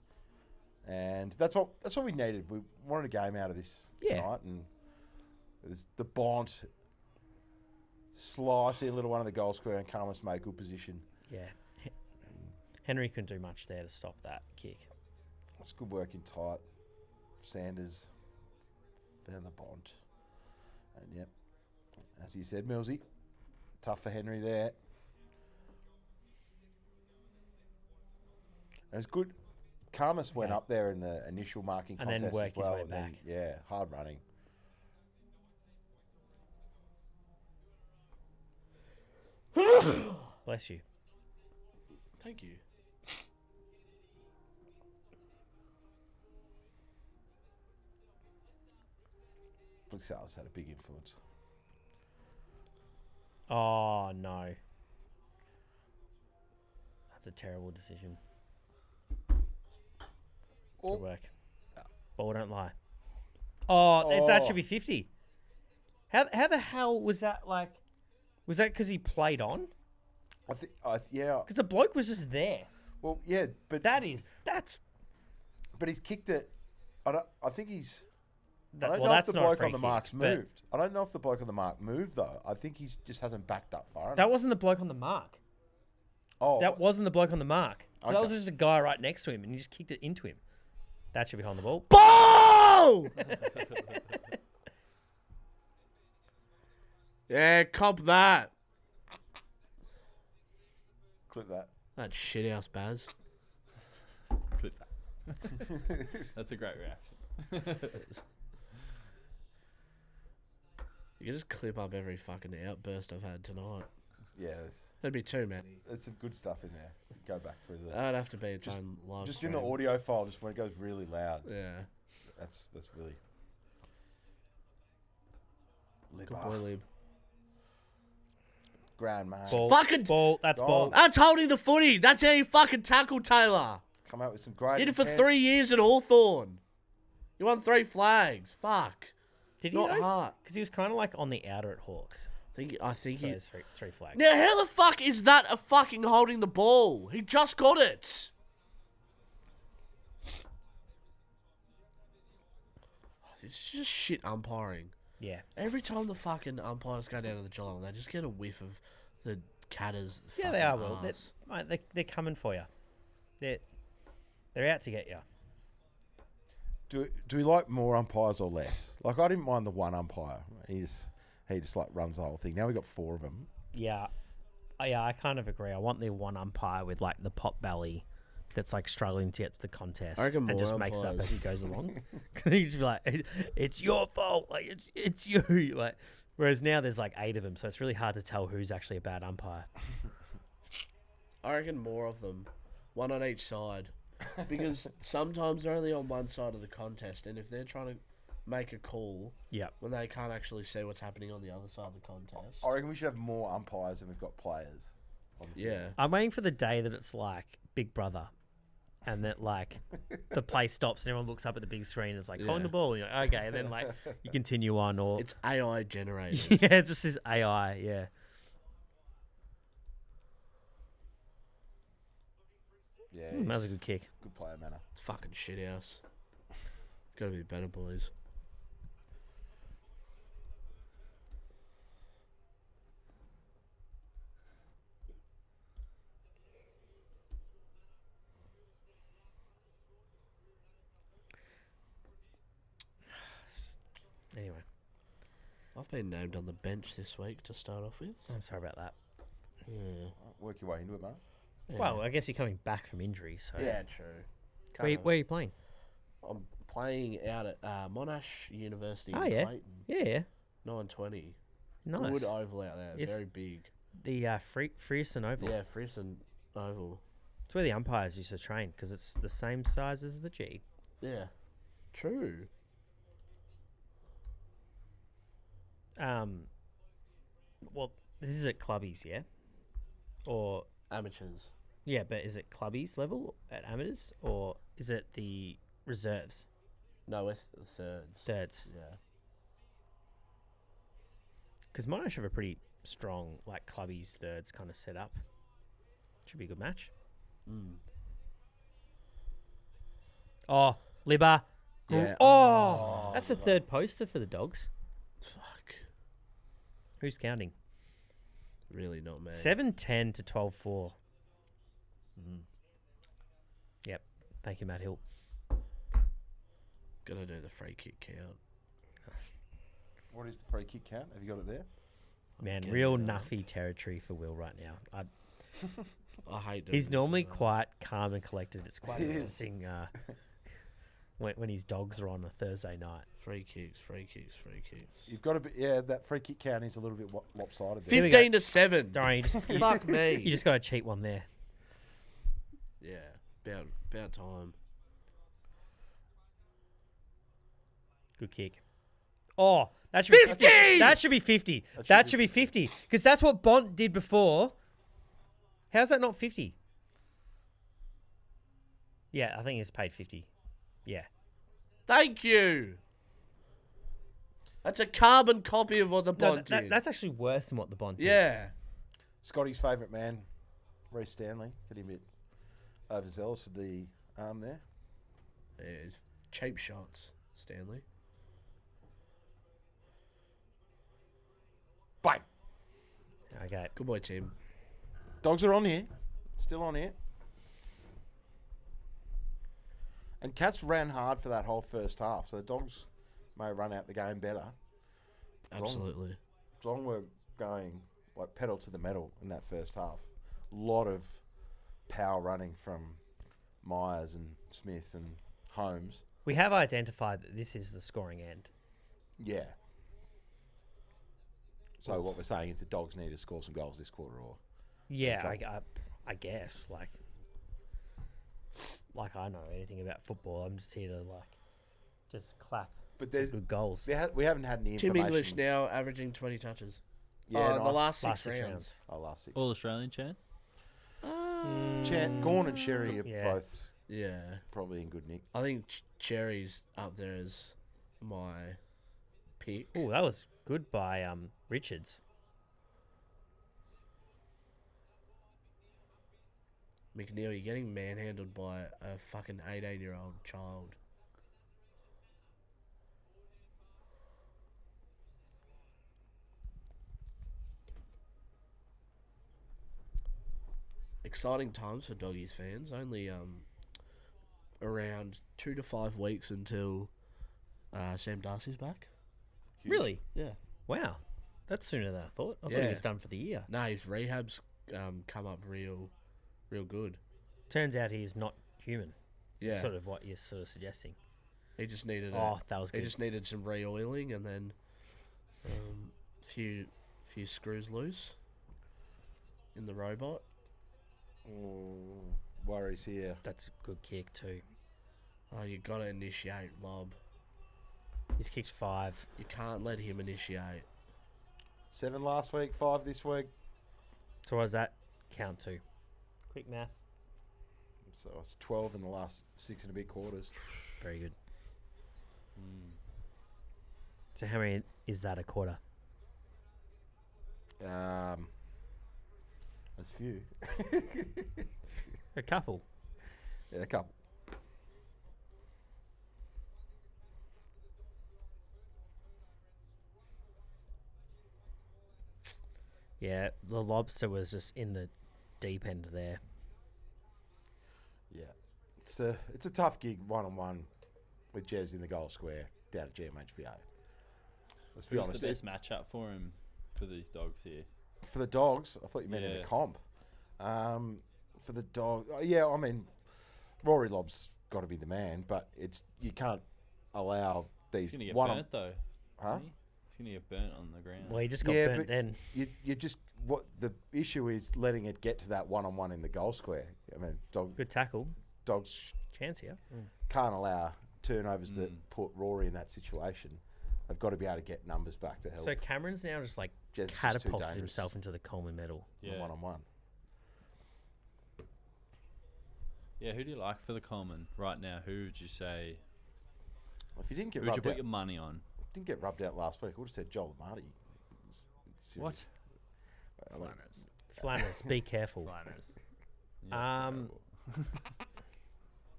And that's what we needed. We wanted a game out of this Yeah. tonight. And it was the Bont slice in a little one of the goal square and Carmus made good position. Yeah. Henry couldn't do much there to stop that kick. It's good work in tight. Sanders found the Bont. And yep, as you said, Millsy, tough for Henry there. And it's good. Carmus went Okay. up there in the initial marking And then contest worked as his well. way and then, back. yeah, hard running. Bless you. Thank you. Blixar's had a big influence. Oh, no. That's a terrible decision. Good work. Ball don't lie. Oh, that should be 50. How the hell was that like... Was that because he played on? Yeah. Because the bloke was just there. Well, yeah, but That's... But he's kicked it. I think he's... I don't well, know if that's the not a bloke free on the kick, mark's but moved. I don't know if the bloke on the mark moved, though. I think he just hasn't backed up far enough. That wasn't the bloke on the mark. Oh, That wasn't the bloke on the mark. So that was Okay. just a guy right next to him, and he just kicked it into him. That should be on the ball. Ball! Yeah, cop that. clip that. That shit house Baz. Clip that. That's a great reaction. You can just clip up every fucking outburst I've had tonight. Yeah, That'd be too many. there's some good stuff in there. Go back through the... That'd have to be its Just- own live just stream. in the audio file, just when it goes really loud. Yeah. That's really... Good boy, Lib. Grand man. Ball. Fucking- ball. That's Oh. ball. That's holding the footy. That's how you fucking tackle Taylor. Come out with some great... Did it for intent. 3 years at Hawthorn. You won 3 flags. Fuck. Did he Not know? hard. Because he was kind of like on the outer at Hawks. I think So he... there's three flags. Now, how the fuck is that a fucking holding the ball? He just got it. This is just shit umpiring. Yeah. Every time the fucking umpires go down to the Geelong, they just get a whiff of the Catters. Yeah, they are, fucking Will. arse. They're coming for you. They're out to get you. Do we like more umpires or less? Like, I didn't mind the one umpire. He just like runs the whole thing. Now we got 4 of them. Yeah. I kind of agree. I want the one umpire with like the pot belly that's like struggling to get to the contest I reckon and just more makes it up umpires. as he goes along. You just be like, it's your fault. Like it's you. Like, whereas now there's like 8 of them, so it's really hard to tell who's actually a bad umpire. I reckon more of them, one on each side, because sometimes they're only on one side of the contest, and if they're trying to make a call, Yep. when they can't actually see what's happening on the other side of the contest. I reckon we should have more umpires than we've got players. on the Yeah. I'm waiting for the day that it's like Big Brother. And that like the play stops and everyone looks up at the big screen and it's like calling Yeah. the ball and you're like, okay, and then like you continue on or It's AI generated. yeah, it's just this AI, yeah. Yeah, That was a he's good kick. good player, manner. It's fucking shit house. Gotta be better, boys. Anyway, I've been named on the bench this week to start off with. I'm sorry about that. Yeah. Work your way into it, mate. Well, I guess you're coming back from injury, so Yeah, true. where are you playing? I'm playing out at Monash University Oh, in yeah. Clayton. Yeah, 9:20. nice. Good oval out there. Yes. Very big. The Frearson Oval. Yeah, Frisson Oval. It's where the umpires used to train because it's the same size as the G. Yeah. True. Well, this is at clubbies, yeah, or Amateurs. yeah, but is it clubbies level at amateurs or is it the reserves, No, with the thirds. thirds? Yeah. Because Monash have a pretty strong like clubbies thirds kind of set up. Should be a good match. Mm. Oh, Libba. Yeah. Oh, that's the third poster for the Dogs. Fuck. Who's counting? Really not me. 7-10 to 12-4. Yep. Thank you, Matt Hill. Gotta do the free kick count. What is the free kick count? Have you got it there? Man, getting real it up. nuffy territory for Will right now. I hate doing He's this normally as well. quite calm and collected. It's quite He is. interesting when his Dogs are on a Thursday night. Free kicks, free kicks, free kicks. You've got to be... Yeah, that free kick count is a little bit lopsided there. Here we go. 15 to 7. Don't worry, Fuck me. you just got a cheat one there. Yeah. About time. Good kick. Oh, that should be 50! That should be 50. That should be 50. Because that's what Bont did before. How's that not 50? Yeah, I think he's paid 50. Yeah. Thank you. That's a carbon copy of what the No, Bont did. that's actually worse than what the Bont did. Yeah. Scotty's favourite man, Reece Stanley. Getting a bit overzealous with the arm there. There's cheap shots, Stanley. Bang! Okay. Good boy, Tim. Dogs are on here. Still on here. And Cats ran hard for that whole first half, so the Dogs may run out the game better. Absolutely. Geelong were going like pedal to the metal in that first half. A lot of power running from Myers and Smith and Holmes. We have identified that this is the scoring end. Yeah. So what we're saying is the Dogs need to score some goals this quarter, or Yeah, I guess. Like I know anything about football. I'm just here to just clap. but there's Good goals. we haven't had any Tim information. English now averaging 20 touches. Yeah, the nice. last six Last 6 rounds. rounds. Oh, last 6. All Australian chance. Gorn and Sherry are Yeah. both Yeah. probably in good nick. I think Cherry's up there as my pick. Oh, that was good by Richards. McNeil, you're getting manhandled by a fucking 18-year-old child. Exciting times for Doggies fans. Only around 2 to 5 weeks until Sam Darcy's back. Really? Yeah. Wow. That's sooner than I thought. I thought Yeah. he was done for the year. No, his rehab's come up real good. Turns out he's not human. Yeah. Sort of what you're sort of suggesting. He just needed Oh, that was he good. just needed some re-oiling and then few screws loose in the robot. Worries here. That's a good kick too. Oh, you got to initiate lob. He's kicked 5. You can't let him initiate. 7 last week, 5 this week. So what does that count to? Quick math. So it's 12 in the last 6 and a bit quarters. Very good. So how many is that a quarter? That's few. A couple. Yeah, a couple. Yeah, the lobster was just in the deep end there. Yeah, it's a tough gig 1-on-1 with Jez in the goal square down at GMHBA. Let's be Who's honest. the best matchup for him for these Dogs here? For the Dogs, I thought you meant in Yeah. the comp. For the Dogs, yeah, I mean, Rory Lobb's got to be the man, but you can't allow these He's going to get one burnt though. Huh? isn't he? He's going to get burnt on the ground. Well, he just got Yeah, burnt but then. You just what the issue is letting it get to that 1-on-1 in the goal square. I mean, Good tackle. Dogs Chance here. can't allow turnovers that put Rory in that situation. They've got to be able to get numbers back to help. So Cameron's now just Jez is just too catapulted dangerous himself into the Coleman medal. in Yeah. 1-on-1. Yeah, who do you like for the Coleman right now? Who would you say? If you didn't get Who would you rubbed put out, your money on? didn't get rubbed out last week, I would have said Joel Marty. What? Flannas, be careful. Yeah, Um, terrible.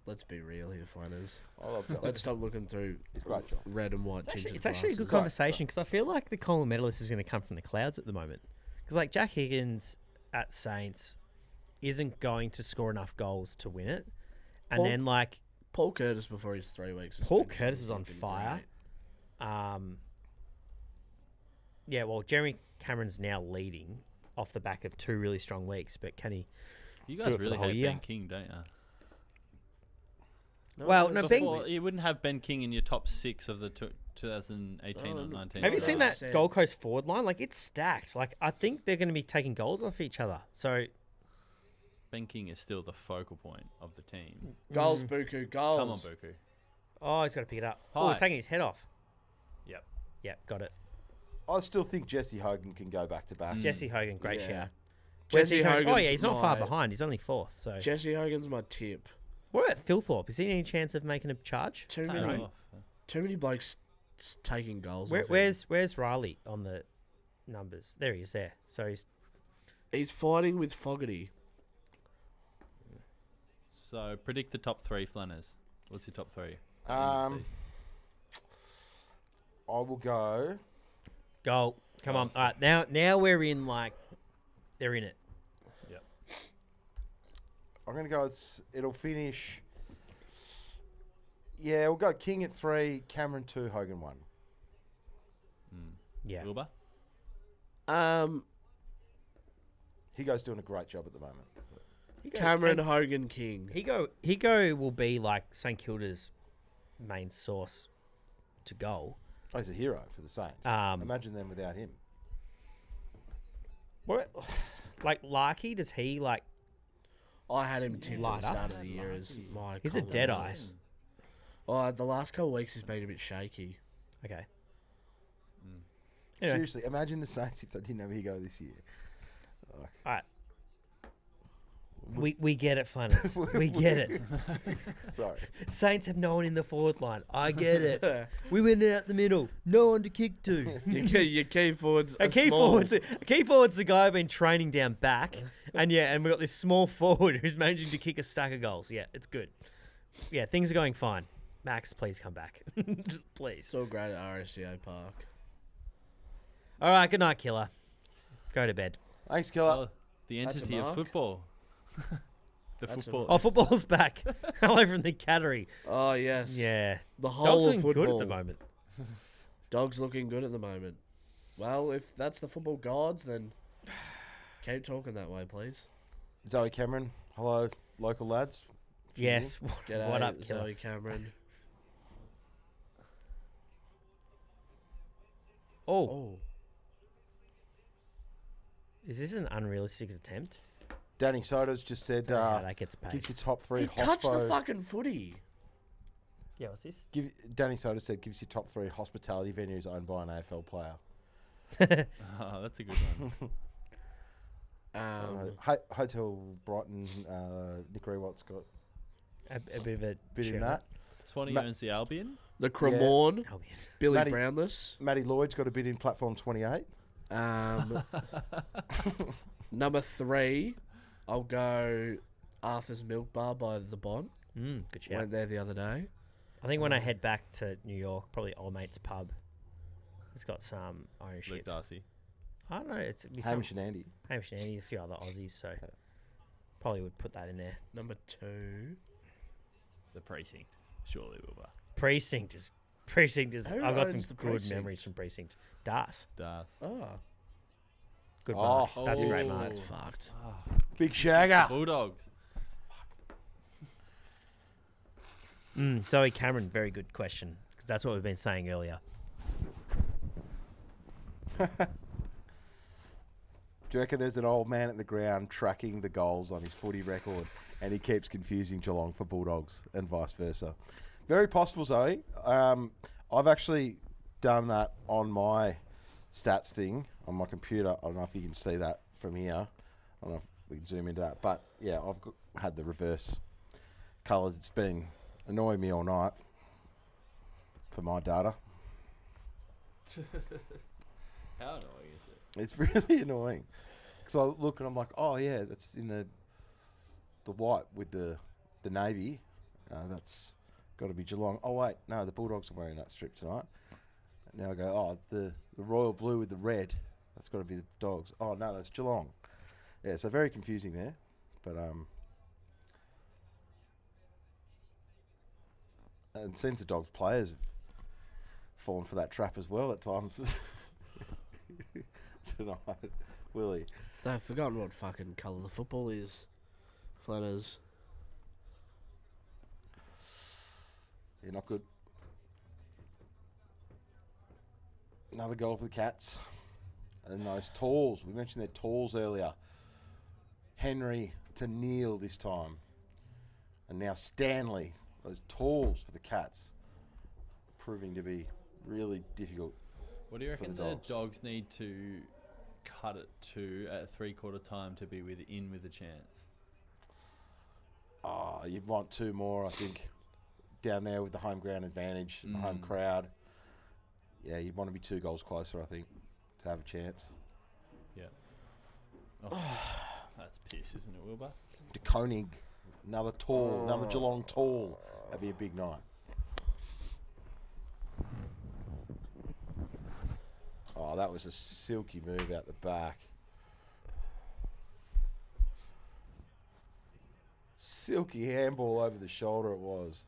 Let's be real here, Flannas. I love Joel. Let's stop looking through He's a great job. red and white tinted It's actually a good glasses. conversation because I feel like the Coleman medalist is going to come from the clouds at the moment. Because like Jack Higgins at Saints isn't going to score enough goals to win it, and Paul- then like Paul Curtis before his 3 weeks. Paul suspension Curtis was is on looking fire. great. Yeah, well, Jeremy Cameron's now leading off the back of 2 really strong weeks, but can he? You do it guys for the really whole hate year. Ben King, don't you? Well, no, Ben- Before, you wouldn't have Ben King in your top 6 of the 2018 or 19. Have you seen that 100%. Gold Coast forward line? Like it's stacked. Like I think they're going to be taking goals off each other. So Ben King is still the focal point of the team. Goals, Buku, goals. Come on, Buku. oh, he's got to pick it up. Oh, he's Hi. taking his head off. Yep. Yeah, got it. I still think Jesse Hogan can go back to back. Jesse Hogan, great Yeah. shout. Where's Jesse he going? Oh Hogan's yeah, he's not far my- behind. He's only 4th. So Jesse Hogan's my tip. what about Phil Thorpe? Is he any chance of making a charge? Too Tail many, off. too many blokes taking goals. off him. Where's Riley on the numbers? There he is. There. So He's fighting with Fogarty. So predict the top 3, Flannas. What's your top 3? I will go. goal. Come on. All right, now we're in they're in it. I'm going to go. It'll finish. Yeah, we'll go King at 3, Cameron 2, Hogan 1. Yeah. Wilbur? Higo's doing a great job at the moment. Cameron Hogan King. Higo will be like St Kilda's main source to goal. Oh, he's a hero for the Saints. Imagine them without him. What, like Larky? Does he like? I had him tipped at Light the up. start of the year as my. He's a Colin dead Willis. eye. Oh, the last couple of weeks he's been a bit shaky. Okay. Anyway. Seriously, imagine the Saints if they didn't have Higo this year. All right. We get it, Flannas. We get it. Sorry. Saints have no one in the forward line. I get it. We went out the middle. No one to kick to. Your key forwards. A key forward's the guy who's been training down back, and we've got this small forward who's managing to kick a stack of goals. Yeah, it's good. Yeah, things are going fine. Max, please come back, please. It's all great at RSCA Park. All right, good night, Killer. Go to bed. Thanks, Killer. Oh, the That's a entity of mark. football. That's football. Oh, football's back. Hello from the cattery. Oh yes. Yeah, The Dogs whole of looking football. good at the moment. Dogs looking good at the moment. Well, if that's the football gods, then keep talking that way, please. Zoe Cameron. Hello, local lads. Yes. G'day, What up, Killer? Zoe Cameron? Oh, Oh, is this an unrealistic attempt? Danny Soda's just said, Yeah, that gets paid. gives you top 3 he touched the hospo. fucking footy. Yeah, what's this? Danny Soda said gives you top 3 hospitality venues owned by an AFL player. Oh, that's a good one. Hotel Brighton, Nick Rewalt's got A bit of a bit in cheer that. Swanee Ma- owns the Albion. The Cremorne, up. Albion. Billy Matty- Brownless. Matty Lloyd's got a bit in platform 28. Number 3, I'll go Arthur's Milk Bar by the Bont. Good shout. Went there the other day. I think when I head back to New York, probably Old Mate's Pub. It's got some Irish Luke shit. Darcy. I don't know. It's Hamish and Andy. Hamish and Andy, a few other Aussies, so probably would put that in there. Number 2. The precinct. Surely, Wilbur. Precinct is. Who I've got some owns the good Precinct? memories from Precinct. Das. Das. Oh, Good Oh. mark. That's a great oh, mark. that's fucked. Big Shagger. Bulldogs. Zoe Cameron, very good question, because that's what we've been saying earlier. Do you reckon there's an old man at the ground tracking the goals on his footy record and he keeps confusing Geelong for Bulldogs and vice versa? Very possible, Zoe. I've actually done that on my stats thing on my computer. I don't know if you can see that from here. I don't know if we can zoom into that. But, yeah, had the reverse colours. It's been annoying me all night for my data. How annoying is it? It's really annoying. Because I look and I'm like, oh, yeah, that's in the white with the navy. That's got to be Geelong. Oh, wait, no, the Bulldogs are wearing that strip tonight. And now I go, oh, the royal blue with the red, that's got to be the Dogs. Oh, no, that's Geelong. Yeah, so very confusing there. But, and it seems the Dogs players have fallen for that trap as well at times. Tonight, Willy. I've forgotten what fucking colour the football is. Flannas. Yeah, not good. Another goal for the Cats. And those tools. We mentioned their tools earlier. Henry to Neil this time. And now Stanley. Those tools for the Cats. Proving to be really difficult What do you reckon the the Dogs. Dogs need to cut it to at 3/4 time to be with a chance? Oh, you'd want 2 more, I think, down there with the home ground advantage, and the home crowd. Yeah, you'd want to be 2 goals closer, I think, to have a chance. Yeah. Oh, that's piss, isn't it, Wilbur? De Koning, another Geelong tall. That'd be a big night. Oh, that was a silky move out the back. Silky handball over the shoulder it was.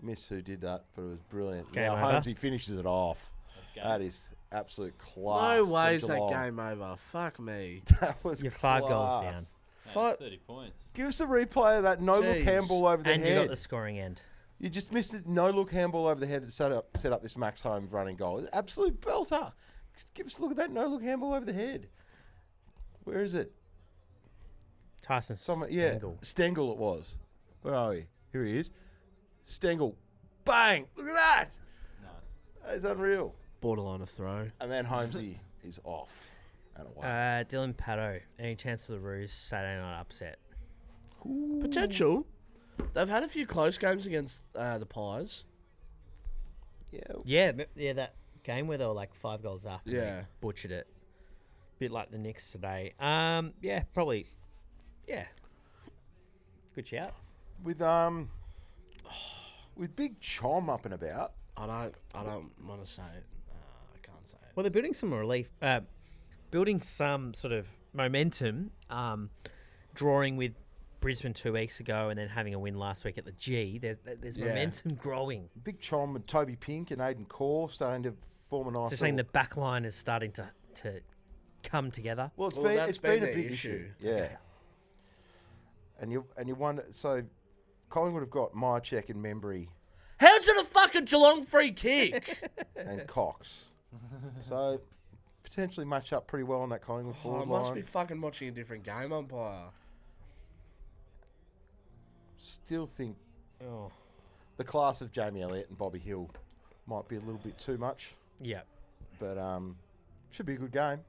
Missed who did that, but it was brilliant. Game Now over. Holmesy finishes it off. That's game. That is absolute class. No from ways that Geelong. game over. Fuck me. That was You're 5 goals class. down. That's Fuck. 30 points. Give us a replay of that no-look Jeez. handball over the And you got head. the scoring end. You just missed it. No-look handball over the head that set up this Max Holmes running goal. Absolute belter. Give us a look at that no-look handball over the head. Where is it? Tyson Stengel. Stengel. Stengel it was. Where are we? Here he is. Stengel. Bang! Look at that! Nice. That's unreal. Borderline a throw. And then Holmesy is off and away. Dylan Paddo. Any chance for the Roos Saturday night upset? Potential. They've had a few close games against the Pies. Yeah. Yeah, that game where they were like 5 goals up. And Yeah. they butchered it. Bit like the Knicks today. Yeah, probably. Yeah. Good shout. With Big Chom up and about. I don't want to say it. I can't say it. Well, they're building some relief, building some sort of momentum, drawing with Brisbane 2 weeks ago and then having a win last week at the G. There's Yeah. momentum growing. Big Chom and Toby Pink and Aiden Core starting to form a nice. So saying the little- back line is starting to come together. Well, Well, that's it's been been a the big issue. issue. Yeah. And you wonder. So Collingwood have got Myercheck and Membry How's it a fucking Geelong free kick? and Cox. So potentially match up pretty well on that Collingwood I forward must line. be fucking watching a different game umpire. Still think Oh, the class of Jamie Elliott and Bobby Hill might be a little bit too much, yeah, but should be a good game.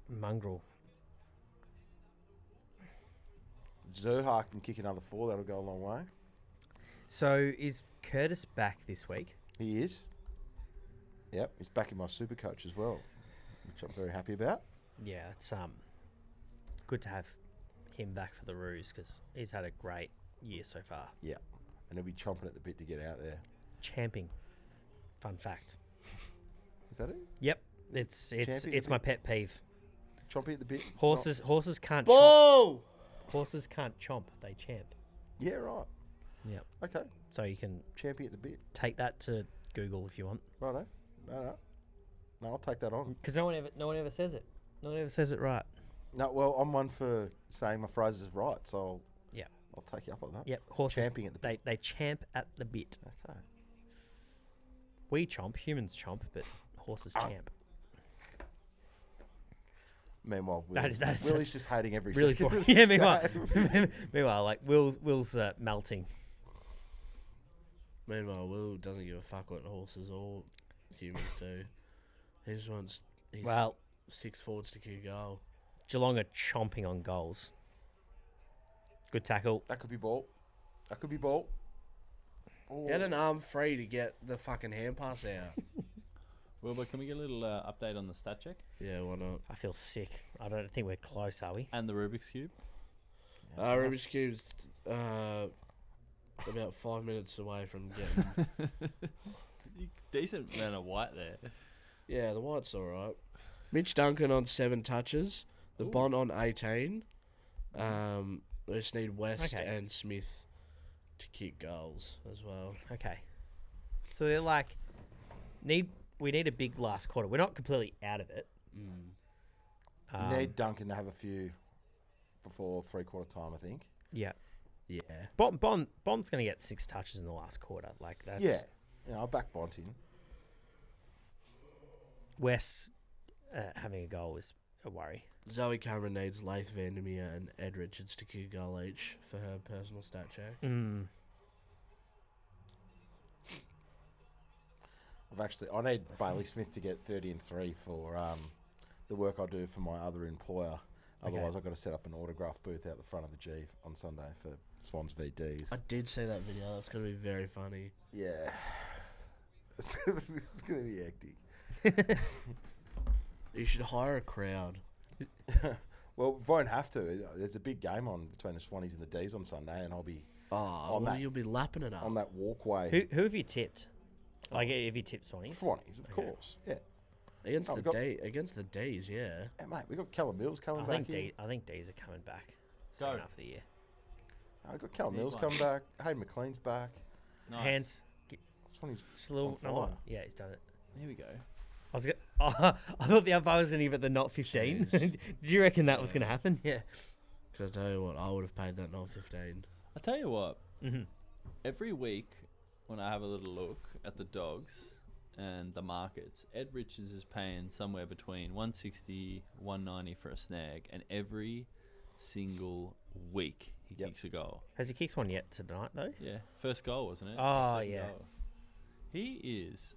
mongrel. Zerha can kick another 4. That'll go a long way. So is Curtis back this week? He is. Yep, he's back in my super coach as well, which I'm very happy about. Yeah, it's good to have him back for the Roos because he's had a great year so far. Yeah, and he'll be chomping at the bit to get out there. Champing. Fun fact. Is that it? Yep, it's Champing it's a my bit? pet peeve. Chompy at the bit. It's Horses can't chomp. Bull! Horses can't chomp. They champ. not- Yeah, right. Yep. Okay. So you can Champy at the bit. take that to Google if you want, Righto. No, I'll take that on. because no one ever says it. No one ever says it right. No, well, I'm one for saying my phrases right, so Yeah. I'll take you up on that. Yep. Horses. Champing at the bit. They champ at the bit. Okay. We chomp. Humans chomp, but horses champ. Meanwhile, That's Willie's just hating every Really second. boring. of Yeah. this Meanwhile, game. meanwhile, like Will's melting. Meanwhile, Will doesn't give a fuck what horses or humans do. He just wants his Well, 6 forwards to kick a goal. Geelong are chomping on goals. Good tackle. That could be ball. That could be ball. Oh. He had an arm free to get the fucking hand pass out. Wilbur, can we get a little update on the stat check Yeah, why not? I feel sick. I don't think we're close, are we? and the Rubik's Cube? Rubik's Cube's about 5 minutes away from getting... Decent amount of white there. Yeah, the white's alright. Mitch Duncan on 7 touches. The Bond on 18. We just need West Okay. and Smith to kick goals as well. Okay. So they're like, we need a big last quarter. We're not completely out of it. You need Duncan to have a few before 3/4 time, I think. Yeah. Yeah. Bond's going to get 6 touches in the last quarter. Like that's Yeah. I'll back Bont in. West having a goal is a worry. Zoe Cameron needs Laith Vandermeer and Ed Richards to kick a goal each for her personal stat check. I need Bailey Smith to get 30 and 3 for the work I do for my other employer. Otherwise, I've got to set up an autograph booth out the front of the G on Sunday for Swans v Ds. I did see that video. That's going to be very funny. Yeah. It's going to be hectic. You should hire a crowd. Well, we won't have to. There's a big game on between the Swannies and the Ds on Sunday, and I'll be You'll be lapping it up. on that walkway. Who have you tipped? Like, have you tipped Swannies? Swannies, of course. Yeah. Against we've against the D's, yeah. Hey, mate, we got Callum Mills coming back here. I think D's are coming back second half of the year. We've got Callum Big Mills one. coming back. Hayden McLean's back. Nice. Hands. Swannies Just a little. on No, fire. yeah, he's done it. Here we go. I thought the umpire was going to give it the not 15. Did you reckon that was going to happen? Yeah. Because I tell you what, I would have paid that not 15. I tell you what. Mm-hmm. Every week when I have a little look at the dogs and the markets, Ed Richards is paying somewhere between 160, 190 for a snag, and every single week he kicks a goal. Has he kicked one yet tonight, though? Yeah, first goal, wasn't it? Oh, Second yeah. goal. He is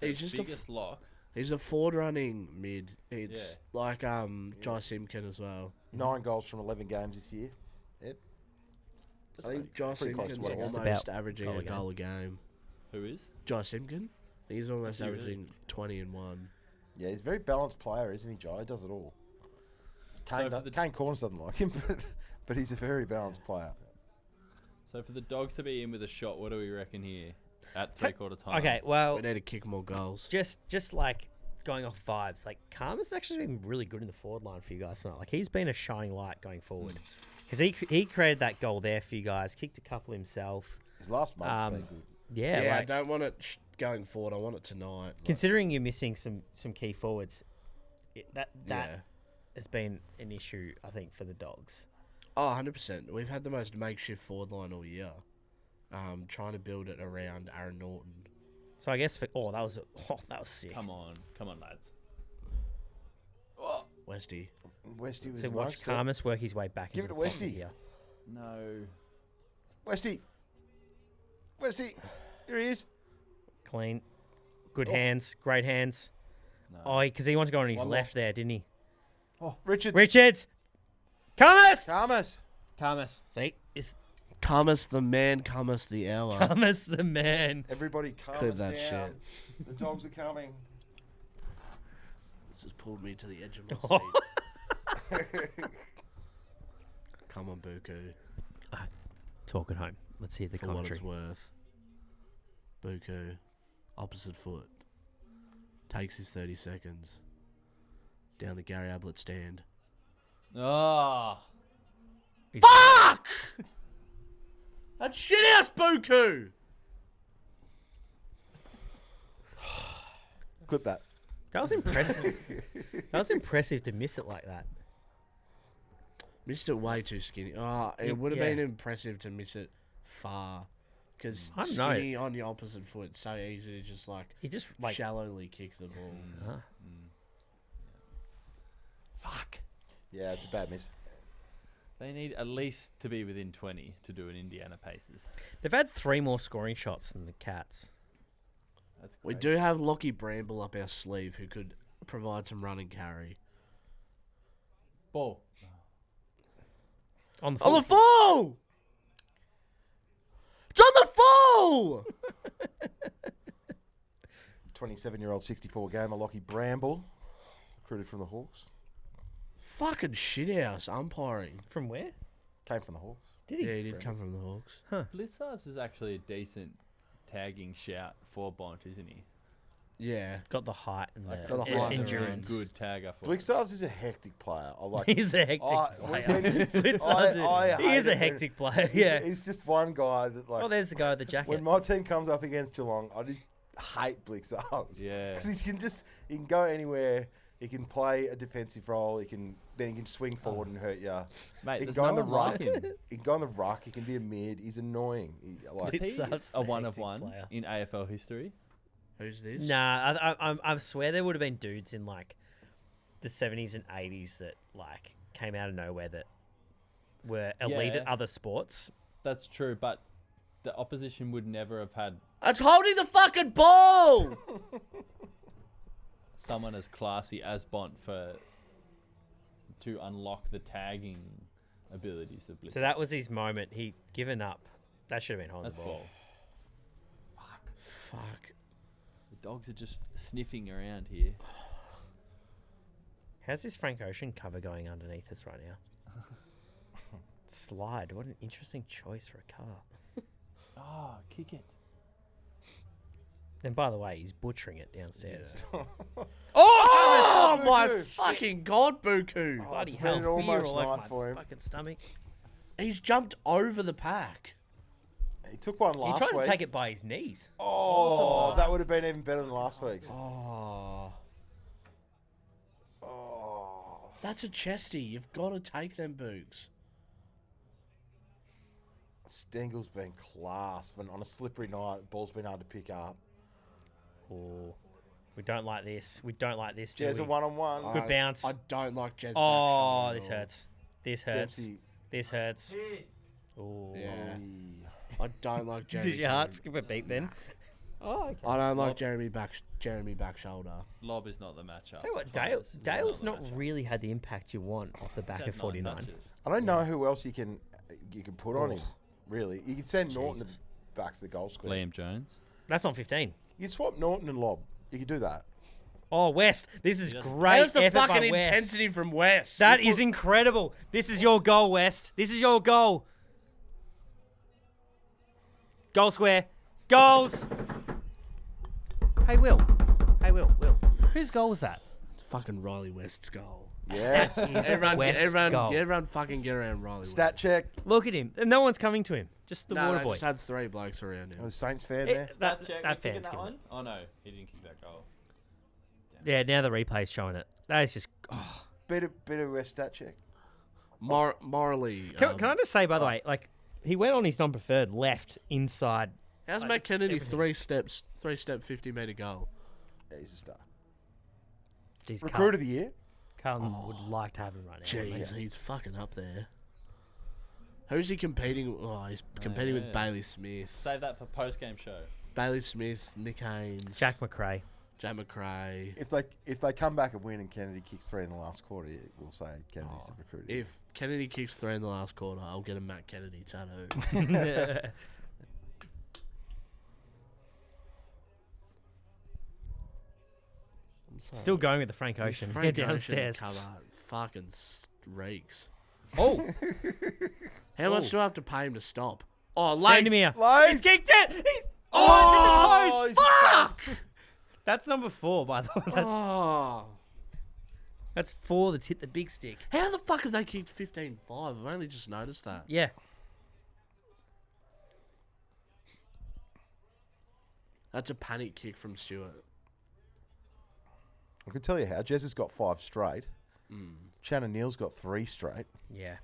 He's the just biggest lock. He's a forward running mid. It's like Jai Simpkin as well. 9 goals from 11 games this year. Ed? I think Jai pretty close to Simpkin's what it was. almost About averaging goal a a game. goal a game. Who is? Jai Simpkin? I think he's almost Is he really? averaging 20 and 1. Yeah, he's a very balanced player, isn't he, Jai? He does it all. Kane, for the- Kane Corns doesn't like him, but he's a very balanced player. So for the dogs to be in with a shot, what do we reckon here at three-quarter time? Okay, well, We need to kick more goals. just like going off vibes, like Karma's actually been really good in the forward line for you guys tonight. Like, he's been a shining light going forward. Because he created that goal there for you guys, kicked a couple himself. His last month's been good. Yeah, I like, don't want it going forward. I want it tonight. Like, considering you're missing some key forwards, that yeah. has been an issue, I think, for the Dogs. Oh, 100%. We've had the most makeshift forward line all year. Trying to build it around Aaron Norton. So I guess that was sick. Come on, lads. Westy. Westy was So watch amongst it. Karmas work his way back. Give into it to the pocket Westy. here. No. Westy, here he is. Clean, good hands, great hands. No. Oh, because he wanted to go on his One left there, didn't he? Oh, Richards. Karmas! Karmas. See, it's Camus the man, Camus the hour. Karmas the man. Everybody calm Clip us that down. shit. The dogs are coming. This has pulled me to the edge of my seat. Come on, Buku. Talk at home. Let's hear the For what commentary. it's worth. Buku, opposite foot, takes his 30 seconds. Down the Gary Ablett stand. Oh. Fuck! That's shithouse Buku! Clip that. That was impressive. That was impressive to miss it like that. Missed it way too skinny. Oh, it would have been impressive to miss it far. Because I don't know. skinny on your opposite foot, it's so easy to just He just like shallowly kick the ball. fuck. Yeah, it's a bad miss. They need at least to be within 20 to do an Indiana Pacers. They've had 3 more scoring shots than the Cats. That's We great. do have Lockie Bramble up our sleeve who could provide some run and carry. Ball. On the On the full! It's on the full! 27-year-old 64 gamer Lockie Bramble, recruited from the Hawks. Fucking shithouse umpiring. From where? Came from the Hawks. Did he? Yeah, he did come from the Hawks. Blitzarves is actually a decent tagging shout for Bont, isn't he? Yeah. Got the height and Like, the got the height and endurance. Good tagger for Blitzarves is a hectic player. I like. He's a hectic I- player. I He is hate a it when- hectic player. Yeah. He's just one guy that like. Oh, there's the guy with the jacket. when my team comes up against Geelong, I just hate Blitzarves. Yeah. Because he can go anywhere. He can play a defensive role. He can swing forward and hurt you. Mate, He can there's go on no the one ruck. like him. He can go on the ruck. He can be a mid. He's annoying. Is he Blitzarves a a one of hectic one player. in AFL history? Who's this? Nah, I swear there would have been dudes in like the 70s and 80s that like came out of nowhere that were elite Yeah. at other sports. That's true, but the opposition would never have had It's holding the fucking ball. someone as classy as Bont to unlock the tagging abilities of Blitz. So that was his moment. He given up. That should have been holding That's the ball. ball. Fuck. The Dogs are just sniffing around here. How's this Frank Ocean cover going underneath us right now? Slide. What an interesting choice for a cover. Oh, kick it. And by the way, he's butchering it downstairs. Oh my fucking god, Buku! Bloody it's hell, been beer almost all over night my for him. fucking stomach. He's jumped over the pack. He took one He last tried week. to take it by his knees. Oh, that would have been even better than last week's. Oh, Oh. that's a chesty. You've got to take them boogs. Stengel's been class when on a slippery night, the ball's been hard to pick up. Oh, we don't like this. We don't like this. do Jez a we? one-on-one. Good bounce. I don't like Jez. Oh, back this shot at all. hurts. This hurts. Dempsey. This hurts. Oh. Yeah, Oi. I don't like Jeremy. Did your heart Kane. skip a beat then? Oh, okay. I don't like Jeremy back shoulder. Lob is not the matchup. Tell you what, fellas. It's Dale's the not matchup. really had the impact you want off the back He's of had 9 49. touches. I don't know who else you can put on him. Oh. Really, you can send Norton back to the goal square. Liam Jones. That's not 15. You'd swap Norton and Lob. You could do that. Oh, West. This is doesn't- great How's the effort by fucking West. intensity from West? That You is put- incredible. This is your goal, West. This is your goal. Goal square. Goals. Hey, Will. Will. Whose goal was that? It's fucking Riley West's goal. Yes. Everyone fucking get around Riley Stat West. check. Look at him. And no one's coming to him. Just the No, water they boy. just had 3 blokes around him. Was Saints fan It- there? that Check, that we kicking fan's that giving one? Oh no, he didn't kick that goal. Yeah, now the replay's showing it. That is just... Oh. Better West stat check. Morally. Can I just say, by the way, like, he went on his non-preferred left inside. How's like, Matt it's Kennedy everything. 3-step 50-metre goal? Yeah, he's a star. Jeez, Recruit of the year. Carlton would like to have him right now. wouldn't Jeez, they? he's fucking up there. Who's he competing? Oh, he's competing with yeah. Bailey Smith. Save that for post-game show. Bailey Smith, Nick Haynes, Jack McRae. Jack McRae. If they come back and win and Kennedy kicks 3 in the last quarter, we'll say Kennedy's the recruit. If Kennedy kicks 3 in the last quarter, I'll get a Matt Kennedy tattoo. Still going with the Frank This Ocean. Frank Head Ocean downstairs. cover fucking reeks. Oh, How much do I have to pay him to stop? Oh, late. Vandermeer. Late. He's kicked it. He's Oh, it's in the post. fuck! That's number 4, by the way. That's, Oh. that's 4 that's hit the big stick. How the fuck have they kicked 15-5? I've only just noticed that. Yeah. That's a panic kick from Stewart. I can tell you how. Jez has got 5 straight. Shannon Neal's got 3 straight. Yeah.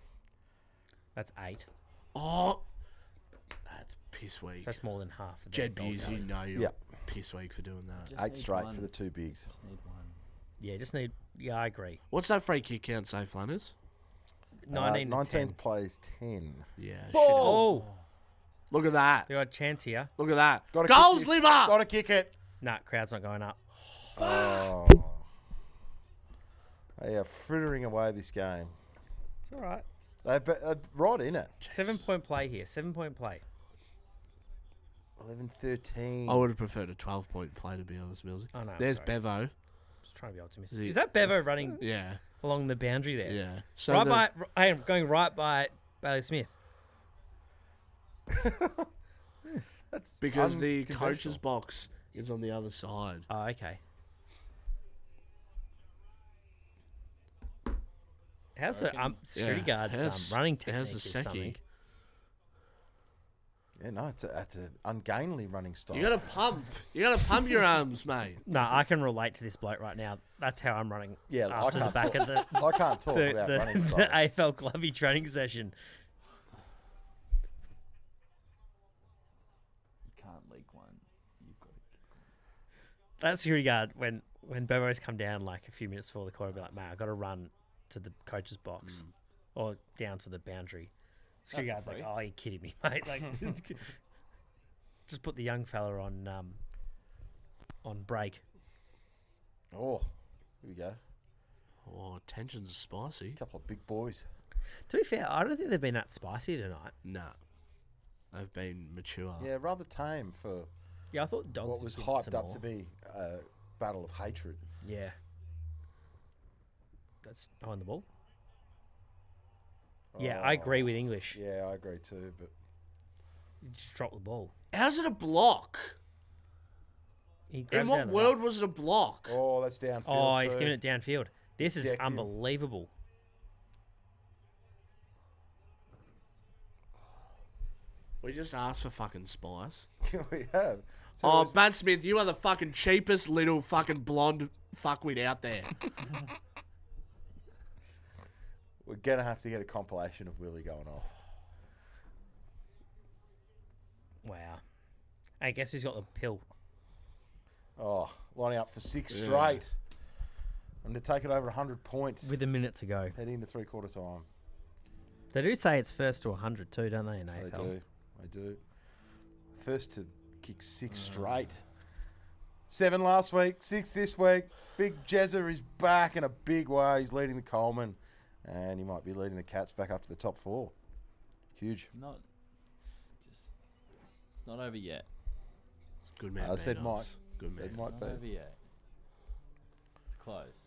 That's 8. Oh, that's piss weak. That's more than half. Of Jed their goal Beers, tally. you know you're Yep. piss weak for doing that. Just 8 need straight one. for the 2 bigs. Just need one. Yeah, just need... Yeah, I agree. What's that free kick count say, Flannas? 19 to 19 10. plays 10. Yeah, shit. Oh, Look at that. they got a chance here. Look at that. Gotta Goals, kick this. Liver! Gotta kick it. Nah, crowd's not going up. Oh. They are frittering away this game. It's all right. They're right in it. 7-point play here. 7-point play. 11-13. I would have preferred a 12-point play, to be honest, Millsy. Oh, no. There's sorry. Bevo. Just trying to be optimistic. Is he- Is that Bevo running Yeah, along the boundary there? yeah. So Right the- by... I am going right by Bailey Smith. That's because the unconventional. coach's box is on the other side. Oh, okay. How's the security guard's running technique? How's the is Seki? something. Yeah, no, it's an ungainly running style. You gotta pump. You gotta pump your arms, mate. No, I can relate to this bloke right now. That's how I'm running. Yeah, I after the can't back of the I can't talk the, about the, running the styles. AFL Clubby training session. You can't leak one. You've got to kick one. That security guard, when Bevo's come down like a few minutes before the quarter, be like, mate, I got to run to the coach's box or down to the boundary. Security That's guard's like, free. oh, you kidding me, mate? Like, Just put the young fella on break. Oh, here we go. Oh, tensions are spicy. Couple of big boys. To be fair, I don't think they've been that spicy tonight. Nah. They've been mature. Yeah, rather tame for Yeah, I thought the Dogs what would was give it hyped some up more. to be a battle of hatred. Yeah. That's on the ball. Yeah, I agree with English. Yeah, I agree too, but You just drop the ball. How's it a block? He grabs In out what of the world ruck. was it a block? oh, that's downfield. Oh, he's too. giving it downfield. This is Decked him. unbelievable. We just asked for fucking spice. we have. So Oh, it was- Matt Smith, you are the fucking cheapest little fucking blonde fuckwit out there. we're gonna have to get a compilation of Willy going off. Wow. I guess he's got the pill. Oh, lining up for 6 Yeah. straight. And to take it over 100 points. With a minute to go. Heading into 3/4 time. They do say it's first to 100 too, don't they, in They AFL? do. They do. First to kick 6 straight. 7 last week, 6 this week. Big Jezza is back in a big way. He's leading the Coleman. And he might be leading the Cats back up to the top 4. Huge. It's not over yet. Good man. I said Beatles. Mike. Good man. It might Not over be. yet. It's close.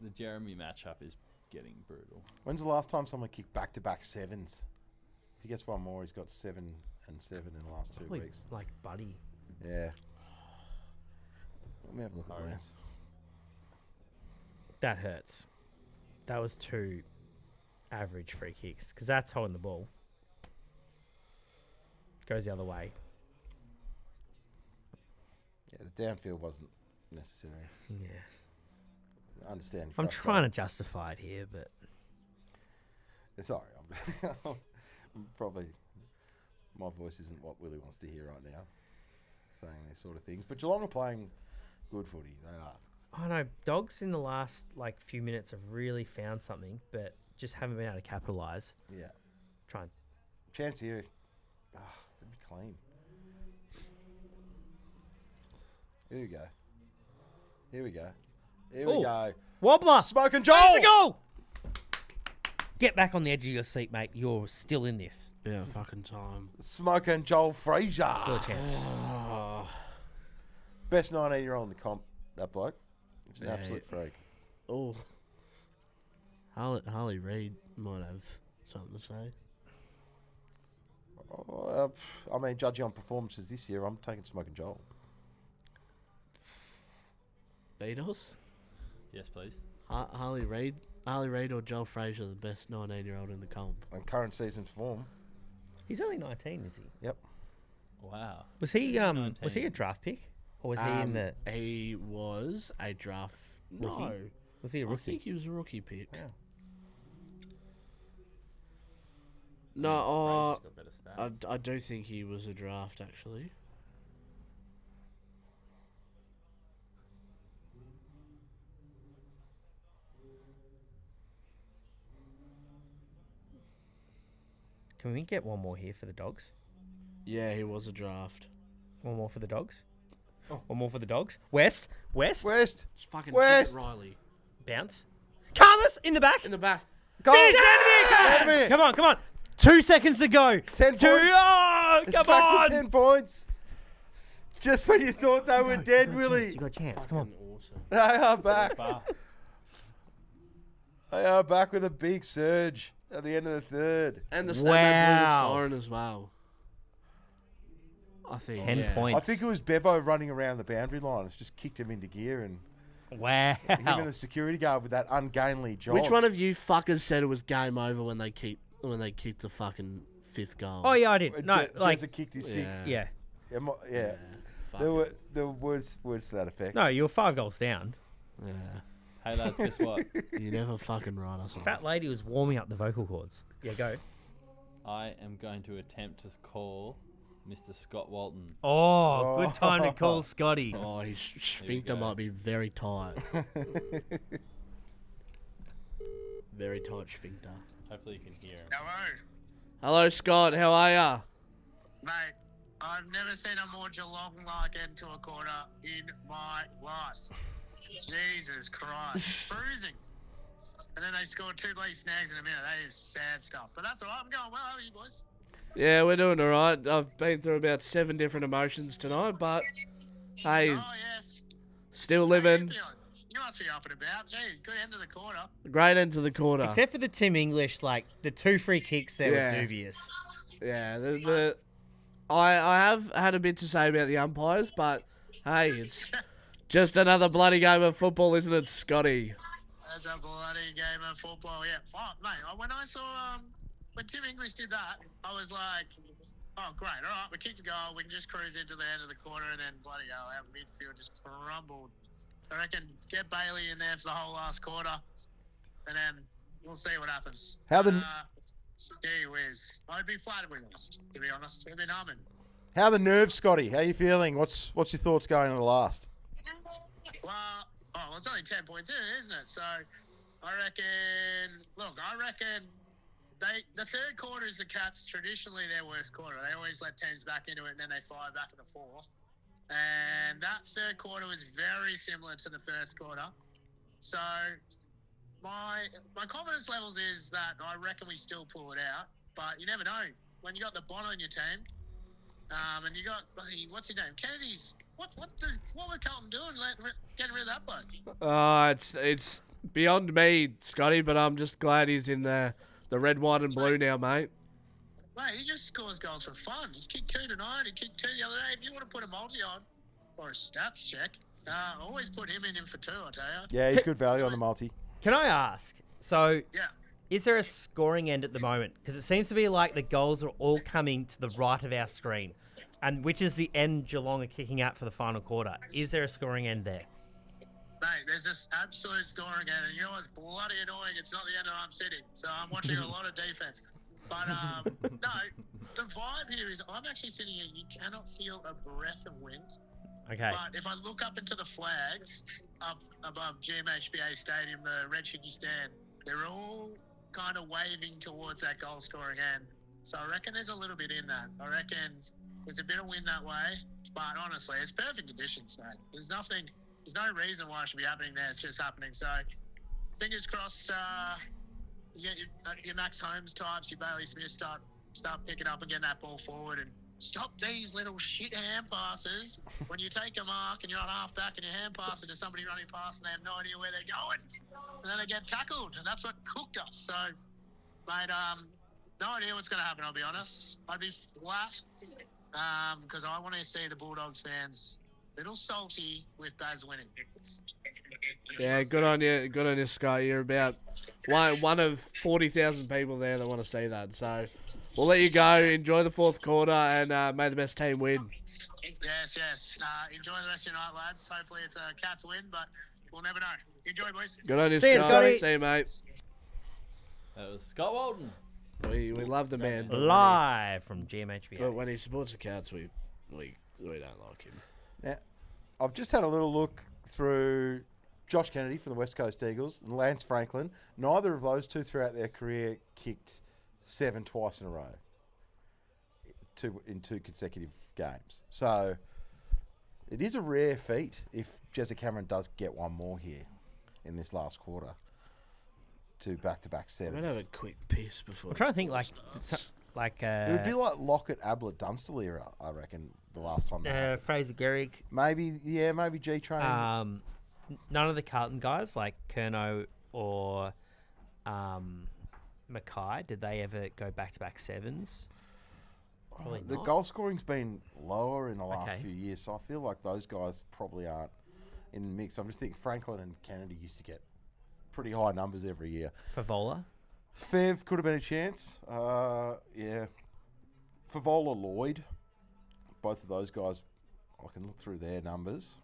The Jeremy matchup is getting brutal. When's the last time someone kicked back-to-back 7s? If he gets one more, he's got 7 and 7 in the last 2 Probably weeks. like Buddy. Yeah. Let me have a look at Alright. Lance. That hurts. That was 2 average free kicks. Because that's holding the ball. Goes the other way. Yeah, the downfield wasn't necessary. Yeah. I understand. I'm trying to justify it here, but Sorry, I'm probably my voice isn't what Willie wants to hear right now, saying these sort of things. But Geelong are playing good footy. They are. I know Dogs in the last like few minutes have really found something, but just haven't been able to capitalise. Yeah. Try and Chance here. That'd be clean. Here we go. Here we go. Here we Ooh. go. wobbler. Smoking There's Joel. the goal. Get back on the edge of your seat, mate. You're still in this. Yeah, fucking time. Smoking Joel Frazier. Still a chance. Best 19-year-old in the comp, that bloke. He's an Yeah, absolute freak. Oh. Harley Reid might have something to say. I mean, judging on performances this year, I'm taking Smoking Joel. Beatles? Yes, please. Harley Reid or Joel Frazier, the best 19-year-old in the comp. On current season's form. He's only 19, is he? Yep. Wow. Was he was he a 19. draft pick, or was he in the? He was a draft. Rookie? No, Was he a I rookie? think he was a rookie pick. Wow. No, Fraser's got better stats. I do think he was a draft actually. Can we get one more here for the Dogs? Yeah, he was a draft. One more for the Dogs. One more for the Dogs. West. West. Just fucking West. Ticket Riley Bounce. Carlos in the back. in the back. Finish Carlos. it! Come on, come on. 2 seconds to go. 10 Two. points. Oh, It's come back on. to 10 points. Just when you thought they were dead, Willie. You got a chance. Come on. Fucking awesome. They are back. Bar. They are back with a big surge at the end of the third. And the stat man blew the Wow. siren as well. I think 10 yeah. points. I think it was Bevo running around the boundary line. It's just kicked him into gear, and Wow. him and the security guard with that ungainly job. Which one of you fuckers said it was game over when they kicked the fucking 5th goal? Oh yeah, I did. No, like Jezza kicked his Yeah. sixth. yeah. Yeah. Fuck There it. were words to that effect. No, you were 5 goals down. Yeah. Hey lads, guess what? You never fucking write us off. Fat lady was warming up the vocal cords. Yeah, go. I am going to attempt to call Mr. Scott Walton. Oh, good time to call Scotty. Oh, his Here we sphincter go. might be very tight. Very tight sphincter. Hopefully you can hear him. Hello. Hello, Scott. How are ya? Mate, I've never seen a more Geelong-like end to a quarter in my life. Jesus Christ. Cruising. And then they scored 2 bloody snags in a minute. That is sad stuff. But that's all right. I'm going well. How are you boys? Yeah, we're doing all right. I've been through about 7 different emotions tonight, but hey, Oh, yes. still How you living. feeling? You must be up and about. Jeez, good end of the quarter. Great end to the quarter. Except for the Tim English, like the 2 free kicks there Yeah. were dubious. Yeah, I have had a bit to say about the umpires, but hey, it's just another bloody game of football, isn't it, Scotty? That's a bloody game of football, yeah. Oh, mate, when I saw, when Tim English did that, I was like, oh, great, all right, we kicked a goal, we can just cruise into the end of the quarter, and then bloody hell, our midfield just crumbled. I reckon get Bailey in there for the whole last quarter, and then we'll see what happens. How the Gee whiz. I'd be flattered we lost, to be honest. We've been humming. how the nerves, Scotty? How you feeling? What's your thoughts going into the last? Well, it's only 10 points in, isn't it? So I reckon the third quarter is the Cats traditionally their worst quarter. They always let teams back into it and then they fire back in the fourth. And that third quarter was very similar to the first quarter. So my confidence levels is that I reckon we still pull it out, but you never know. When you got the Bono on your team, and you got what's his name, Kennedy's. What were Carlton doing? Getting rid of that bloke? It's beyond me, Scotty, but I'm just glad he's in the red, white, and blue now, mate. Mate, he just scores goals for fun. He's kicked 2 tonight. He kicked 2 the other day. If you want to put a multi on or a stats check, always put him in for 2. I tell you. Yeah, he's good value on the multi. Can I ask? So, Yeah. is there a scoring end at the moment? Because it seems to be like the goals are all coming to the right of our screen, and which is the end Geelong are kicking out for the final quarter. Is there a scoring end there? Mate, there's this absolute scoring end, and you know what's bloody annoying? It's not the end of I'm sitting, so I'm watching a lot of defense. But no, the vibe here is I'm actually sitting here. You cannot feel a breath of wind. Okay. But if I look up into the flags up above GMHBA Stadium, the red chicky stand, they're all kind of waving towards that goal scoring end. So I reckon there's a little bit in that. I reckon there's a bit of wind that way. But honestly, it's perfect conditions, mate. There's no reason why it should be happening there. It's just happening. So fingers crossed, you get your Max Holmes types, your Bailey Smith start picking up and getting that ball forward and stop these little shit hand passes when you take a mark and you're on half back and you're hand passing to somebody running past and they have no idea where they're going. And then they get tackled, and that's what cooked us. So, mate, no idea what's going to happen, I'll be honest. I'd be flat because I want to see the Bulldogs fans a little salty with Baz winning. Yeah, good on you, Scott. You're about one of 40,000 people there that want to see that. So we'll let you go. Enjoy the fourth quarter, and may the best team win. Yes. Enjoy the rest of your night, lads. Hopefully it's a Cats win, but we'll never know. Enjoy, boys. Good on you, See you, Scott. Scotty. See you, mate. That was Scott Walton. We love the man. Live from GMHBA. But when he supports the Cats, we don't like him. Now, I've just had a little look through Josh Kennedy from the West Coast Eagles and Lance Franklin. Neither of those two throughout their career kicked 7 twice in a row in 2 consecutive games. So it is a rare feat if Jezza Cameron does get one more here in this last quarter. 2 back-to-back 7s. I'm going to have a quick piss before. I'm trying to think it would be like Lockett, Ablett, Dunstall era, I reckon, the last time they happened. Fraser Gehrig. Maybe G-Train. None of the Carlton guys like Curnow or Mackay, did they ever go back-to-back 7s? Probably The not. goal scoring's been lower in the last Okay. few years, so I feel like those guys probably aren't in the mix. I'm just thinking Franklin and Kennedy used to get pretty high numbers every year. Favola. Fev could have been a chance. Yeah. Favola, Lloyd. Both of those guys, I can look through their numbers.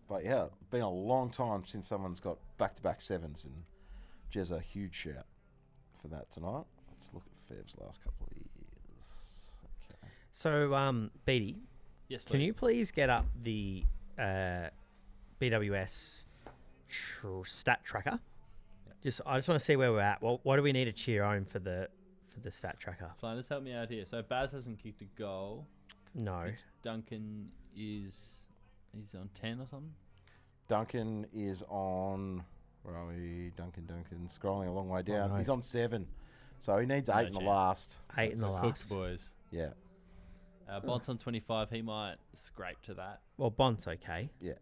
But yeah, been a long time since someone's got back-to-back 7s, and Jezza, a huge shout for that tonight. Let's look at Fev's last couple of years. Okay. So, Bede, Yes, can please. you please get up the BWS stat tracker? I just want to see where we're at. What do we need to cheer home for the for the stat tracker. Flannas, help me out here. So Baz hasn't kicked a goal. No. Duncan he's on 10 or something. Duncan is on. Where are we? Duncan. Scrolling a long way down. no. He's on 7. So he needs 8 in the chance. last. 8 in the Cooked, last. boys. Yeah. Bont's on 25. He might scrape to that. Well, Bont's okay. Yeah.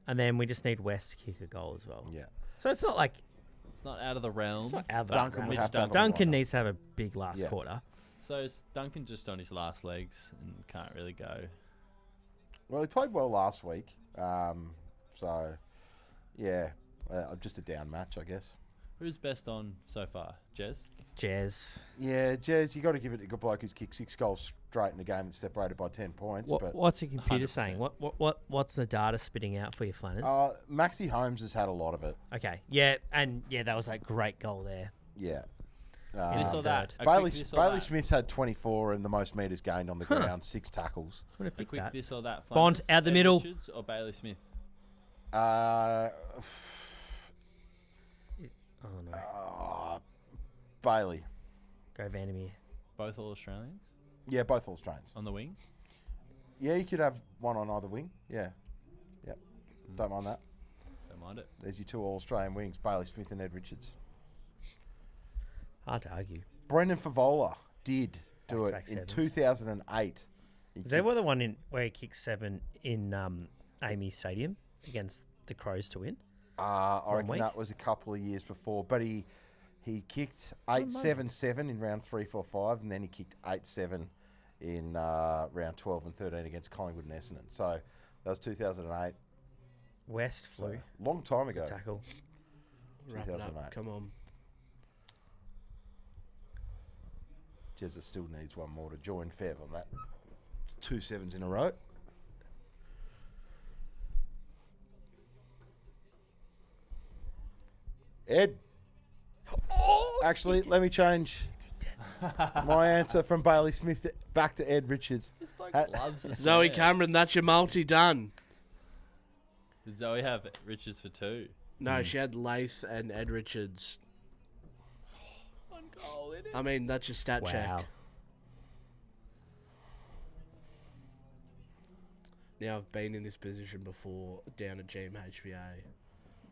And then we just need West to kick a goal as well. Yeah. So it's not like It's not out of the realm. it's not out of Duncan that would realm. have to have a Duncan lot. needs to have a big last Yeah. quarter. So is Duncan just on his last legs and can't really go. Well, he played well last week. So, yeah. Just a down match, I guess. Who's best on so far? Jez? Jez. Yeah, Jez, you got to give it to a good bloke who's kicked 6 goals straight in the game and separated by 10 points. But What's the computer 100%. saying? What's the data spitting out for your Flannas? Maxi Holmes has had a lot of it. Okay. Yeah, and that was a great goal there. Yeah. This or that? A Bailey, quick this or Bailey that. Smith's had 24 and the most metres gained on the ground, 6 tackles. I'm gonna A pick quick that. this or that. Bond, Flannas, out the Ed middle. Richards or Bailey Smith? Oh no. Bailey. Go Vandermeer. Both all Australians Yeah, both Australians. on the wing. Yeah, you could have one on either wing. Yeah. Yep. Don't mind that. Don't mind it. There's your 2 All-Australian wings, Bailey Smith and Ed Richards. Hard to argue. Brendan Favola did do it Back-to-back in sevens. 2008. Is that the one where he kicked 7 in Amy Stadium against the Crows to win? I reckon week? that was a couple of years before, but he kicked 8-7-7 in round 3, 4, 5, and then he kicked 8-7 in round 12 and 13 against Collingwood and Essendon. So that was 2008. West So flew. long time ago. Tackle. Wrap it up. 2008. Come on. Jezza still needs one more to join Fev on that. 2 sevens in a row. Ed. Actually, let me change my answer from Bailey Smith back to Ed Richards. This bloke Uh, loves the Zoe snare. Cameron, that's your multi done. Did Zoe have Richards for 2? No, she had Lath and Ed Richards. One goal in it. I mean, that's your stat Wow. check. Now, I've been in this position before down at GMHBA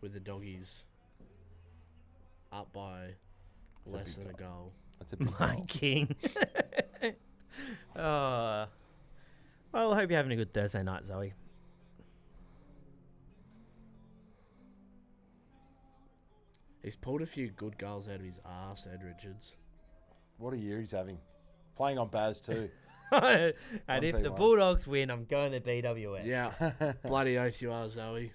with the Doggies up by less big than a goal. That's a big My goal. king. Well, I hope you're having a good Thursday night, Zoe. He's pulled a few good goals out of his arse, Ed Richards. What a year he's having. Playing on Baz too. And if the 1v1. Bulldogs win, I'm going to BWS. Yeah, bloody oath you are, Zoe.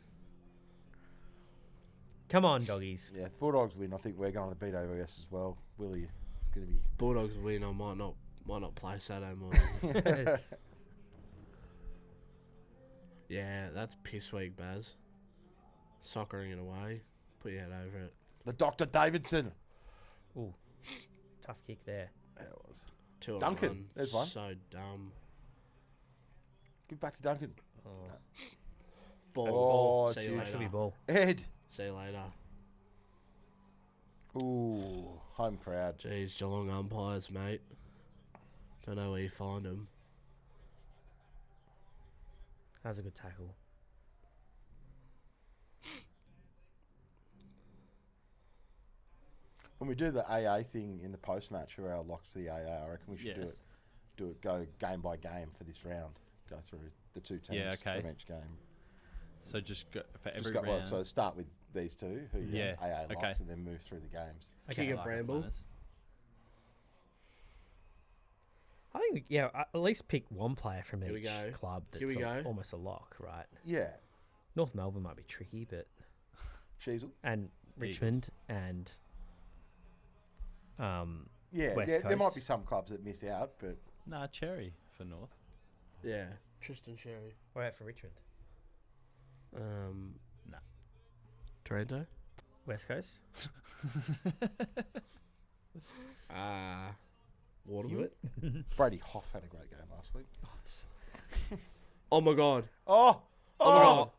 Come on, doggies. Yeah, if the Bulldogs win, I think we're going to the BWS as well. Willie is going to be... Bulldogs win, I might not play Saturday morning. Yeah, that's piss week, Baz. Soccering it away. Put your head over it. The Dr. Davidson. Ooh, tough kick there. Yeah, it was. 2 on Duncan, 1. there's one. So dumb. Give back to Duncan. Oh, Ball. Oh, See it's you huge. should be later. ball. Ed. See you later. Ooh, home crowd. Jeez, Geelong umpires, mate. Don't know where you find them. That was a good tackle. When we do the AA thing in the post-match, who are our locks for the AA, I reckon we should Yes. go game by game for this round. Go through the 2 teams Yeah, okay. from each game. So just go for every Just got, well, round. so start with these 2, who Yeah, AA locks, okay. and then move through the games. Okay. Kick I a like it, Bramble. Flannas. I think, at least pick one player from Here we each go. club Here that's we go. almost a lock, right? Yeah, North Melbourne might be tricky, but... Sheasel. And Richmond and... Yeah, West there might Coast. be some clubs that miss out, but Nah, Cherry for North. Yeah. Tristan Sherry. We're out for Richmond. Nah. Toronto? West Coast. Waterman? Hewitt. Brady Hoff had a great game last week. Oh my god. Oh! Oh my god.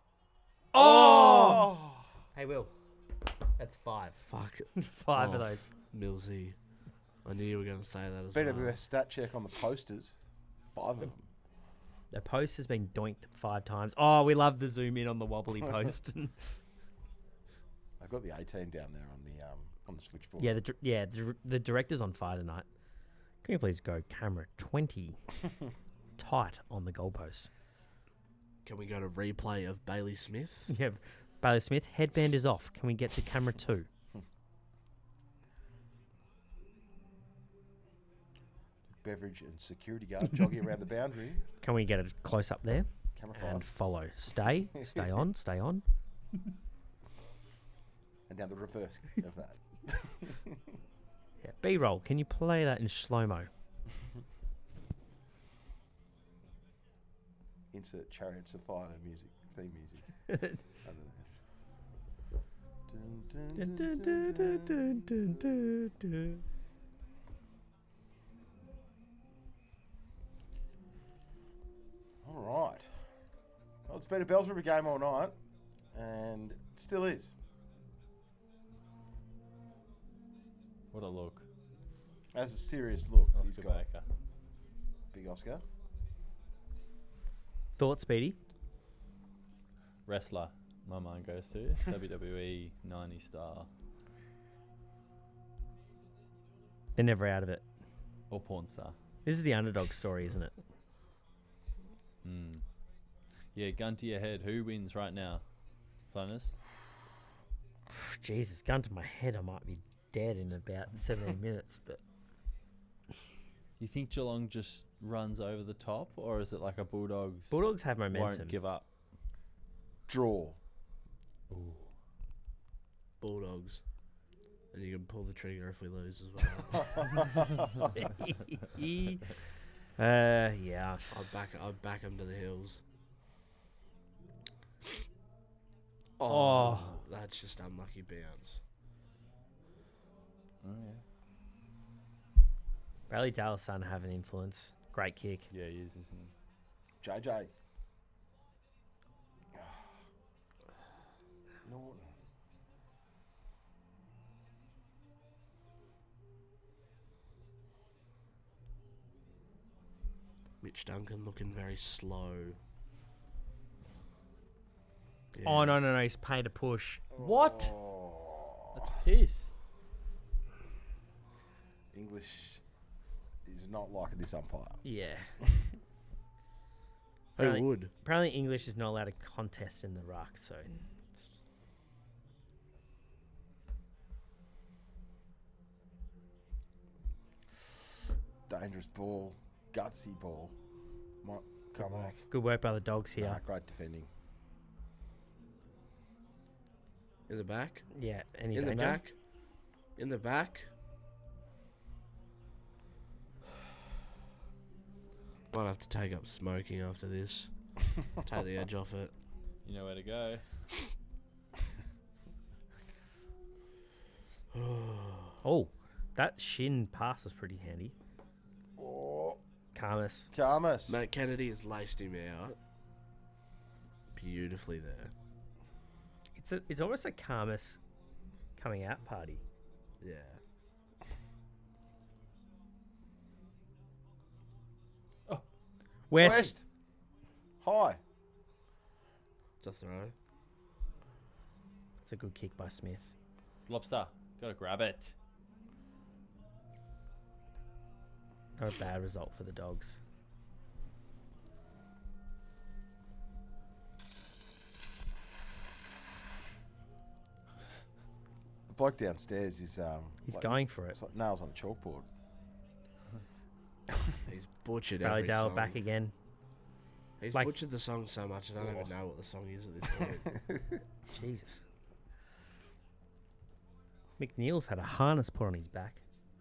Oh! Hey, Will. That's 5. Fuck. 5 Oh. of those. Millsy. I knew you were going to say that as well. BWS stat check on the posters. 5 of them. The post has been doinked 5 times. Oh, we love the zoom in on the wobbly post. I've got the 18 down there on the switchboard. Yeah, the director's on fire tonight. Can you please go camera 20 tight on the goalpost? Can we go to replay of Bailey Smith? Yeah, Bailey Smith, headband is off. Can we get to camera 2? Beverage and security guard jogging around the boundary. Can we get a close up there? Camera And 5. follow. Stay on, stay on. And now the reverse of that. Yeah, B-roll. Can you play that in slow-mo? Insert Chariots of Fire music, theme music. Underneath. All right. Well, it's been a Bells River game all night, and it still is. What a look. That's a serious look. He's Oscar got Baker. big Oscar. Thoughts, Speedy? Wrestler, my mind goes to. WWE 90 star. They're never out of it. Or porn star. This is the underdog story, isn't it? Yeah, gun to your head. Who wins right now? Flannas? Jesus, gun to my head, I might be dead in about 17 minutes. But You think Geelong just runs over the top, or is it like a Bulldogs? Bulldogs have momentum. Won't give up. Draw. Bulldogs. And you can pull the trigger if we lose as well. Yeah. I'd back them to the hills. Oh. That's just unlucky bounce. Oh, yeah. Bailey Dale's starting to have an influence. Great kick. Yeah, he is, isn't he? JJ. Norton. Mitch Duncan looking very slow. Yeah. Oh, no. He's paid a push. What? Oh. That's piss. English is not liking this umpire. Yeah. Who would? Apparently English is not allowed to contest in the ruck, so... Dangerous ball. Gutsy ball. Might come off. Good work by the Dogs here. Nah, great defending. In the back? Yeah, any In the danger? back? In the back? Might have to take up smoking after this. Take the edge off it. You know where to go. Oh, that shin pass was pretty handy. Oh, Karmas. Karmas. Matt Kennedy has laced him out beautifully there. It's almost a Karmas coming out party. Yeah. West. High. Just throw. It's a good kick by Smith. Lobster. Gotta grab it. Not a bad result for the Dogs. The bloke downstairs is He's like- going for it. it's like nails on a chalkboard. He's butchered Bailey every Dale song. back again. He's Like- butchered the song so much I don't even know what the song is at this point. Jesus. McNeil's had a harness put on his back.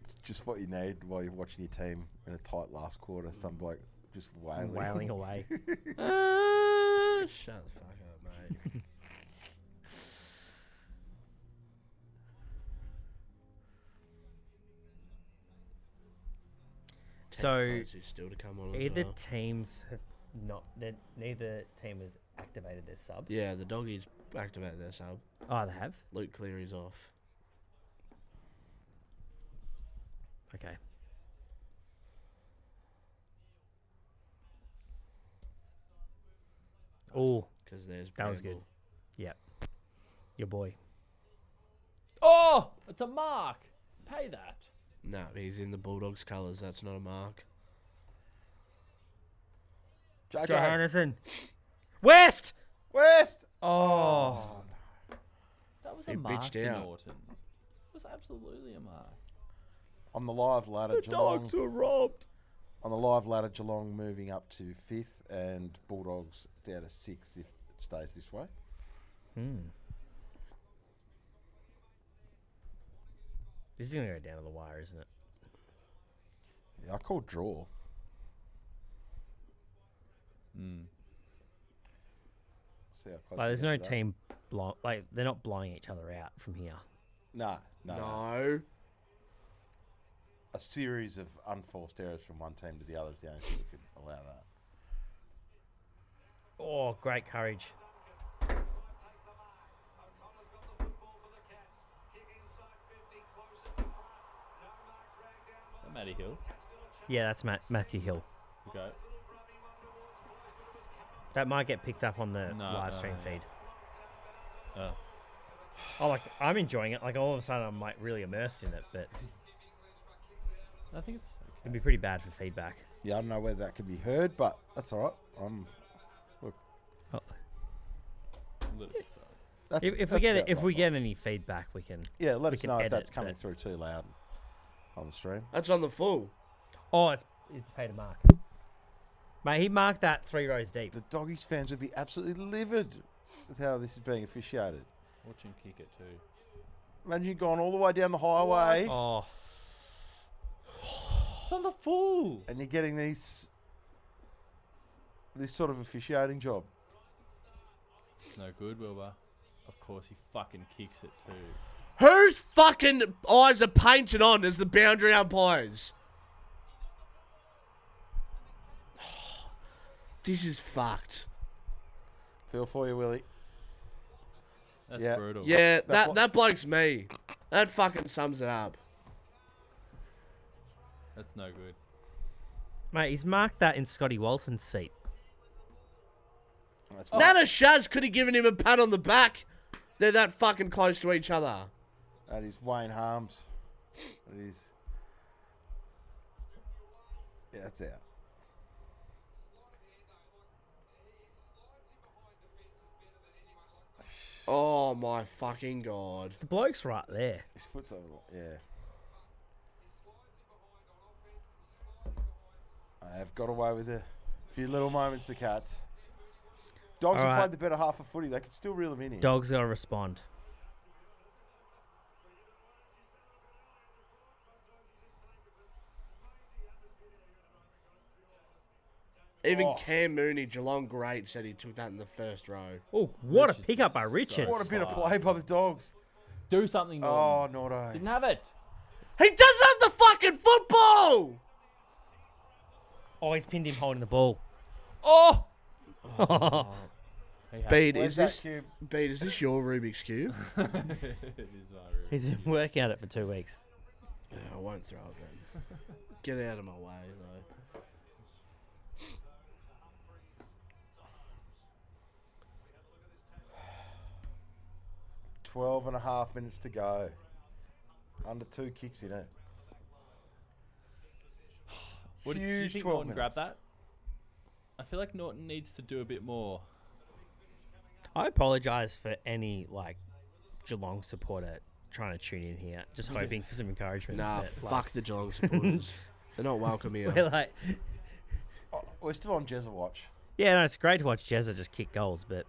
It's just what you need while you're watching your team in a tight last quarter. Some bloke just wailing. Wailing away. Shut the fuck up, mate. So Is still to come on as either well. teams have not. Neither team has activated their sub. Yeah, the doggies activated their sub. Oh, they have. Luke Cleary's off. Okay. Oh, Because there's that was good. Bramble. Yep. Your boy. Oh, it's a mark. Pay that. No, he's in the Bulldogs colours. That's not a mark. JJ. Johannesson. West! West. Oh. That was He a mark bitched to out. Norton. It was absolutely a mark. On the live ladder, Geelong. were robbed. On the live ladder, Geelong moving up to 5th and Bulldogs down to 6th if it stays this way. This is going to go down to the wire, isn't it? Yeah, I called draw. See how close Like, we there's get no to that. team, like, they're not blowing each other out from here. No. No. A series of unforced errors from one team to the other is the only thing that could allow that. Oh, great courage. Matty Hill. Yeah, that's Matthew Hill. Okay. That might get picked up on the No, live no, stream no. feed. Oh. Oh, like, I'm enjoying it. Like, all of a sudden, I'm, like, really immersed in it, but I think it's it'd be pretty bad for feedback. Yeah, I don't know whether that can be heard, but that's all right. Look, Oh. a little bit sorry. that's, If we that's get about if we right. get any feedback, we can. Yeah, let we us can know if edit, that's coming but- through too loud on the stream. That's on the full. Oh, it's paid a mark. Mate, he marked that 3 rows deep. The Doggies fans would be absolutely livid with how this is being officiated. Watch him kick it too. Imagine you've gone all the way down the highway Oh, It's on the full. and you're getting this sort of officiating job. No good, Wilbur. Of course, he fucking kicks it too. Whose fucking eyes are painted on as the boundary umpires? This is fucked. Feel for you, Willie. That's Yeah. brutal. Yeah, That that bloke's me. That fucking sums it up. That's no good. mate, he's marked that in Scotty Walton's seat. That's Nana Shaz could have given him a pat on the back. They're that fucking close to each other. That is Wayne Harms. That is. Yeah, that's out. Oh my fucking god. The bloke's right there. His foot's over. Yeah. I have got away with a few little moments, the Cats. Dogs All have right. played the better half of footy. They could still reel them in here. Dog's got to respond. Even Oh. Cam Mooney, Geelong great, said he took that in the first row. Oh, what a Richards pickup is by so Richards. What a bit of play by the Dogs. Do something. Oh, Norton. Nordo. Didn't have it. He doesn't have the fucking football! Oh, he's pinned him holding the ball. Oh. Bede, Where's is that this cube? Bede, is this your Rubik's Cube? It is my room. He's been working at it for 2 weeks. Yeah, I won't throw it then. Get out of my way, though. Twelve and a half minutes to go. Under 2 kicks in it. What do you Huge think 12 Norton grabbed minutes. that? I feel like Norton needs to do a bit more. I apologise for any like Geelong supporter trying to tune in here, just hoping for some encouragement. Nah, but, like, fuck the Geelong supporters. They're not welcome here. We're like, Oh, we're still on Jezza Watch. yeah, no, it's great to watch Jezza just kick goals, but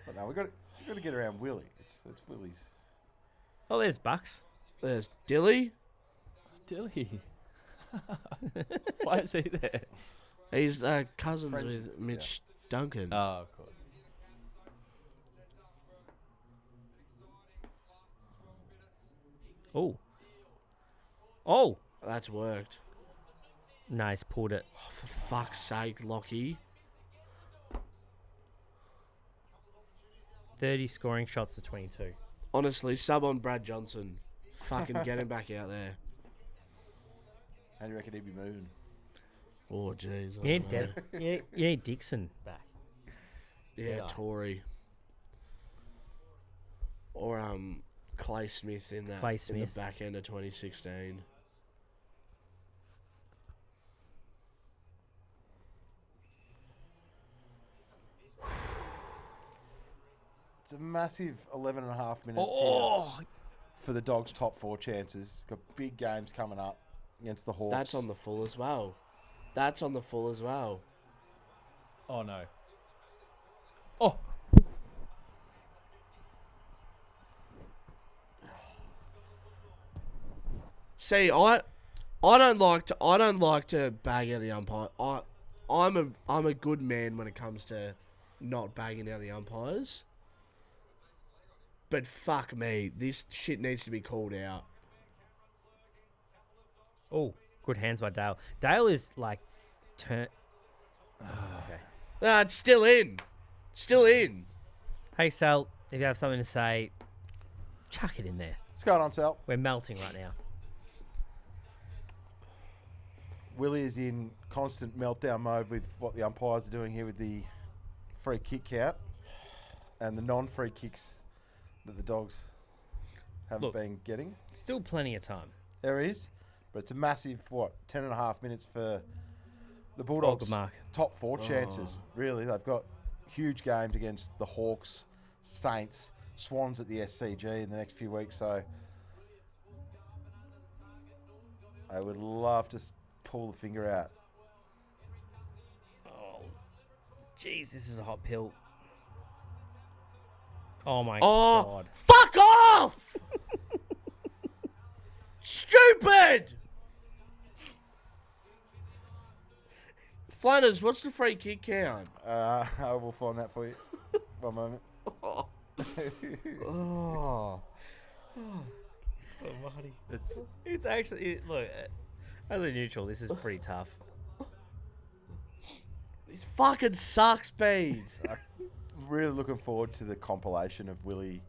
But no, we've got to get around Willie. It's Willie's. oh, there's Bucks. There's Dilly. Dilly. Why is he there? He's cousins Friends, with Mitch Duncan. Oh, of course. Oh, oh, That's worked. nice, pulled it. Oh, for fuck's sake, Lockie. 30 scoring shots to 22. Honestly, sub on Brad Johnson. Fucking get him back out there. How do you reckon he'd be moving? Oh, jeez. I You don't need, know. you need Dixon back. Yeah, Yeah. Tory. Or Clay Smith in that Clay in the Smith. back end of 2016. It's a massive 11 and a half minutes here Oh, for the Dogs' top 4 chances. Got big games coming up against the Hawks. That's on the full as well. That's on the full as well. Oh no. Oh. See, I don't like to bag out the umpire. I'm a good man when it comes to not bagging out the umpires. But fuck me, this shit needs to be called out. oh, good hands by Dale. Dale is like turn. Okay. Nah, it's still in. Still in. Hey Sal, if you have something to say, chuck it in there. What's going on, Sal? We're melting right now. Willie is in constant meltdown mode with what the umpires are doing here with the free kick count and the non-free kicks that the Dogs haven't Look. been getting. Still plenty of time. There is, but it's a massive, 10 and a half minutes for the Oh, Bulldogs' good mark. top 4 chances. Really, they've got huge games against the Hawks, Saints, Swans at the SCG in the next few weeks, so I would love to pull the finger out. Oh, jeez, this is a hot pill. Oh my Oh, god. fuck off! Stupid! Flannas, what's the free kick count? I will find that for you. One moment. Oh. Oh, Marty. It's actually look. As a neutral, this is pretty tough. This fucking sucks, Bede. Really looking forward to the compilation of Willie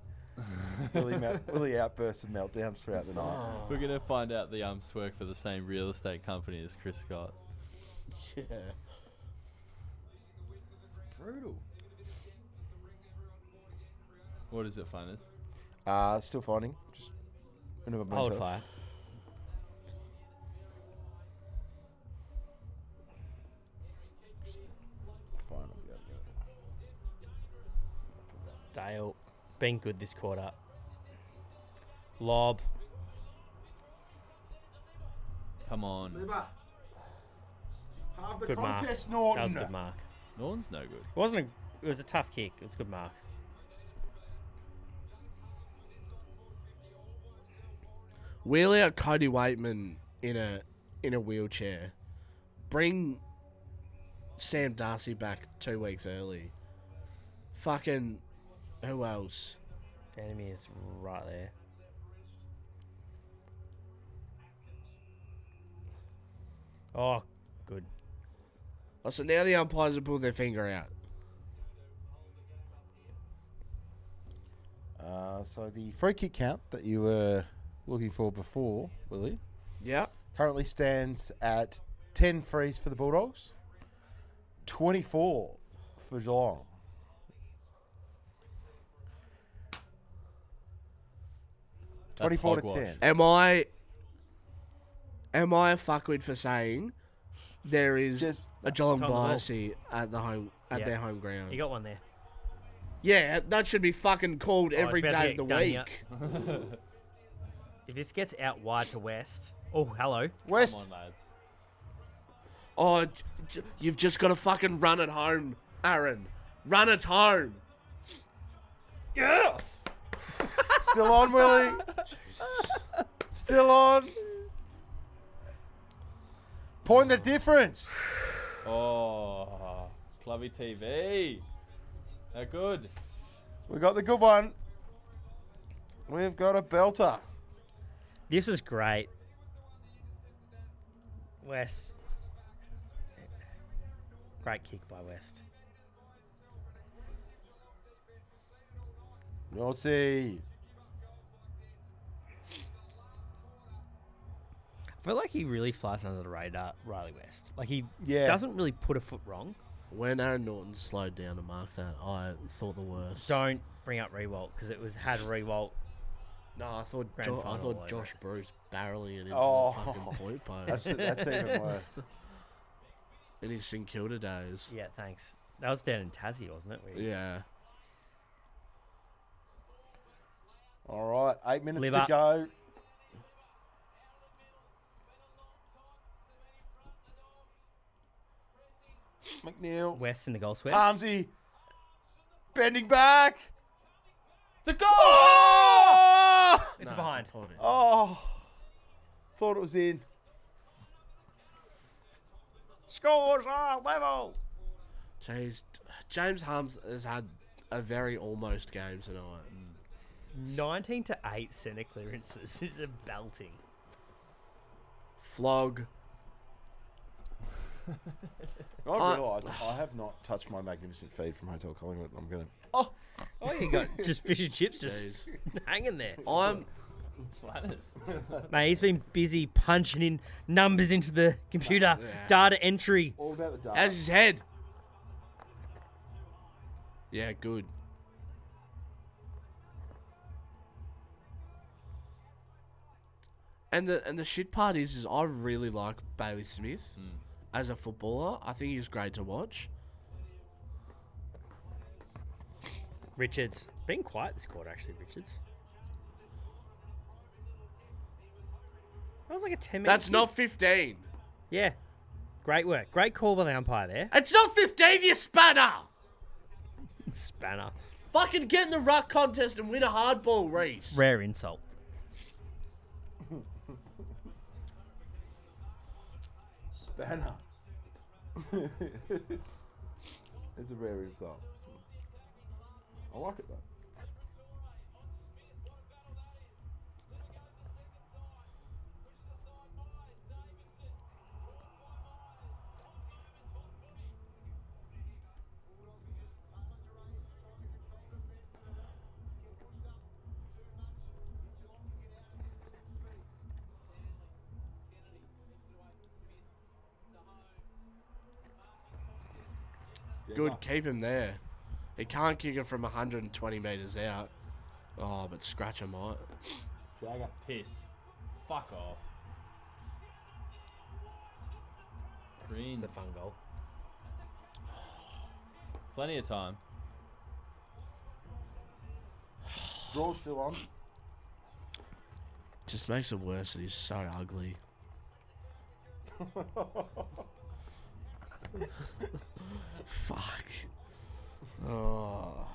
outbursts and meltdowns throughout the night. We're gonna find out the umps work for the same real estate company as Chris Scott. Yeah. Brutal. What is it, Flannas? Still finding. Just in a Hold memento. fire. Fine, I'll be able to get it. Dale, been good this quarter. Lob. Come on. Half the Good mark. contest, That Norton. was a good mark. Norton's no good. It wasn't a. It was a tough kick. It was a good mark. Wheel out Cody Waitman in a wheelchair. Bring Sam Darcy back 2 weeks early. Fucking who else? The enemy is right there. Oh, good. Oh, so now the umpires have pulled their finger out. So the free kick count that you were looking for before, Willie, Yeah. currently stands at 10 frees for the Bulldogs, 24 for Geelong. That's 24 to hogwash. 10. Am I a fuckwit for saying there is Just a Geelong It's on the ball. bias here at Yeah. their home ground? You got one there. Yeah, that should be fucking called Oh, it's every about to day get of the done here. week. If this gets out wide to west. Oh, hello. West. Come on, lads. Oh, you've just got to fucking run it home, Aaron. Run it home. Yes. Still on, Willie. Still on. Point the difference. Oh, Clubby TV. They're good. We got the good one. We've got a belter. This is great. West. Great kick by West. Naughty. I feel like he really flies under the radar, Riley West. Like, he Yeah. doesn't really put a foot wrong. When Aaron Norton slowed down to mark that, I thought the worst. Don't bring up Rewalt, because had Rewalt. No, I thought Grand final all over Josh it. Bruce barreling it into Oh. the fucking point That's post even worse. in his St Kilda days. Yeah, thanks. That was down in Tassie, wasn't it? Yeah. All right, 8 minutes Live to up. go. McNeil. West in the goal sweep. Armsy. Bending back. The goal! Oh! It's No, behind. a point. Oh. Thought it was in. Scores are level. Jeez, James Hums has had a very almost game tonight. 19-8 centre clearances is a belting. Flog. I realised I have not touched my magnificent feed from Hotel Collingwood. I'm going to... Oh, you got just fish and chips just hanging there. I'm Flannas. Mate, he's been busy punching in numbers into the computer. Yeah. Data entry. All about the data. How's his head? Yeah, good. And the shit part is I really like Bailey Smith as a footballer. I think he's great to watch. Richards. Been quiet this quarter, actually, Richards. That was like a 10-minute That's kick. not 15. Yeah. Great work. Great call by the umpire there. It's not 15, you spanner! Spanner. Fucking get in the ruck contest and win a hardball race. Rare insult. Spanner. It's a rare insult. I like it though. Good, keep him there. He can't kick it from 120 metres out. Oh, but Scratcher might. Jagger. Piss. Fuck off. Green. It's a fun goal. Plenty of time. Draw's still on. Just makes it worse that he's so ugly. Fuck. Oh.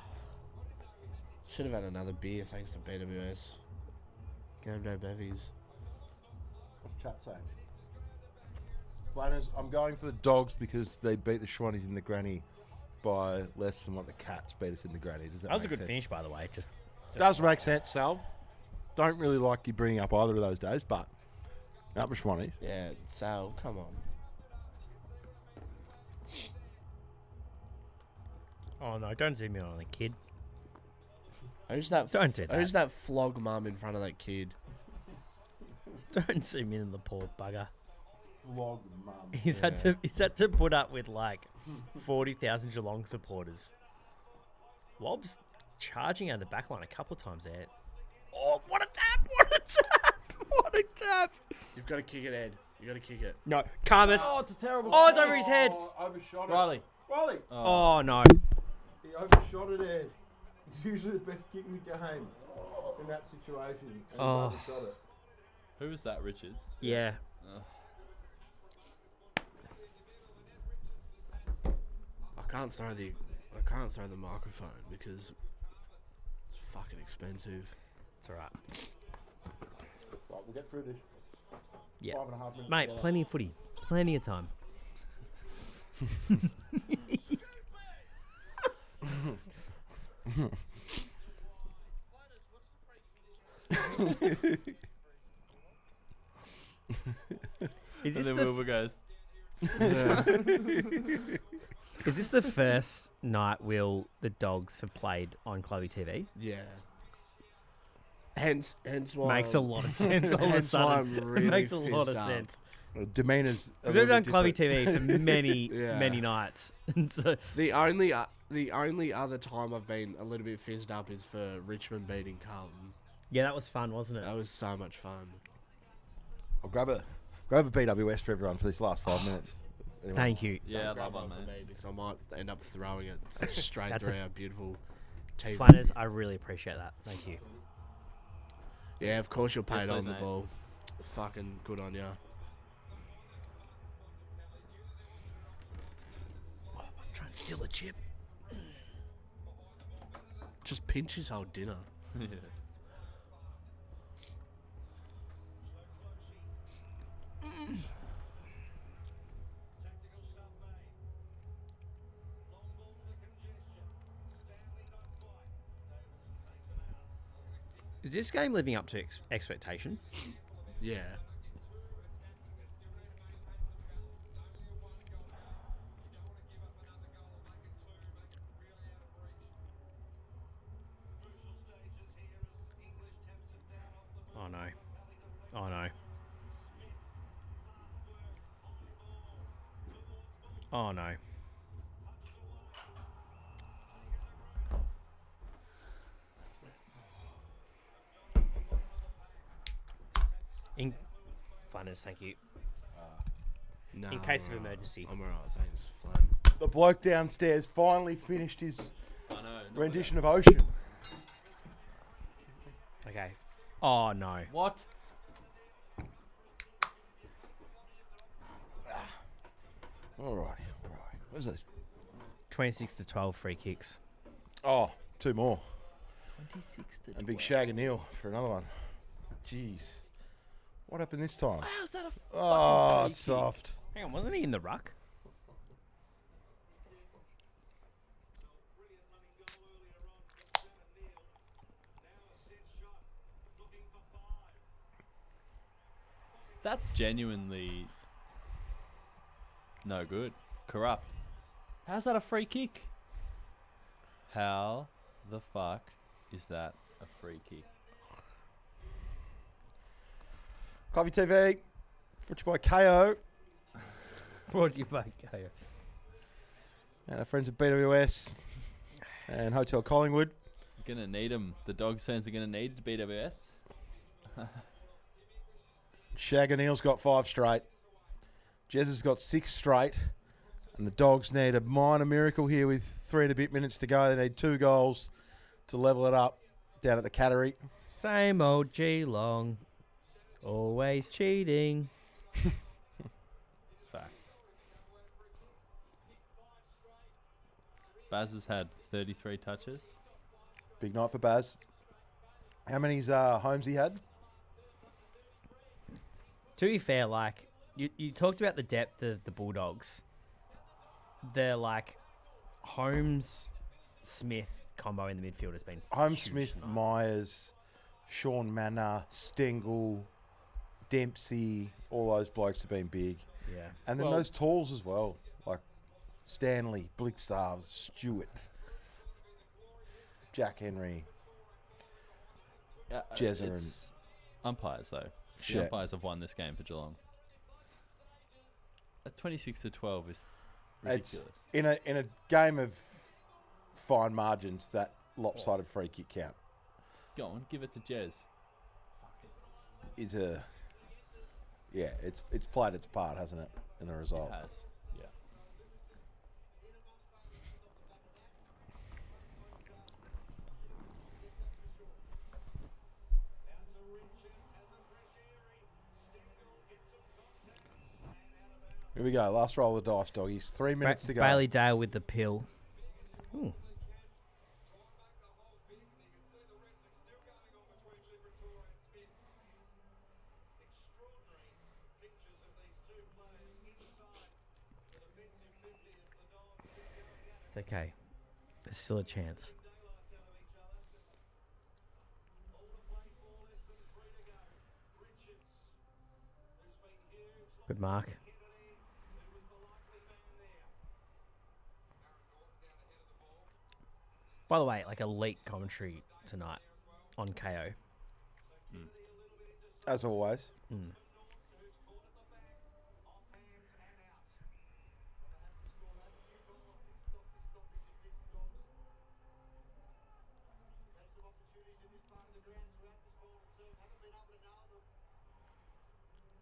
Should have had another beer thanks to BWS. Game day bevvies. What's chat saying? Flannas, I'm going for the Dogs because they beat the Schwannies in the granny by less than what the Cats beat us in the granny. Does that That was a make good sense? finish, by the way. Just Does make sense, Sal. Don't really like you bringing up either of those days, but up with Schwannies. Yeah, Sal, come on. Oh no! Don't zoom in on the kid. Who's that? Don't do that. Who's that flog mum in front of that kid? Don't zoom in on the poor bugger. Vlog mum. He's had to put up with like 40,000 Geelong supporters. Lob's charging out the back line a couple of times there. Oh, what a tap! What a tap! What a tap! You've got to kick it, Ed. You got to kick it. No, Karmas. Oh, it's a terrible. Oh, it's over his head. Overshot it. Riley. Riley. Oh no! He overshot it, Ed. He's usually the best kick in the game in that situation. And he Oh. overshot it. Who was that, Richards? Yeah. I can't throw the microphone because it's fucking expensive. It's alright. Right, we'll get through this. Yeah. 5.5 minutes. Mate, left. plenty of footy. Plenty of time. Is And this, then the, Wilbur goes. is this the first night the Dogs have played on Clubby TV? Yeah. Hence why Makes a lot of sense all of a hence why sudden. I'm really It makes a lot of fizzed up. sense. Demeanour's. Because we've done Clubby TV for many, Yeah. many nights. And so, The only other time I've been a little bit fizzed up is for Richmond beating Carlton. yeah, that was fun, wasn't it? That was so much fun. I'll grab a BWS for everyone for this last 5 minutes. Anyone? Thank you. Yeah, I Don't grab love one, one for mate. me because I might end up throwing it straight That's through our beautiful TV. Flannas, I really appreciate that. Thank you. Yeah, of course you're Yes, paid please, on the mate. ball. Fucking good on ya. Oh, I'm trying to steal a chip. Just pinch his whole dinner. Is this game living up to expectation? Yeah. Oh no. Oh no. Oh no. In Flannas, thank you. No, In case of I'm alright. emergency. I'm alright, thanks. Flan. The bloke downstairs finally finished his I know. not rendition of Ocean. Okay. Oh no. bad. What? All right. Where's this? 26-12 free kicks. Oh, 2 more. 26 to And big Shag and Neil for another one. Jeez. What happened this time? How's that a Oh, free it's kick? soft. Hang on, wasn't he in the ruck? That's genuinely no good. Corrupt. How's that a free kick? How the fuck is that a free kick? Clubby TV. Brought to you by KO. Brought to you by KO. And our friends at BWS. And Hotel Collingwood. Gonna need them. The Dogs fans are gonna need BWS. Shag and Neil's got 5 straight. Jez has got 6 straight. And the Dogs need a minor miracle here with 3 and a bit minutes to go. They need 2 goals to level it up down at the Cattery. Same old Geelong. Always cheating. Facts. Baz has had 33 touches. Big night for Baz. How many's homes he had? To be fair, like, you talked about the depth of the Bulldogs. They're like Holmes-Smith combo in the midfield has been Holmes, huge Smith, tonight. Myers, Sean Manor, Stengel, Dempsey, all those blokes have been big. Yeah. And then Well- those talls as well, like Stanley, Blitzstars, Stewart, Jack Henry. Jezza and It's umpires though. The Shit. umpires have won this game for Geelong. A 26-12 is It's ridiculous. in a game of fine margins, that lopsided free kick count Go on, give it to Jez. is it's played its part, hasn't it, in the result? It has. Yeah. Here we go. Last roll of the dice, doggies. 3 minutes to go. Bailey Dale with the pill. Ooh. It's okay. There's still a chance. Good mark. By the way, like elite commentary tonight on KO. As always. Mm.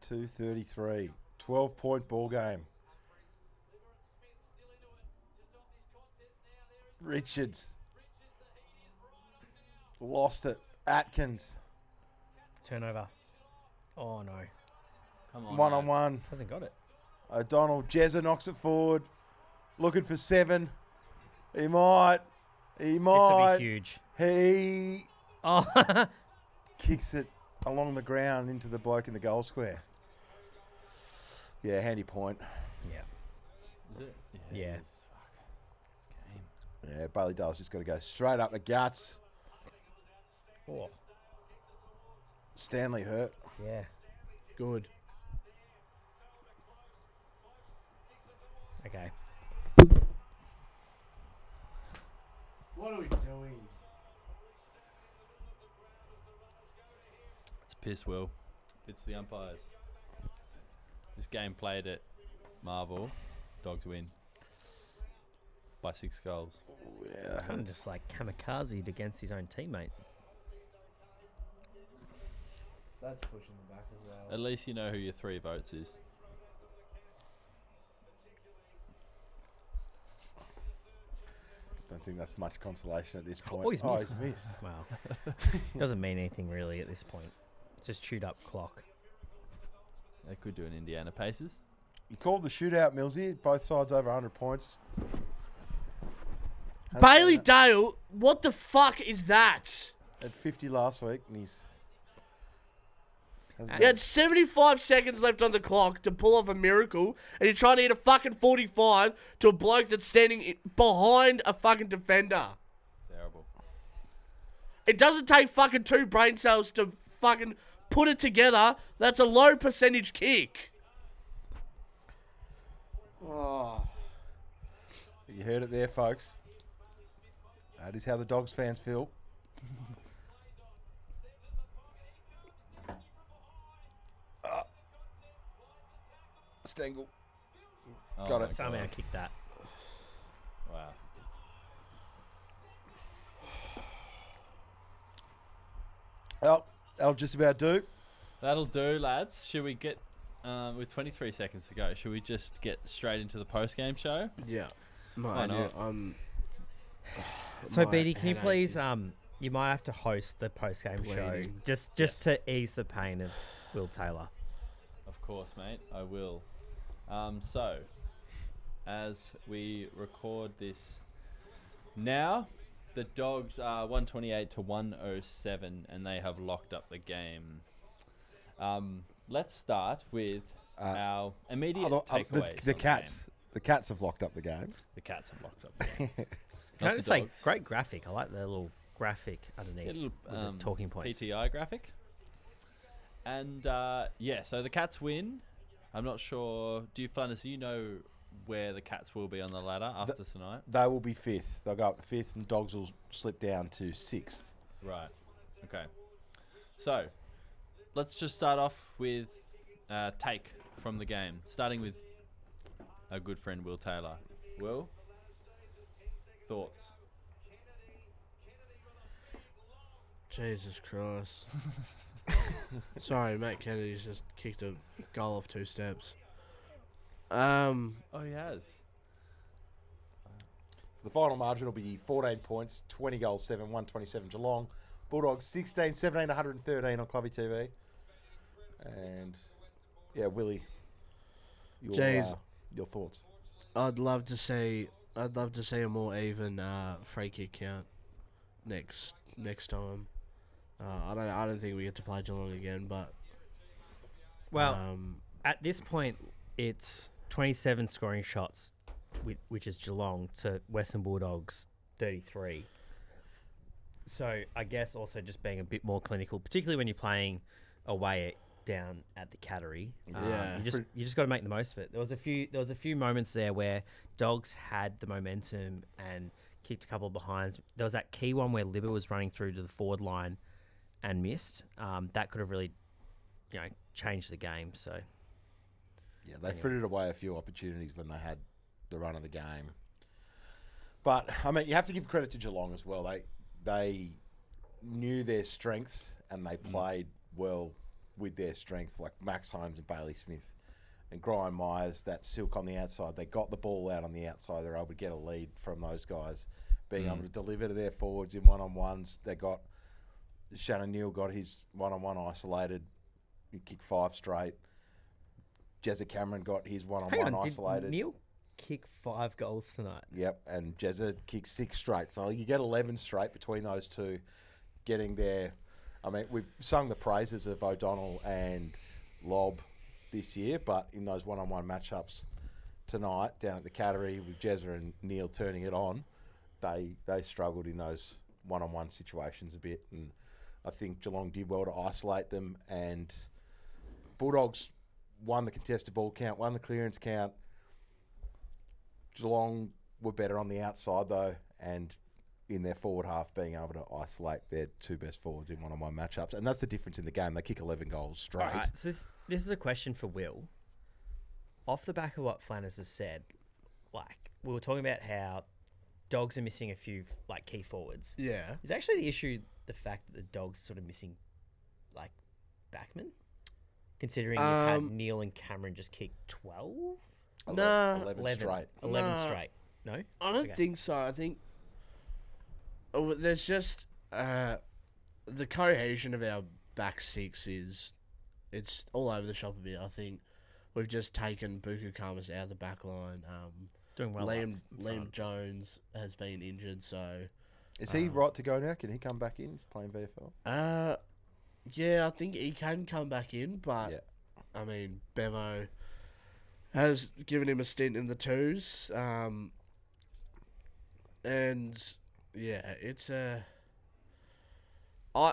.233. 12-point ball game. Richards. Lost it. Atkins. Turnover. Oh, no. Come on. One-on-one. Hasn't got it. O'Donnell. Jezza knocks it forward. Looking for 7. He might. He This would might. be huge. He Oh, kicks it along the ground into the bloke in the goal square. Yeah, handy point. yeah. Is it? Yeah. It is. Fuck. It's game. Yeah, Bailey Dale's just got to go straight up the guts. Oh, Stanley hurt. yeah. Good. Okay. What are we doing? It's a piss, Will. It's the umpires. This game played at Marvel. Dogs win. By 6 goals. Yeah. Kind of just like kamikazed against his own teammate. That's pushing the back as well. At least you know who your 3 votes is. Don't think that's much consolation at this point. Oh, he's missed. He's missed. Wow. Doesn't mean anything really at this point. It's just chewed up clock. They could do an Indiana Pacers. You called the shootout, Millsy. Both sides over 100 points. Has Bailey been Dale, what the fuck is that? at 50 last week, and he's. He had 75 seconds left on the clock to pull off a miracle, and you're trying to hit a fucking 45 to a bloke that's standing behind a fucking defender. Terrible. It doesn't take fucking 2 brain cells to fucking put it together. That's a low percentage kick. Oh. You heard it there, folks. That is how the Dogs fans feel. Stengel. Oh Got my it. Somehow God. kicked that. Wow. Well, that'll just about do. That'll do, lads. Should we get, with 23 seconds to go, should we just get straight into the post-game show? Yeah. Why not? So, my Bede, can you headache please, is you might have to host the post-game show bleeding. just to ease the pain of Will Taylor. Of course, mate. I will. So, as we record this now, the Dogs are 128 to 107, and they have locked up the game. Let's start with our immediate takeaways. The on Cats. game. The Cats have locked up the game. The Cats have locked up the game. Can I Not just the say, Dogs. great graphic. I like the little graphic underneath Yeah, little, with the talking points. PTI graphic. And yeah, so the Cats win. I'm not sure. Do you, Flannas, do you know where the Cats will be on the ladder after tonight? They will be 5th. They'll go up to 5th, and Dogs will slip down to 6th. Right. Okay. So, let's just start off with take from the game, starting with our good friend Will Taylor. Will, thoughts? Jesus Christ. Sorry, Matt Kennedy's just kicked a goal off 2 steps. Oh, he has. So the final margin will be 14 points, 20 goals, 7, 127 Geelong. Bulldogs 16, 17, 113 on Clubby TV. And yeah, Willy, your thoughts? I'd love to see a more even free kick count next time. I don't think we get to play Geelong again, but Well, at this point, it's 27 scoring shots, which is Geelong, to Western Bulldogs 33. So I guess also just being a bit more clinical, particularly when you're playing away down at the Cattery. Yeah. You just got to make the most of it. There was a few moments there where Dogs had the momentum and kicked a couple of behinds. There was that key one where Libba was running through to the forward line, and missed. That could have really, changed the game. So Yeah, they frittered away a few opportunities when they had the run of the game. But, I mean, you have to give credit to Geelong as well. They knew their strengths and they played well with their strengths, like Max Holmes and Bailey Smith and Brian Myers, that silk on the outside. They got the ball out on the outside. They're able to get a lead from those guys, being able to deliver to their forwards in one-on-ones. They got Shannon Neal got his one-on-one isolated. He kicked 5 straight. Jezza Cameron got his one-on-one isolated. Did Neil kick 5 goals tonight? Yep, and Jezza kicked 6 straight. So you get 11 straight between those two getting there. I mean, we've sung the praises of O'Donnell and Lobb this year, but in those one-on-one matchups tonight down at the Cattery with Jezza and Neil turning it on, they struggled in those one-on-one situations a bit, and I think Geelong did well to isolate them, and Bulldogs won the contested ball count, won the clearance count. Geelong were better on the outside though, and in their forward half being able to isolate their 2 best forwards in one-on-one matchups. And that's the difference in the game. They kick 11 goals straight. All right, so this is a question for Will. Off the back of what Flannas has said, like, we were talking about how Dogs are missing a few, like, key forwards. Yeah. Is actually the issue the fact that the Dogs sort of missing, like, backmen? Considering you've had Neil and Cameron just kick 12? Nah. 11 straight. 11 Nah. straight. No? I don't Okay. think so. I think there's just the cohesion of our back six it's all over the shop a bit. I think we've just taken Buku Kamas out of the back line. Doing well. Liam Jones has been injured, so Is he right to go now? Can he come back in? He's playing VFL. yeah, I think he can come back in, but Yeah. I mean Bevo has given him a stint in the twos, and yeah, it's I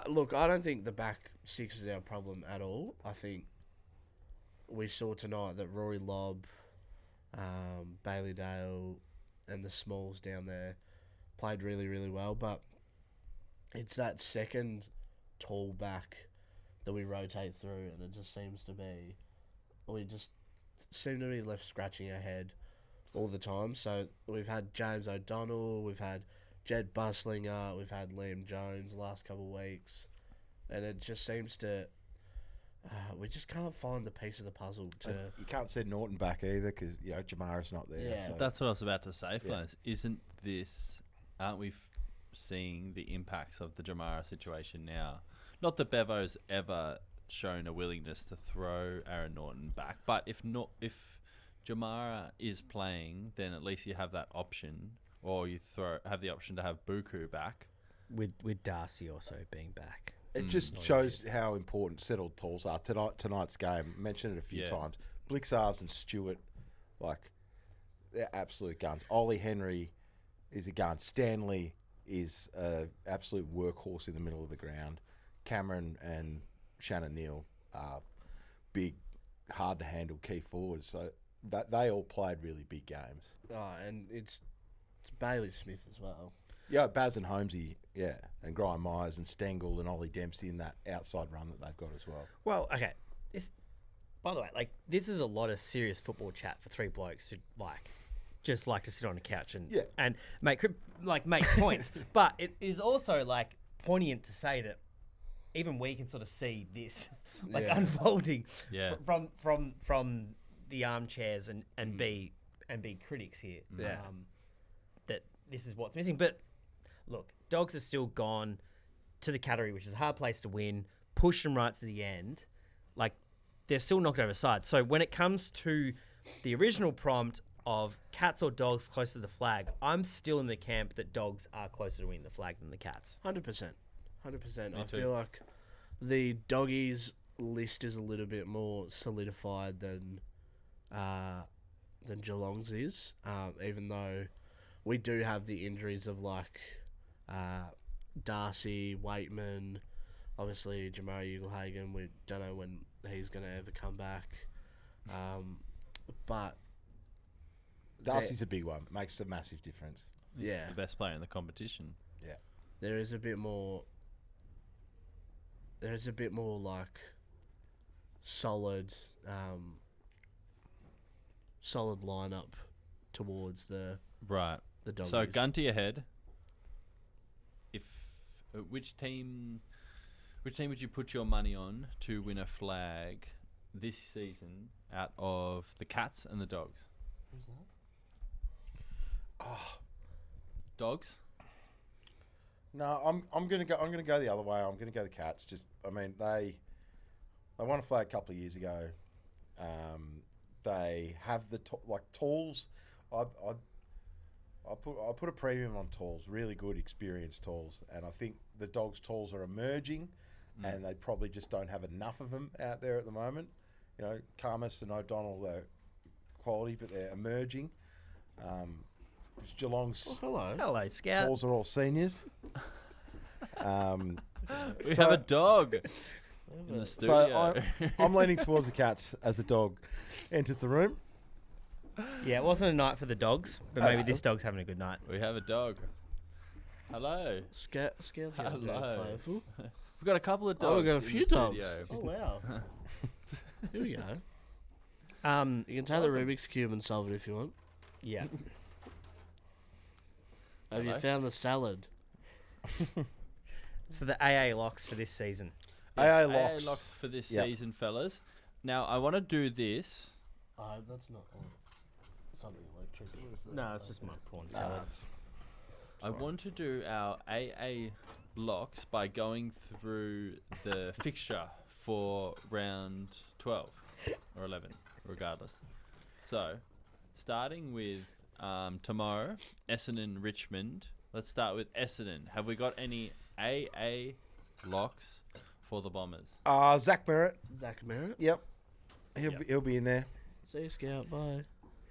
don't think the back six is our problem at all. I think we saw tonight that Rory Lobb, Bailey Dale, and the Smalls down there played really, really well. But it's that second tall back that we rotate through, and it just seems to be we just seem to be left scratching our head all the time. So we've had James O'Donnell, we've had Jed Buslinger, we've had Liam Jones the last couple of weeks, and it just seems to we just can't find the piece of the puzzle to. You can't send Norton back either because Jamara's not there. Yeah. So. That's what I was about to say, Yeah. Flannas. Aren't we seeing the impacts of the Jamara situation now? Not that Bevo's ever shown a willingness to throw Aaron Norton back, but if Jamara is playing, then at least you have that option, or you have the option to have Buku back. With Darcy also being back. It just shows how important settled talls are. Tonight's game, mentioned it a few times. Blixarves and Stewart, they're absolute guns. Ollie Henry is a gun. Stanley is an absolute workhorse in the middle of the ground. Cameron and Shannon Neal are big, hard-to-handle key forwards. So that they all played really big games. Oh, and it's Bailey Smith as well. Yeah, Baz and Holmesy, and Graham Myers and Stengel and Ollie Dempsey in that outside run that they've got as well. Well, okay. By the way, this is a lot of serious football chat for 3 blokes who just like to sit on a couch and make points. But it is also poignant to say that even we can sort of see this unfolding from the armchairs and be critics here. Yeah. That this is what's missing. But look, Dogs are still gone to the Cattery, which is a hard place to win. Push them right to the end. They're still knocked over sides. So when it comes to the original prompt of Cats or Dogs closer to the flag, I'm still in the camp that Dogs are closer to winning the flag than the Cats. 100%. I too. feel like the Doggies list is a little bit more solidified than Geelong's is, even though we do have the injuries of Darcy, Waitman, obviously Jamari Ugelhagen. We don't know when he's going to ever come back, but Darcy's a big one. Makes a massive difference. He's the best player in the competition. Yeah. there is a bit more there's a bit more like solid lineup towards the Right. Doggies. So Gunty ahead. If which team would you put your money on to win a flag this season out of the Cats and the Dogs? Who's that? Dogs. No, I'm gonna go the other way. I'm gonna go the Cats. They won a flag a couple of years ago. They have the tools. I put a premium on tools. Really good, experienced tools, and I think the Dogs' tools are emerging, and they probably just don't have enough of them out there at the moment. You know, Carmus and O'Donnell, they're quality, but they're emerging. Geelong's Hello, Scout. tools are all seniors. We have a dog in the studio. So I'm leaning towards the Cats as the dog enters the room. Yeah, it wasn't a night for the Dogs, but maybe this dog's having a good night. We have a dog. Hello. Scout here. Hello. Very playful. We've got a couple of dogs. Oh, we've got a in few the dogs. studio. Oh, wow. Here we go. Um, You can take the Rubik's Cube and solve it if you want. yeah. Have you Hello. found the salad? So the AA locks for this season. AA AA locks. locks for this Yep. season, fellas. Now, I want to do this. That's not something electric. No, it's just my prawn salad. I want to do our AA locks by going through the fixture for round 12 or 11, regardless. So, starting with tomorrow, Essendon, Richmond. Let's start with Essendon. Have we got any AA locks for the Bombers? Zach Merritt. Zach Merritt. Yep. Yep. He'll be in there. See you, Scout. Bye.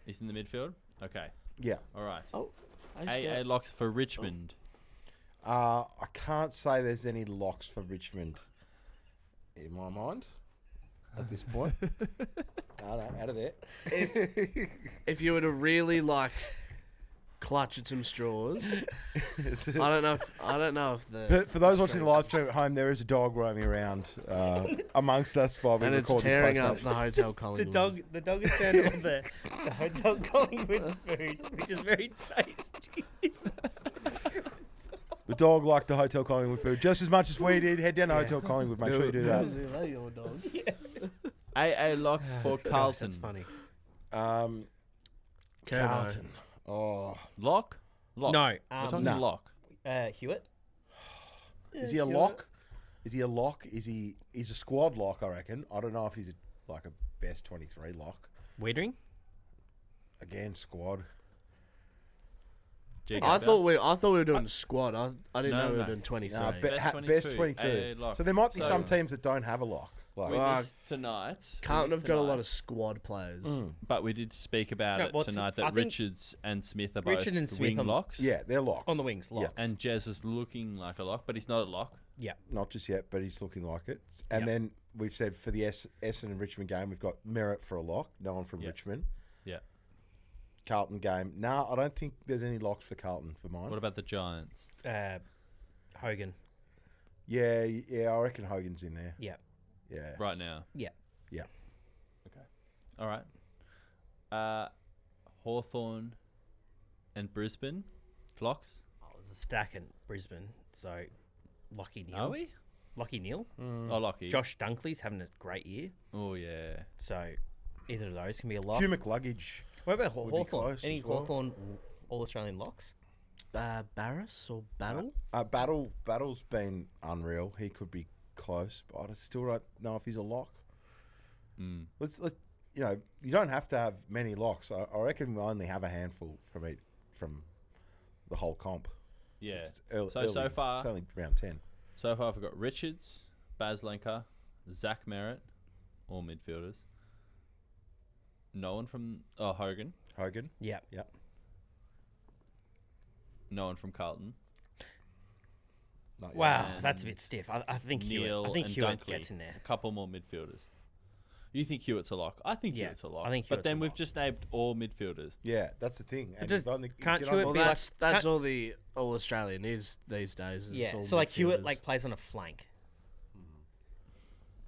He's in the midfield? Okay. Yeah. All right. Oh. Hey, AA Scout. locks for Richmond. I can't say there's any locks for Richmond in my mind at this point. No, out of there. If you were to really clutch at some straws, I don't know if the For those watching the live stream at home, there is a dog roaming around amongst us while we and it's record tearing this up post-match. the Hotel Collingwood. The dog is found all the Hotel Collingwood food, which is very tasty. The dog liked the Hotel Collingwood food just as much as we did. Head down to Hotel Collingwood. Make sure you do that. They're your dogs. AA locks for Carlton. That's funny. Carlton. Oh, Lock? Lock. No, We're talking no. lock. Hewitt. is he a lock? Is he a lock? He's a squad lock? I reckon. I don't know if he's a best 23 lock. Wiedering. Again, squad. I thought we were doing squad. I didn't No, know we were no. doing 23. No, Best best 22. 22. AA lock. So there might be So- some teams that don't have a lock. Tonight. Carlton have got a lot of squad players. But we did speak about No, it what's- tonight I that think Richards and Smith are both Richard and Smith wing on- locks. Yeah, they're locks. On the wings, locks. And Jez is looking like a lock, but he's not a lock. Yeah. Not just yet, but he's looking like it. And Yep. then we've said for the Essendon and Richmond game, we've got Merritt for a lock. No one from Yep. Richmond. Yeah. Carlton game. No, I don't think there's any locks for Carlton for mine. What about the Giants? Hogan. Yeah, I reckon Hogan's in there. Yeah. Yeah. Right now. Yeah. Yeah. Okay. All right. Hawthorn and Brisbane. Locks? Oh, there's a stack in Brisbane. So, Lockie Neal. Are we? Lockie Neal. Oh, Lockie. Josh Dunkley's having a great year. Oh, yeah. So, either of those can be a lock. Hugh McLuggage. What about would be Hawthorn? close Any as well. Hawthorn All-Australian locks? Barris or Battle? Battle's been unreal. He could be close, but I still don't know if he's a lock. Mm. Let's you don't have to have many locks. I reckon we only have a handful from the whole comp. Yeah. It's early, So far- it's only round 10. So far, I've got Richards, Bazlenka, Zach Merritt, all midfielders. No one from Hogan. Hogan. Yeah. Yep. No one from Carlton. Not yet. Wow, And that's a bit stiff. I think Neil Hewitt. I think and Hewitt Dunkley. gets in there. A couple more midfielders. You think Hewitt's a lock? I think Yeah, Hewitt's a lock. I think but Hewitt's then a we've lock. just named all midfielders. Yeah, that's the thing. And just you don't- you can't can Hewitt only- Well, be that's like- all the All Australian is these days. Is Yeah. all So Hewitt midfielders. plays on a flank.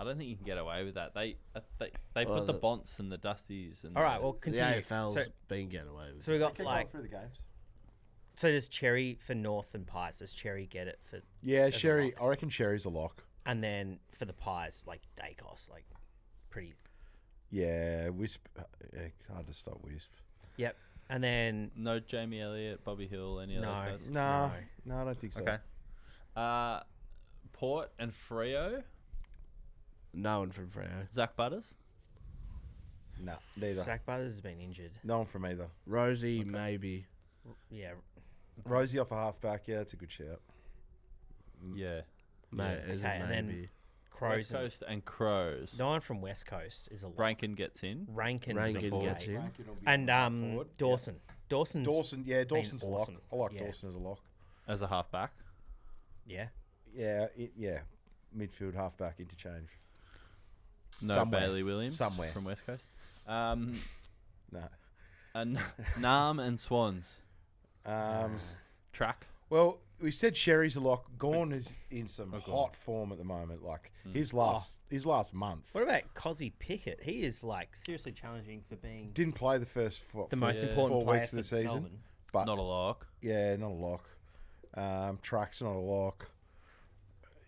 I don't think you can get away with that. They Well, put the the- Bonts and the Dusties and All right, well, The continue. AFL's So, been getting away with so we it. got Keep going like, through the games. so does Cherry for North and Pies? Does Cherry get it for, Yeah, a Sherry. lock. I reckon Sherry's a lock. and then for the Pies, like Dacos, like pretty. Yeah, Wisp. Yeah, hard to stop Wisp. Yep. And then no Jamie Elliott, Bobby Hill, any of those No. guys. No, I don't think so. Okay. Port and Freo, No one from Freo. Zach Butters. No, neither. Zach Butters has been injured. No one from either. Rosie, maybe. Yeah. Rosie off a halfback. Yeah, that's a good shout. Yeah. Mate, is Okay, it and then- maybe? Crows. West Coast and Crows. No one from West Coast is a lock. Rankin gets in. Rankin Rankin forward. gets in. And Dawson. Dawson's Dawson, yeah, Dawson's a lock. awesome. I like Yeah. Dawson as a lock. As a halfback. Yeah. Yeah, yeah. Midfield, halfback, interchange. No Somewhere. Bailey Williams. Somewhere. From West Coast. No. And Nam and Swans. Track. Well, we said Sherry's a lock. Gorn is in some Gorn. hot form at the moment. Like his last month. What about Cozzy Pickett? He is like seriously challenging for being Didn't play the first the most important 4 player weeks of the for season. Melbourne. But Not a lock. yeah, not a lock. Track's not a lock.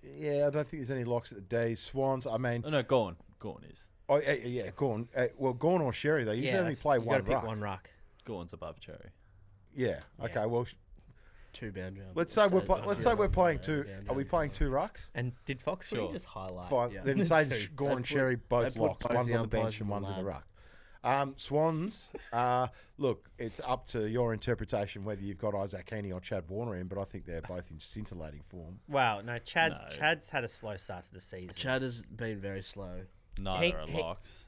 Yeah, I don't think there's any locks at the D. Swans, I mean, Oh, no, Gorn. Gorn is. oh yeah, Gorn. Well, Gorn or Sherry, they usually only play you one gotta pick ruck. one ruck. Gorn's above Cherry. Yeah. Okay. Well, Two bound jump. let's say we're playing two. Are we playing two rucks? And did Fox Sure. just highlight? Fine. Yeah. Then say Two. Gorn and Sherry both they put locks. both One's the on the bench umpires and in the one's in the lab. ruck. Swans. Look, it's up to your interpretation whether you've got Isaac Heaney or Chad Warner in, but I think they're both in scintillating form. Wow, no, No. Chad's had a slow start to the season. Chad has been very slow. Neither are he- locks.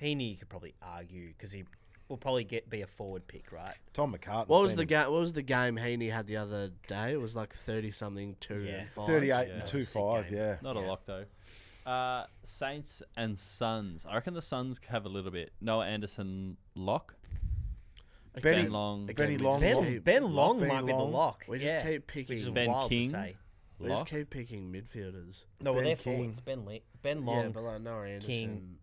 Heaney, you could probably argue because he will probably be a forward pick, right? Tom McCartney. What was the game? What was the game Heaney had the other day? It was like 30 something, 2 Yeah. and 5. 38 Yeah. and That's a sick 2-5, game. yeah. Not a lock, though. Saints and Suns. I reckon the Suns have a little bit. Noah Anderson, lock. Benny- Ben Long, Benny we Long. just Lock. keep- Ben Long Benny might be the Long. lock. We just yeah. keep Which picking. is Ben wild King. to say. We just lock. keep picking midfielders. No, well, Ben they're King. forwards. Ben Yeah, Long, but like Noah Anderson.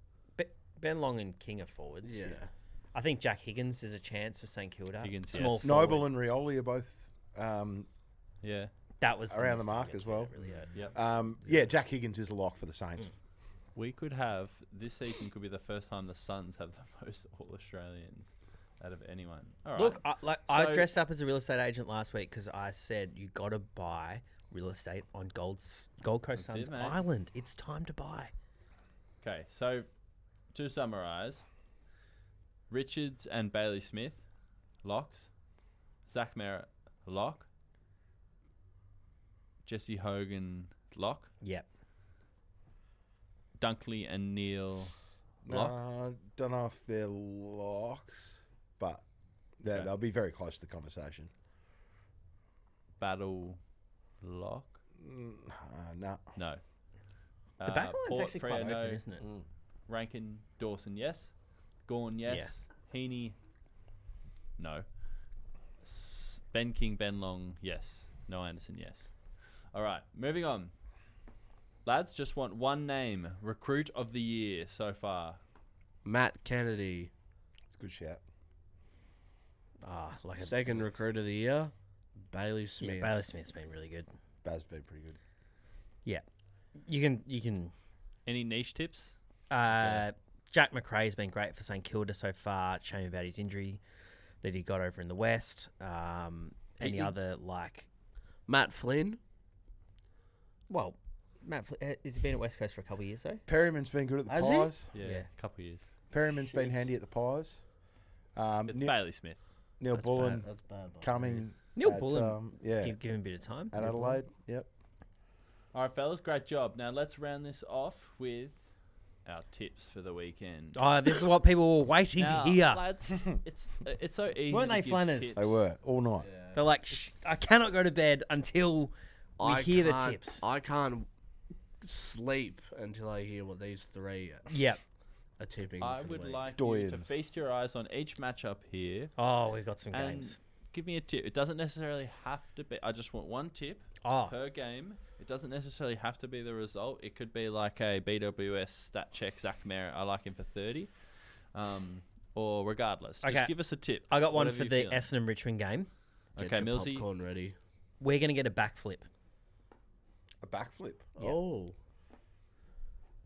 Ben Long and King are forwards. Yeah. I think Jack Higgins is a chance for St Kilda. Higgins, Small yes. forward. Noble and Rioli are both Yeah. That was around the mistake mark against as well. me that really hurt. Yep. yeah, Jack Higgins is a lock for the Saints. We could have this season could be the first time the Suns have the most All Australians out of anyone. All right. Look, I So- dressed up as a real estate agent last week because I said you got to buy real estate on Gold Coast That's it, Suns mate. Island. It's time to buy. Okay, so to summarise, Richards and Bailey Smith, locks. Zach Merritt, lock. Jesse Hogan, lock. Yep. Dunkley and Neil, lock. Don't know if they're locks, but Okay. they'll be very close to the conversation. Battle, lock. No. No. The back line's Port, actually quite Freo, open, no. isn't it? Rankin, Dawson, yes. Gorn, yes. Heaney, no. Ben King, Ben Long, yes. No Anderson, yes. All right, moving on. Lads, just want one name. Recruit of the year so far. Matt Kennedy, It's a good shout. Like a second recruit of the year. Bailey Smith. Bailey Smith's been really good. Baz been pretty good. Yeah. You can. Any niche tips? Jack McRae's been great for St Kilda so far. Shame about his injury that he got over in the West. Any other like? Matt Flynn. Well, has he been at West Coast for a couple of years though? Perryman's been good at the Has he? Pies. Yeah, Yeah. a couple of years. Perryman's been handy at the Pies. It's Bailey Smith. Neil Bullen That's bad. coming. Neil at, Bullen. yeah, Give him a bit of time. at Adelaide. Yep. All right, fellas, great job. Now let's round this off with our tips for the weekend. Oh, this is what people were waiting Now, to hear. lads, it's so easy. Weren't to they give Flannas? tips. They were all night. They're like, I cannot go to bed until we hear the tips. I can't sleep until I hear what these three Yep. are tipping. I for the would week. like you to Doyens. feast your eyes on each matchup here Oh, we've got some and games. give me a tip. It doesn't necessarily have to be. I just want one tip per game. It doesn't necessarily have to be the result. It could be like a BWS stat check. Zach Merritt, I like him for 30. Or regardless, Okay. just give us a tip. I got one whatever for you're the feeling. Essendon Richmond game. Get Okay, your Millsy. popcorn ready. We're going to get a backflip. A backflip. Yeah. Oh.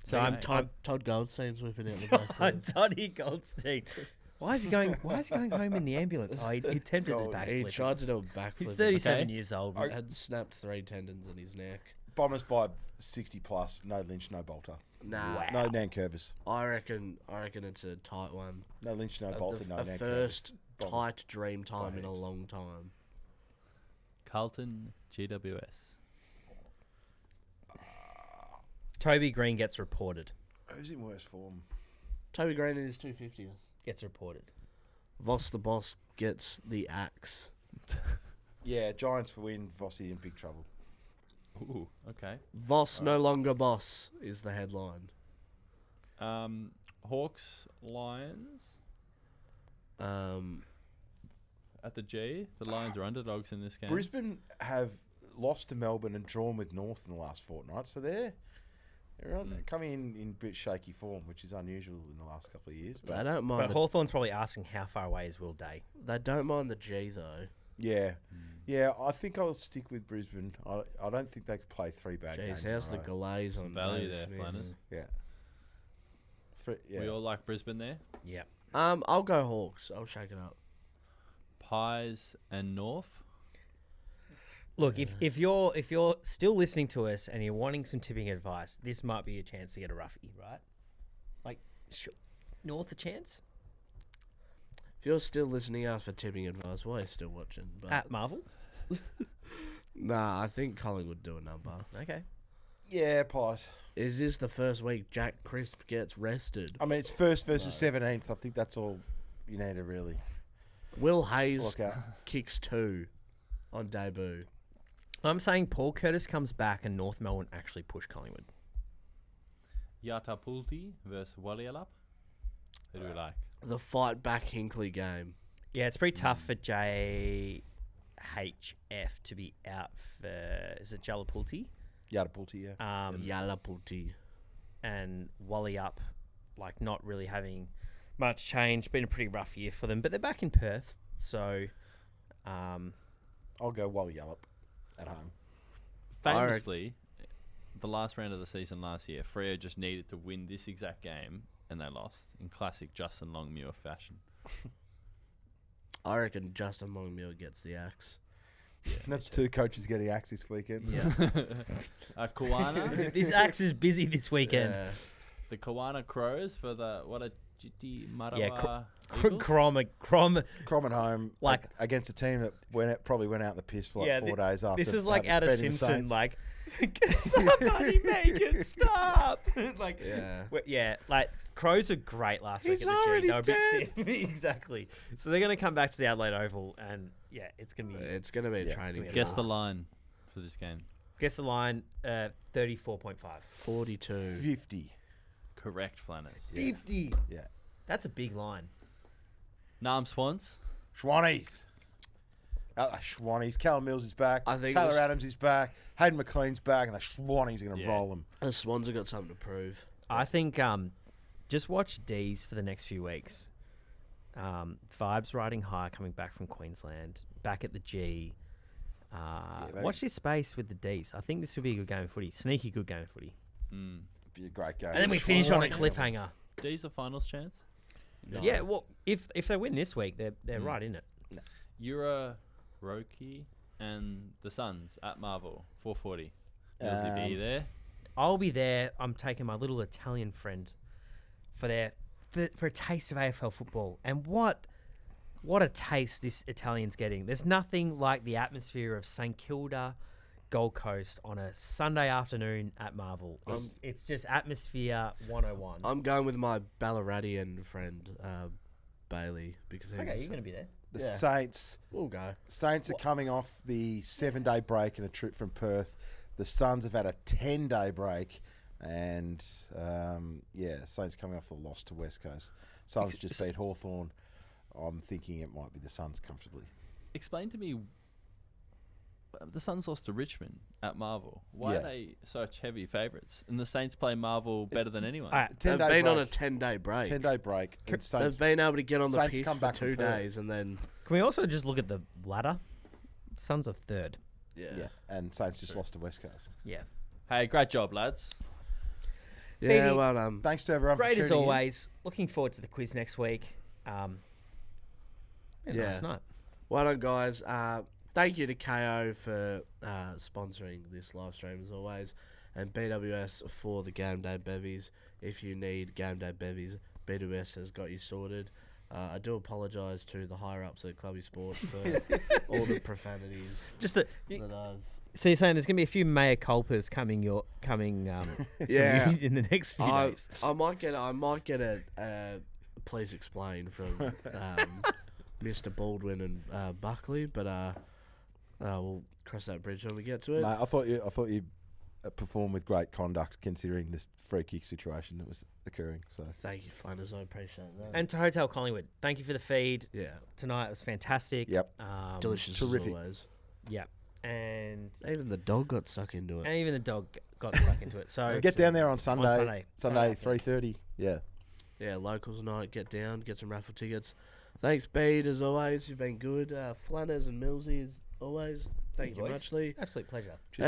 So Okay. I'm Todd Goldstein's whipping out the back. Toddy Goldstein. Why is he going home in the ambulance? Oh, he attempted a God, He backflip. tried to do a backflip. He's 37 Okay. years old. Had snapped 3 tendons in his neck. Bombers by 60 plus. No Lynch, no Bolter. Nah, Wow. No Nankervis. I reckon it's a tight one. No Lynch, no Bolter, no A Nankervis. first Bombers. tight dream time in a heaps. long time. Carlton GWS. Toby Green gets reported. Who's in worse form? Toby Green in his 250th. Gets reported. Voss the boss gets the axe. Yeah, Giants for win. Vossi in big trouble. Ooh, okay. Voss no longer boss is the headline. Hawks Lions Um, at the G. The Lions are underdogs in this game. Brisbane have lost to Melbourne and drawn with North in the last fortnight, so they're coming in a bit shaky form, which is unusual in the last couple of years. they But don't But mind. Hawthorn's probably asking how far away is Will Day. They don't mind the G though. yeah, I think I'll stick with Brisbane. I don't think they could play 3 bad games. Jeez, in how's a the row. glaze on value Dave there, Smith? Flannas. Yeah. We all like Brisbane there. Yeah. I'll go Hawks. I'll shake it up. Pies and North. Look, if you're still listening to us and you're wanting some tipping advice, this might be a chance to get a roughie, right? Like, North a chance If you're still listening to us for tipping advice, why are you still watching? But at Marvel. nah, I think Collingwood do a number. Okay. Yeah, Pies. Is this the first week Jack Crisp gets rested? I mean, it's first versus 17th. I think that's all you need to really Will Hayes look at. kicks 2 on debut. I'm saying Paul Curtis comes back and North Melbourne actually push Collingwood. Yatapulti versus Wallialup. Who do we like? The fight back Hinkley game. Yeah, it's pretty tough for JHF to be out for, is it Jalapulti? Yatapulti, yeah. Yalaputi. And Wally up, like not really having much change. Been a pretty rough year for them, but they're back in Perth, so I'll go Wally Yallop at home. Famously, the last round of the season last year, Freo just needed to win this exact game, and they lost in classic Justin Longmuir fashion. I reckon Justin Longmuir gets the axe. That's 2 coaches getting axed this weekend. yeah. Kawana, This axe is busy this weekend. Yeah. the Kawana Crows for the Jiti Marawa Yeah, Eagles? Crom. Crom at home, Like- against a team that probably went out in the piss for like Yeah, 4 days after. This is like having out of beaten the Simpson, Saints. like, somebody make it stop. Like, Yeah. like Crows are great last week He's at the G. already They were a bit stiff. Exactly. So they're going to come back to the Adelaide Oval, and yeah, it's going to be. It's going to be a Yeah, training. it's Guess camp. the line for this game. Guess the line, 34.5. 42. 50. Correct, Flannas. 50. Yeah. That's a big line. Nam Swans. Schwannies. Schwannies. Callum Mills is back. I think Taylor this- Adams is back. Hayden McLean's back, and the Schwannies are going to Yeah. roll them. The Swans have got something to prove. I think just watch D's for the next few weeks. Vibes riding high coming back from Queensland, back at the G. baby. Watch this space with the D's. I think this will be a good game of footy. Sneaky good game of footy. Be a great game. And then we finish on a cliffhanger. D's a finals chance. No. Yeah, well, if they win this week, they're right in it. Ura, Roki, and the Suns at Marvel. 4:40. Millsy, be there. I'll be there. I'm taking my little Italian friend for a taste of AFL football. And what a taste this Italian's getting. There's nothing like the atmosphere of St Kilda, Gold Coast on a Sunday afternoon at Marvel. It's just atmosphere 101. I'm going with my Ballaradian friend, Bailey, because he's Okay, you're going to be there. The Yeah. Saints. We'll go. Saints are coming off the 7-day break and a trip from Perth. The Suns have had a 10-day break, and Saints coming off the loss to West Coast. Suns just beat Hawthorn. I'm thinking it might be the Suns comfortably. explain to me. The Suns lost to Richmond at Marvel. Why Yeah. are they such heavy favourites? And the Saints play Marvel better than anyone. All right. They've 10-day been on a break. 10-day break. 10-day break. And They've Saints, been able to get on the Saints pitch come for back 2 from Perth. days and then Can we also just look at the ladder? Suns are third. yeah, and Saints just lost to West Coast. Yeah. Hey, great job, lads. Yeah, Bede, well done. Thanks to everyone Great for as tuning in. always. Looking forward to the quiz next week. Been a Yeah. nice night. Well done, guys. Thank you to KO for sponsoring this live stream as always, and BWS for the Game Day Bevies. If you need Game Day Bevies, BWS has got you sorted. I do apologise to the higher ups at Clubby Sports for all the profanities Just that I've. so you're saying there's going to be a few mea culpas coming from Yeah. you in the next few days. I might get a please explain from Mr. Baldwin and Buckley, but we'll cross that bridge when we get to it. Mate, I thought you performed with great conduct considering this free kick situation that was occurring. So Thank you, Flannas. I appreciate that. And to Hotel Collingwood, thank you for the feed yeah, tonight. It was fantastic. Yep. delicious terrific. as always. Yeah. And Even the dog got stuck into it. even the dog got stuck into it. So get down there on Sunday. Sunday. Sunday, Sunday. 3:30. Yeah. Yeah, locals night. Get down, get some raffle tickets. Thanks, Bede, as always. You've been good. Flannas and Millsy, as always. Thank you boys. muchly. Absolute pleasure. Cheers,